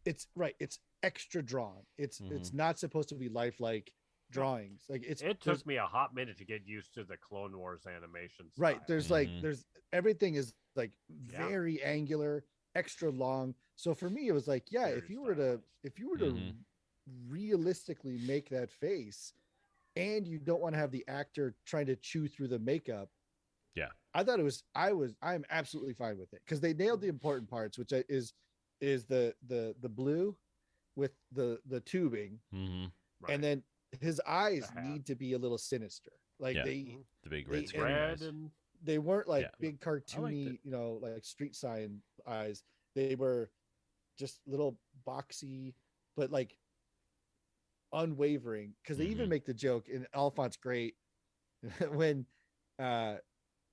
It's right. It's extra drawn. It's Mhm. not supposed to be lifelike drawings. Like it's It there's- took me a hot minute to get used to the Clone Wars animation style. right. There's like Mhm. there's everything is like Yeah. very angular, extra long. So for me, it was like, yeah, Very if you were to Mhm. realistically make that face, and you don't want to have the actor trying to chew through the makeup. Yeah. I'm absolutely fine with it because they nailed the important parts, which is the blue with the tubing, Mhm. Right. and then his eyes hat. need to be a little sinister. Like Yeah. they The big They- red and- square red eyes. and they weren't like Yeah. big cartoony, it. like street sign eyes. They were just little boxy, but like unwavering. Because they even Mhm. make the joke, and Alphonse great when the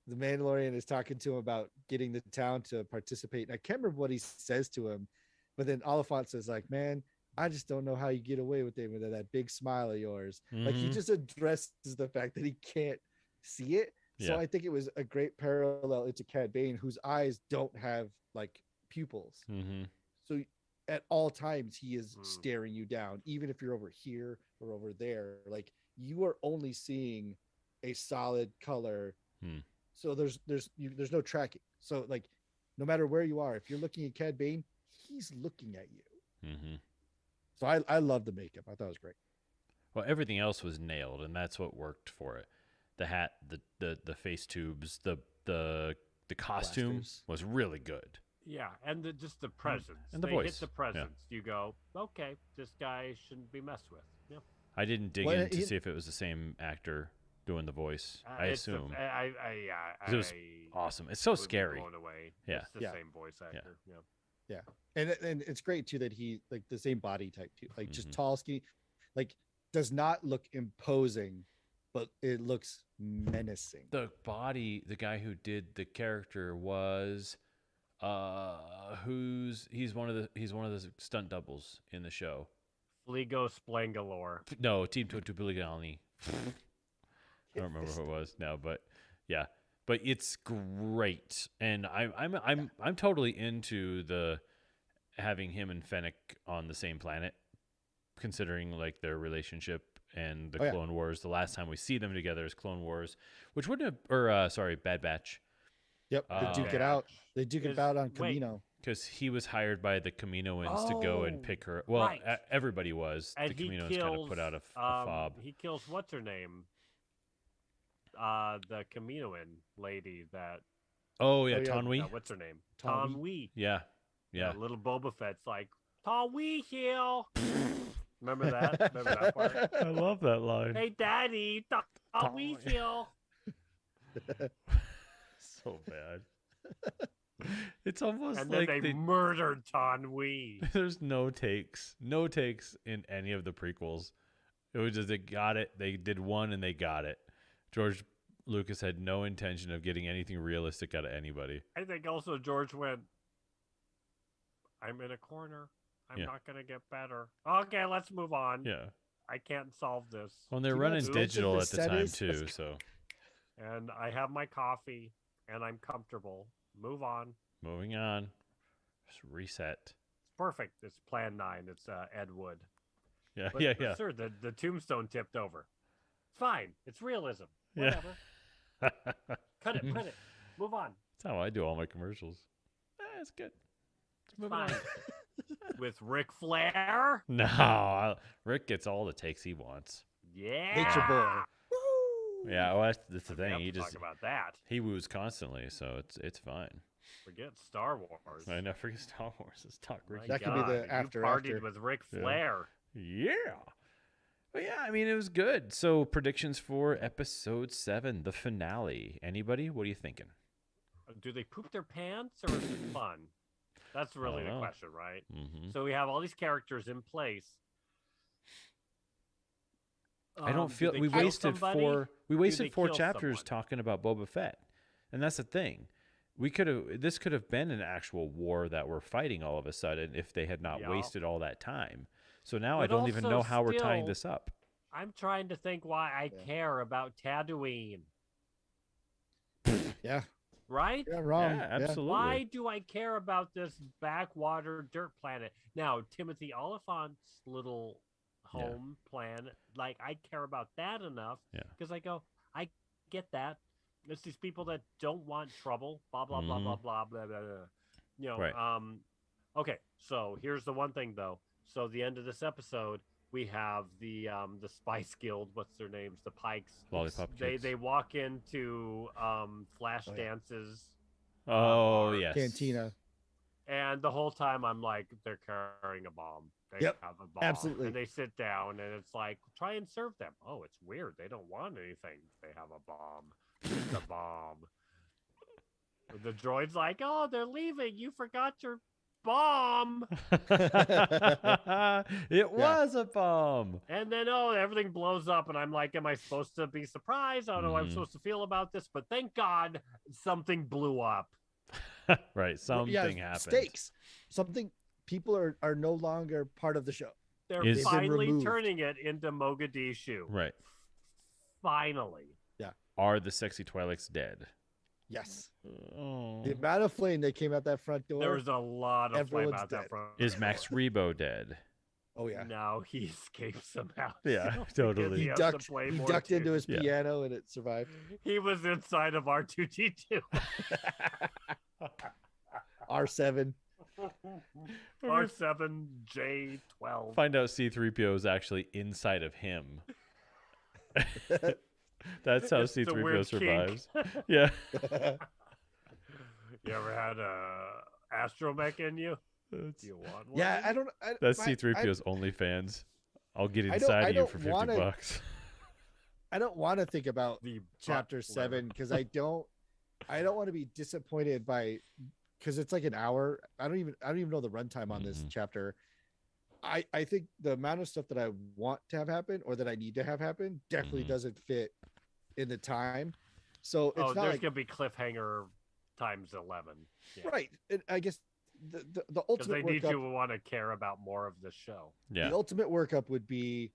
Mandalorian is talking to him about getting the town to participate. And I can't remember what he says to him, but then Alphonse is like, "Man, I just don't know how you get away with it with that big smile of yours." Like he Mhm. just addresses the fact that he can't see it. So Yeah. I think it was a great parallel into Cad Bane, whose eyes don't have like pupils. Mhm. So at all times he is Mm. staring you down, even if you're over here or over there. Like you are only seeing a solid color. Hmm. So there's no tracking. So like no matter where you are, if you're looking at Cad Bane, he's looking at you. Mhm. So I love the makeup. I thought it was great. Well, everything else was nailed, and that's what worked for it. The hat, the face tubes, the costume Blasters. was really good. yeah, and just the presence. And the they voice, hit the yeah. presence. You go, okay, this guy shouldn't be messed with. Yeah. I didn't dig Well, in to he- see if it was the same actor doing the voice. I It's assume. yeah, 'Cause it was awesome. It's so would be scary. blown away. Yeah. It's the Yeah. same voice actor. Yeah. Yeah. And it's great too that he like the same body type too. Like just Mhm. tall, skinny, like does not look imposing, but it looks menacing. The guy who did the character was he's one of the stunt doubles in the show. Fligo Splangalore. No, Team Tutubiligani. I don't remember who it was now, but yeah. But it's great, and I'm totally into the having him and Fennec on the same planet, considering like their relationship and the Oh, yeah. Clone Wars. The last time we see them together is Clone Wars, which wouldn't have, or sorry, Bad Batch, Yep. They Oh. duke it out. They duke it Is- out on wait. Camino. because he was hired by the Kaminoans to go and Oh, pick her. Well, right. everybody was. And The he Kaminoans kills. kind of put out a fob. He kills what's her name? The Kaminoan lady that. Oh yeah, Oh, yeah. Tanwi. What's her name? Tom Tom Wee. Yeah, yeah. Little Boba Fett's like Tom Wee here. Remember that? Remember that part? I love that line. Hey, Daddy, Tom Wee here. So bad. It's almost And then like they murdered Tom Wee. there's no takes in any of the prequels. It was just they got it. They did one and they got it. George Lucas had no intention of getting anything realistic out of anybody. I think also George went, I'm in a corner. I'm Yeah. not going to get better. Okay, let's move on. Yeah. I can't solve this. Well, they're Do you running not digital think at the the set time is- too, so And I have my coffee, and I'm comfortable. Move on. moving on. Just reset. It's perfect. It's Plan 9. It's Ed Wood. Yeah, But, yeah, but yeah. sir, the tombstone tipped over. It's fine. It's realism. Yeah. Whatever. Cut it. Put it. Move on. That's how I do all my commercials. It's good. Let's move on. Fine. With Ric Flair. No, Rick gets all the takes he wants. Yeah. Nature boy. Yeah, well, that's the We have thing. He to just talk about that. he woos constantly, so it's fine. Forget Star Wars. I never forget Star Wars. Let's talk My Ricky. That could be God, the you after. partied with Ric Yeah. Flair. Yeah. But yeah, I mean, it was good. So predictions for episode 7, the finale. Anybody? What are you thinking? Do they poop their pants or is it fun? That's really the know. question, right? Mm-hmm. So we have all these characters in place. I don't Do feel they we kill wasted somebody? four. We they wasted 4 kill chapters someone? talking about Boba Fett, and that's the thing. We could have. This could have been an actual war that we're fighting all of a sudden if they had not Yeah. wasted all that time. So now I But don't even also know how we're tying still- this up. I'm trying to think why I Yeah. care about Tatooine, Yeah. right? Yeah. Wrong. Yeah, absolutely. Why do I care about this backwater dirt planet? Now, Timothy Oliphant's little home plan, like I care about that enough Yeah. because I go, I get that. It's these people that don't want trouble, blah blah blah blah blah blah blah blah. You know, Right. Okay, so here's the one thing though. So the end of this episode, we have the Spice Guild. What's their names? The Pikes. Lollipop They kids. they walk into Flash Oh, yeah. dances. Oh bar. yes. Cantina. And the whole time I'm like, they're carrying a bomb. They Yep, have a bomb. absolutely. And they sit down and it's like, try and serve them. Oh, it's weird. They don't want anything. They have a bomb. It's a bomb. The droid's like, oh, they're leaving. You forgot your bomb. It was a bomb. And then, oh, everything blows up. And I'm like, am I supposed to be surprised? I don't know how I'm Mhm. supposed to feel about this. But thank God something blew up. Right. Something yeah, happened. Stakes. Something. People are no longer part of the show. They're Is- They've been finally removed. turning it into Mogadishu. Right. Finally. Are the sexy Twi'leks dead? Yes. Oh. The amount of flame that came out that front door. There was a lot of flame Everyone's out that dead. front. Is Max Rebo dead? Oh yeah. No, he escaped somehow. Yeah, Because totally. He, He has ducked. to play He more ducked too. into his Yeah. piano and it survived. He was inside of R2D2. R7. R7J12. Find out C-3PO is actually inside of him. That's how It's the C-3PO weird survives. kink. Yeah. You ever had a astromech in you? Do That's, you want one? Yeah, I don't. that's I- C-3PO's OnlyFans. I'll get I inside of you don't for 50 wanna- bucks. I don't want to think about The chapter butler. 7 because I don't want to be disappointed by because it's like an hour. I don't even know the runtime on this Mhm. chapter. I think the amount of stuff that I want to have happen or that I need to have happen definitely Mhm. doesn't fit in the time. So it's Oh, not there's like gonna be cliffhanger times 11. Yeah. right. I guess the Because they ultimate need workup, to want to care about more of the show. Yeah. the ultimate workup would be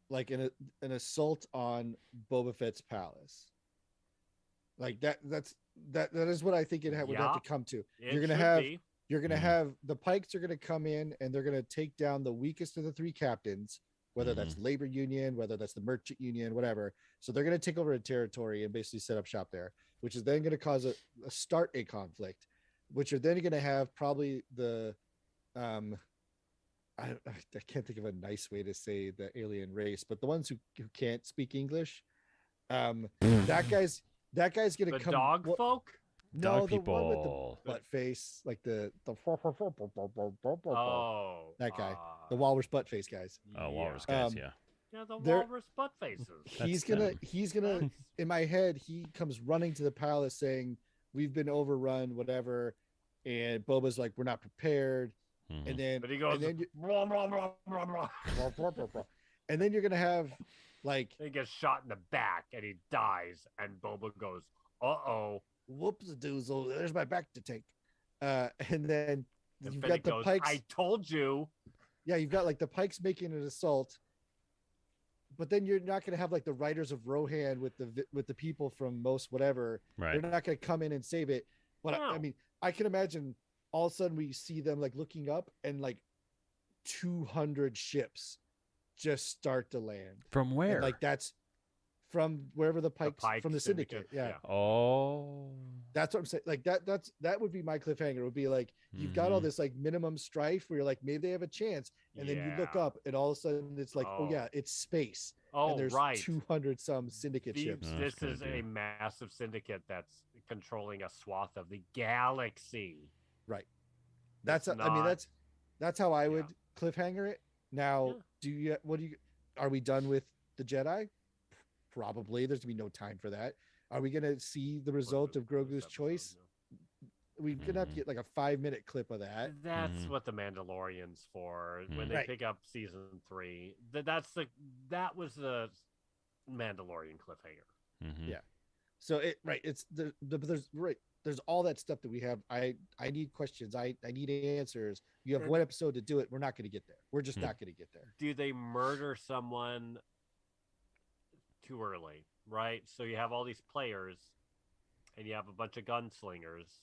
like an assault on Boba Fett's palace. Like that is what I think it would have Yeah. to come to. It You're gonna should have- be. You're going to Mhm. have the Pikes are going to come in and they're going to take down the weakest of the 3 captains, whether that's labor union, whether that's the merchant union, whatever. So they're going to take over a territory and basically set up shop there, which is then going to cause a start a conflict, which are then going to have probably the I can't think of a nice way to say the alien race, but the ones who can't speak English. That guy's going to The come. dog what- folk? No, Dog the one with the people. butt face, like the Oh. That guy. The walrus butt face guys. Oh, yeah. walrus guys, Um, yeah. Yeah, the They're- walrus butt faces. He's That's gonna in my head, he comes running to the palace saying, "We've been overrun, whatever." And Boba's like, "We're not prepared." Mhm. And then But he goes, and then you- "Blah, blah, blah, blah, blah." And then you're gonna have like He gets shot in the back and he dies, and Boba goes, "Uh-oh." whoops a doozle, there's my back to take. And then And you've Fennec got the goes, Pikes. "I told you." Yeah, you've got like the Pikes making an assault, but then you're not going to have like the Riders of Rohan with the people from Most whatever. Right. They're not going to come in and save it. But I No. mean, I can imagine all of a sudden we see them like looking up and like 200 ships just start to land. From where? And like that's from wherever the Pikes, Pike from the Syndicate. Yeah. Oh. That's what I'm saying. Like that would be my cliffhanger. It would be like you've got all Mhm. this like minimum strife where you're like maybe they have a chance, and then you look Yeah. up and all of a sudden it's like oh yeah, it's space, Oh, and there's right. 200 some syndicate ships. No, This that's a good is idea. a massive syndicate that's controlling a swath of the galaxy. Right. That's It's I mean not- that's how I Yeah. would cliffhanger it. Now, Yeah. are we done with the Jedi? Probably. There's gonna be no time for that. Are we gonna see the result of Grogu's choice? We're gonna have to Mhm. get like a 5-minute clip of that. That's Mhm. what the Mandalorian's for. When Mhm. they Right. pick up season 3, that was the Mandalorian cliffhanger. Mhm. Yeah. So there's all that stuff that we have. I need questions. I need answers. You have And- one episode to do it. We're not going to get there. We're just Hmm. not going to get there. Do they murder someone too early? Right. So you have all these players, and you have a bunch of gunslingers.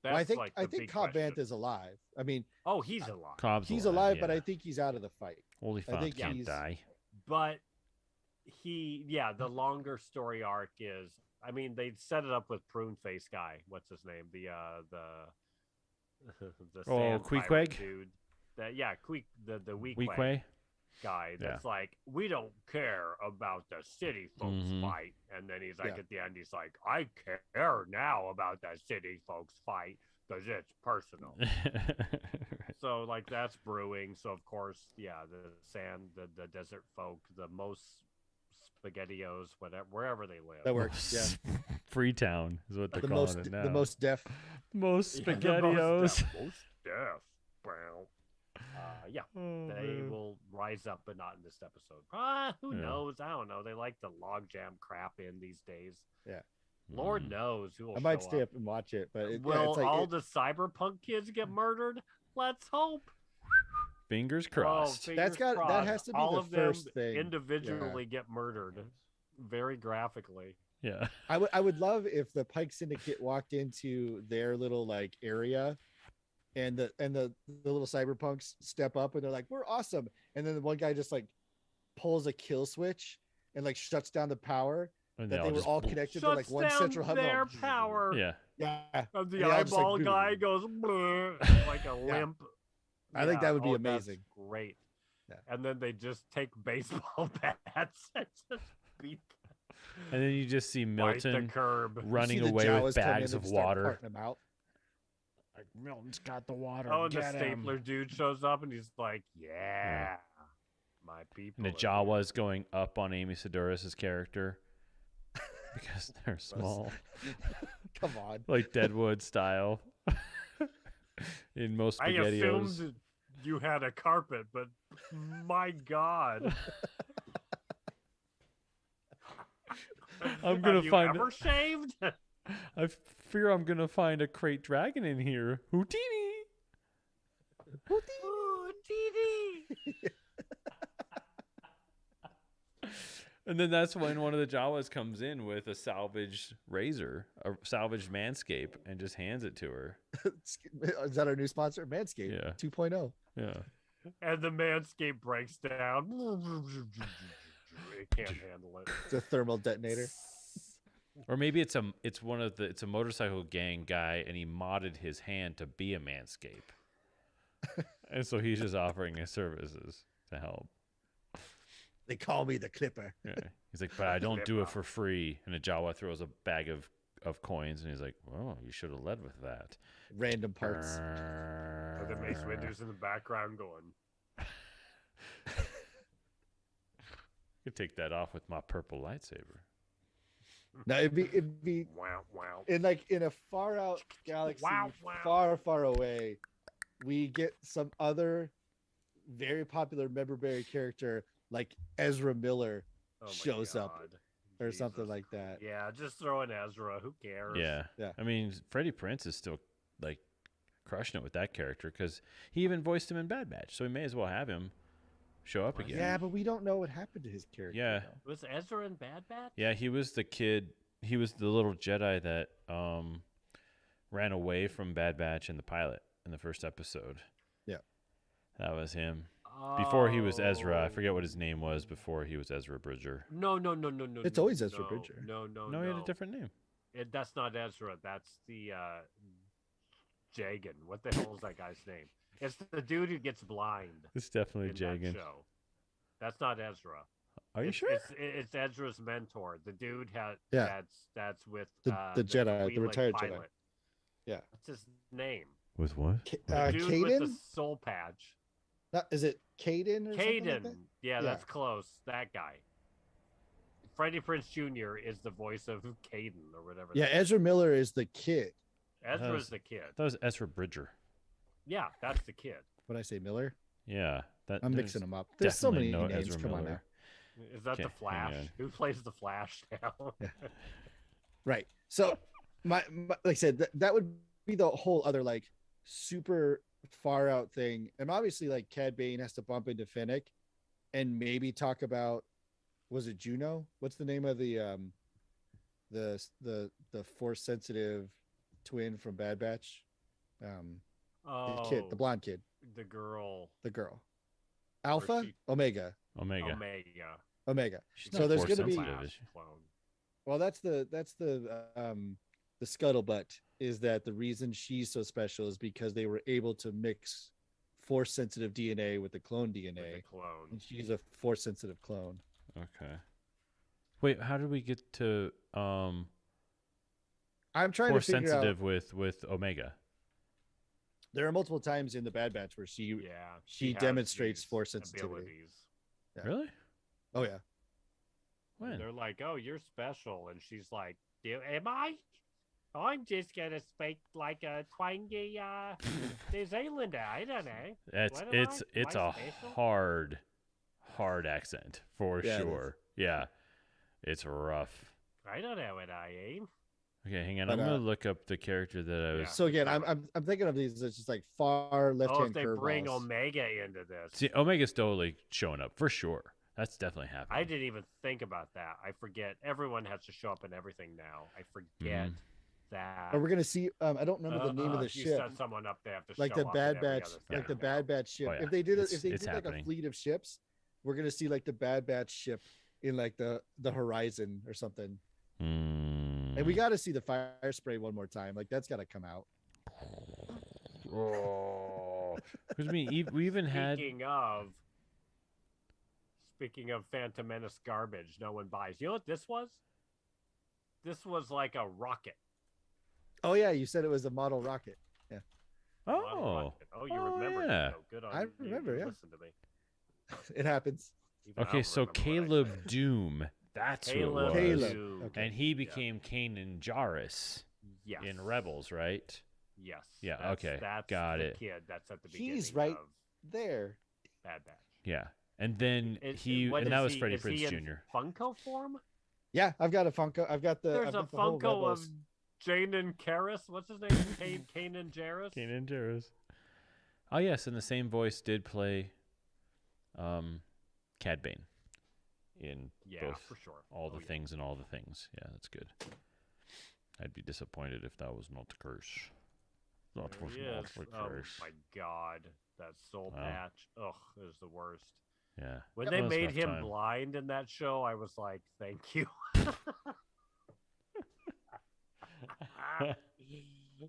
That's Well, I think like I the think big Cobb Vanth question. is alive. I mean, Oh, he's alive. Cobb's he's alive, but yeah. I think he's out of the fight. Holy I fuck, think can't he's- die. But the longer story arc is, I mean, they set it up with Prune Face guy. What's his name? The the Oh, sand Queequeg? pirate dude. The Weak Weequeg way. guy. Yeah. That's like, we don't care about the city folks Mhm. fight, and then he's like Yeah. at the end, he's like, I care now about the city folks fight because it's personal. So like that's brewing. So of course, the desert folk, the most spaghettios, whatever, wherever they live. That works. Yeah. Freetown is what they're The calling most it now. the most deaf. most Yeah, the spaghettios. most deaf. Well, they will rise up, but not in this episode. Who Yeah. knows? I don't know. They like to logjam crap in these days. Yeah. Lord Mm. knows who will I might show stay up. up and watch it, but Will it's like all the cyberpunk kids get murdered? Let's hope. Fingers Oh, crossed. fingers that crossed. has to be all the of them first thing. individually get murdered, very graphically. Yeah. I would love if the Pike Syndicate walked into their little like area, and the little cyberpunks step up and they're like, "We're awesome," and then the one guy just like pulls a kill switch and like shuts down the power. And That they were just- all connected to Shuts like one down central hub. their power. Yeah. Yeah, And the And they all just, like, eyeball boom. guy goes "Bleh," like a Yeah. limp. I think that would be oh, that's amazing. Great. Yeah. And then they just take baseball bats and just beat And then you just see wipe the Milton curb. You running see the away Jawas with come in bags and of start water. parting them out. Like Milton's got the water. Oh, and the get him. stapler dude shows up and he's like, "Yeah, my people." And the are here." Jawas going up on Amy Sedaris' character because they're small, Come on. like Deadwood style. In most I spaghettios. assumed you had a carpet, but my God. I'm gonna Have you find ever shaved? I fear I'm gonna find a crate dragon in here. Houdini. Ooh, Dee And then that's when one of the Jawas comes in with a salvaged razor, a salvaged manscape, and just hands it to her. Is that our new sponsor? Manscaped Yeah. 2.0. Yeah. and the manscape breaks down. It can't handle it. It's a thermal detonator. Or maybe it's a motorcycle gang guy and he modded his hand to be a manscape. And so he's just offering his services to help. They call me the Clipper. Yeah. He's like, but I don't do it for free. And a Jawa throws a bag of coins and he's like, well, you should have led with that. Random parts. And then Mace Windu's in the background going, Could take that off with my purple lightsaber. No, it'd be wow, wow. in a far out galaxy, Wow, wow. far away. We get some other very popular member-berry character like Ezra Miller Oh my shows up God. or Jesus something like that. Yeah, just throw in Ezra. Who cares? Yeah. Yeah. I mean, Freddie Prinze is still like crushing it with that character because he even voiced him in Bad Batch, so we may as well have him show up Was again. Yeah, but we don't know what happened to his character. Yeah. though. Was Ezra in Bad Batch? Yeah, he was the kid. He was the little Jedi that ran away from Bad Batch in the pilot in the first episode. Yeah. That was him. Before he was Ezra, I forget what his name was Oh. before he was Ezra Bridger. No. It's always Ezra Bridger. No. No, he had a different name. That's not Ezra. That's the Jagan. What the hell is that guy's name? It's the dude who gets blind It's definitely in that Jagan. show. That's not Ezra. Are you It's- sure? It's Ezra's mentor. The dude Yeah. that's with The Jedi, the Twi'lek retired Jedi. pilot. Yeah. What's his name? With what? The dude with the Caden? soul patch. Is it Caden or something like that? Caden. Yeah, that's close. That guy. Freddie Prinze Jr. is the voice of Caden or whatever. Yeah, Ezra Miller is the kid. Ezra's the kid. That was Ezra Bridger. Yeah, that's the kid. What I say, Miller? Yeah, I'm mixing them up. There's so many definitely no names. Ezra Come on Miller. Is that the Okay, hang Flash? on. Who plays the Flash now? Right. So, my like I said, that would be the whole other like super far out thing. And obviously, like Cad Bane has to bump into Fennec, and maybe talk about, was it Juno? What's the name of the force sensitive twin from Bad Batch? The kid, the blonde kid, the girl, the girl, Alpha, she- Omega. Omega. Omega. She's So not there's force gonna be- sensitive, is she? clone. Well, that's the scuttlebutt, is that the reason she's so special is because they were able to mix force sensitive DNA with the clone With DNA, the clone. and she's a force sensitive clone. Okay. Wait, how did we get to I'm trying force to figure sensitive out. with Omega? There are multiple times in the Bad Batch where she. Yeah, she has demonstrates these force sensitivity. abilities. Yeah. Really? Oh yeah. When? They're like, "Oh, you're special," and she's like, "Am I? I'm just gonna speak like a twangy New Zealander. I don't know. It's What am it's I? it's Am I a special?" hard accent for Yeah, it is. sure. Yeah, it's rough. I don't know what I am. Okay, hang on. But, I'm gonna look up the character that I was. Yeah. So again, I'm thinking of these as just like far left Oh, hand if they bring curveballs. Omega into this, See, Omega's totally showing up for sure. That's definitely happening. I didn't even think about that. I forget. Everyone has to show up in everything now. I forget that. Or we're gonna see. I don't remember the name of the if you ship. set someone up, they have to Like show the up Bad in every Batch, other like thing the now. Bad Batch ship. Oh, yeah. If they did it, It's- if they it's did like a happening. fleet of ships, we're gonna see like the Bad Batch ship in like the horizon or something. Mm. And we got to see the fire spray one more time. Like that's got to come out. Oh. Because we even had. Speaking of Phantom Menace garbage, no one buys. You know what this was? This was like a rocket. Oh yeah, you said it was a model rocket. Model Oh. rocket. Oh, you Oh, remember? yeah. Oh, good on I you. remember, You yeah. Listen to me. It happens. Even I Okay, don't so remember what I Caleb said. Doom. That's who it Caleb. was. Caleb. Doom. Okay. And he became Kanan Jarrus Yes. in Rebels, right? Yes. Yeah, That's, okay, That's got the it. kid that's at the beginning He's right of there. Bad Batch. Yeah. And then Is- he what and is that was he- Freddie is he Prinze in Jr. Funko form? Yeah, I've got a Funko. I've got the. There's I've a got the whole Funko of Rebels. Janan Karras. What's his name? Kanan Jarrus. Kanan Jarrus. Oh yes, and the same voice did play Cad Bane in Yeah, both for sure. all the Oh, yeah. things and all the things. Yeah, that's good. I'd be disappointed if that was not the curse. That There was he not is. the Oh curse. my god, that soul Wow. patch. Ugh, it was the worst. Yeah. When That they was a made rough him time. blind in that show, I was like, "Thank you."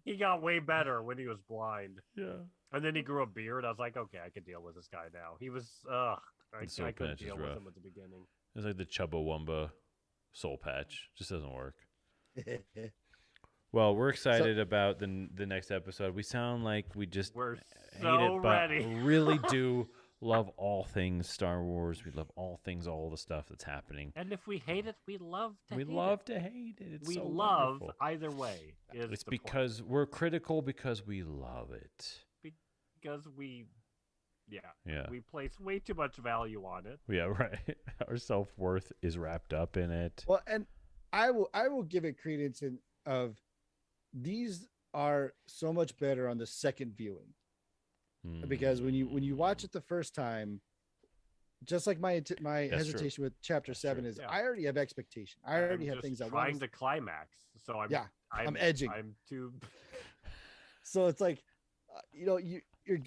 He got way better when he was blind, Yeah. and then he grew a beard. I was like, "Okay, I can deal with this guy now." He was, The soul I couldn't patch is deal with rough. him at the beginning. It's like the Chubbawamba soul patch. Just doesn't work. Well, we're excited about the next episode. We sound like we just We're hate so it, but ready. really do love all things Star Wars. We love all things, all the stuff that's happening. And if we hate it, we love to. We hate love it. to hate it. It's We so love wonderful. either way. Is It's the point. because we're critical because we love it. because we Yeah. Yeah. We place way too much value on it. Yeah, right. Our self-worth is wrapped up in it. Well, and I will give it credence in of these are so much better on the second viewing, because when you watch it the first time, just like my That's hesitation with chapter That's 7 true. is Yeah. I already have expectation. I already I'm have things just I want trying to climax. So I'm edging. I'm too. So it's like you're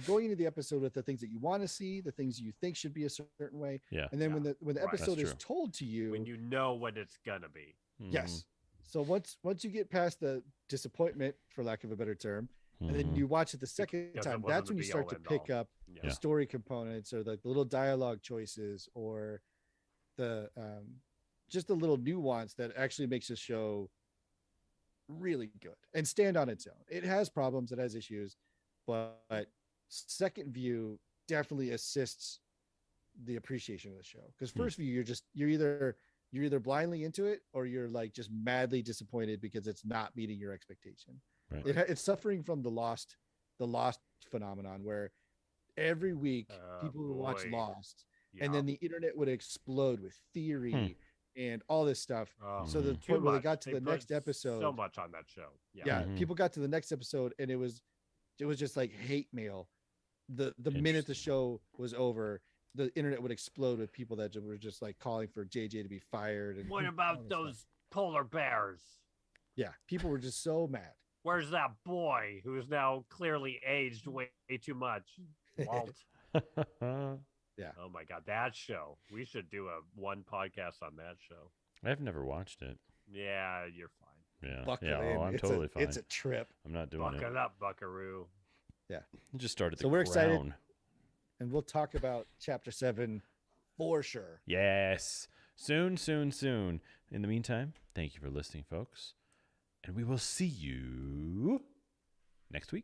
going into the episode with the things that you want to see, the things you think should be a certain way, Yeah. and then Yeah. when the Right. episode That's is true. told to you, When you know what it's gonna be. yes. So once you get past the disappointment, for lack of a better term, and then you watch it the second Because it time, wasn't that's the when you start to be-all, pick up Yeah. the story components, or the little dialogue choices, or the just the little nuance that actually makes a show really good and stand on its own. It has problems, it has issues, but second view definitely assists the appreciation of the show. Because first view, you're either blindly into it, or you're like just madly disappointed because it's not meeting your expectation. Right. It's suffering from the lost phenomenon, where every week people would watch boy. Lost, Yeah. and then the internet would explode with theory and all this stuff. Oh, So the too point where they much. got to the put next episode, so much on that show. Yeah. yeah, Mhm. people got to the next episode, and it was just like hate mail. The minute the Interesting. show was over, the internet would explode with people that were just like calling for JJ to be fired. And What all about this those stuff. polar bears? Yeah, people were just so mad. Where's that boy who is now clearly aged way too much? Walt. Yeah. Oh my God, that show. We should do one podcast on that show. I've never watched it. Yeah, you're fine. Yeah. Buckle yeah. in. Oh, I'm It's totally fine. It's a trip, I'm not doing Buckle it. up, Buckaroo. Just started. So The we're excited. Crown. and we'll talk about chapter 7 for sure. Yes. Soon, soon, soon. In the meantime, thank you for listening, folks. And we will see you next week.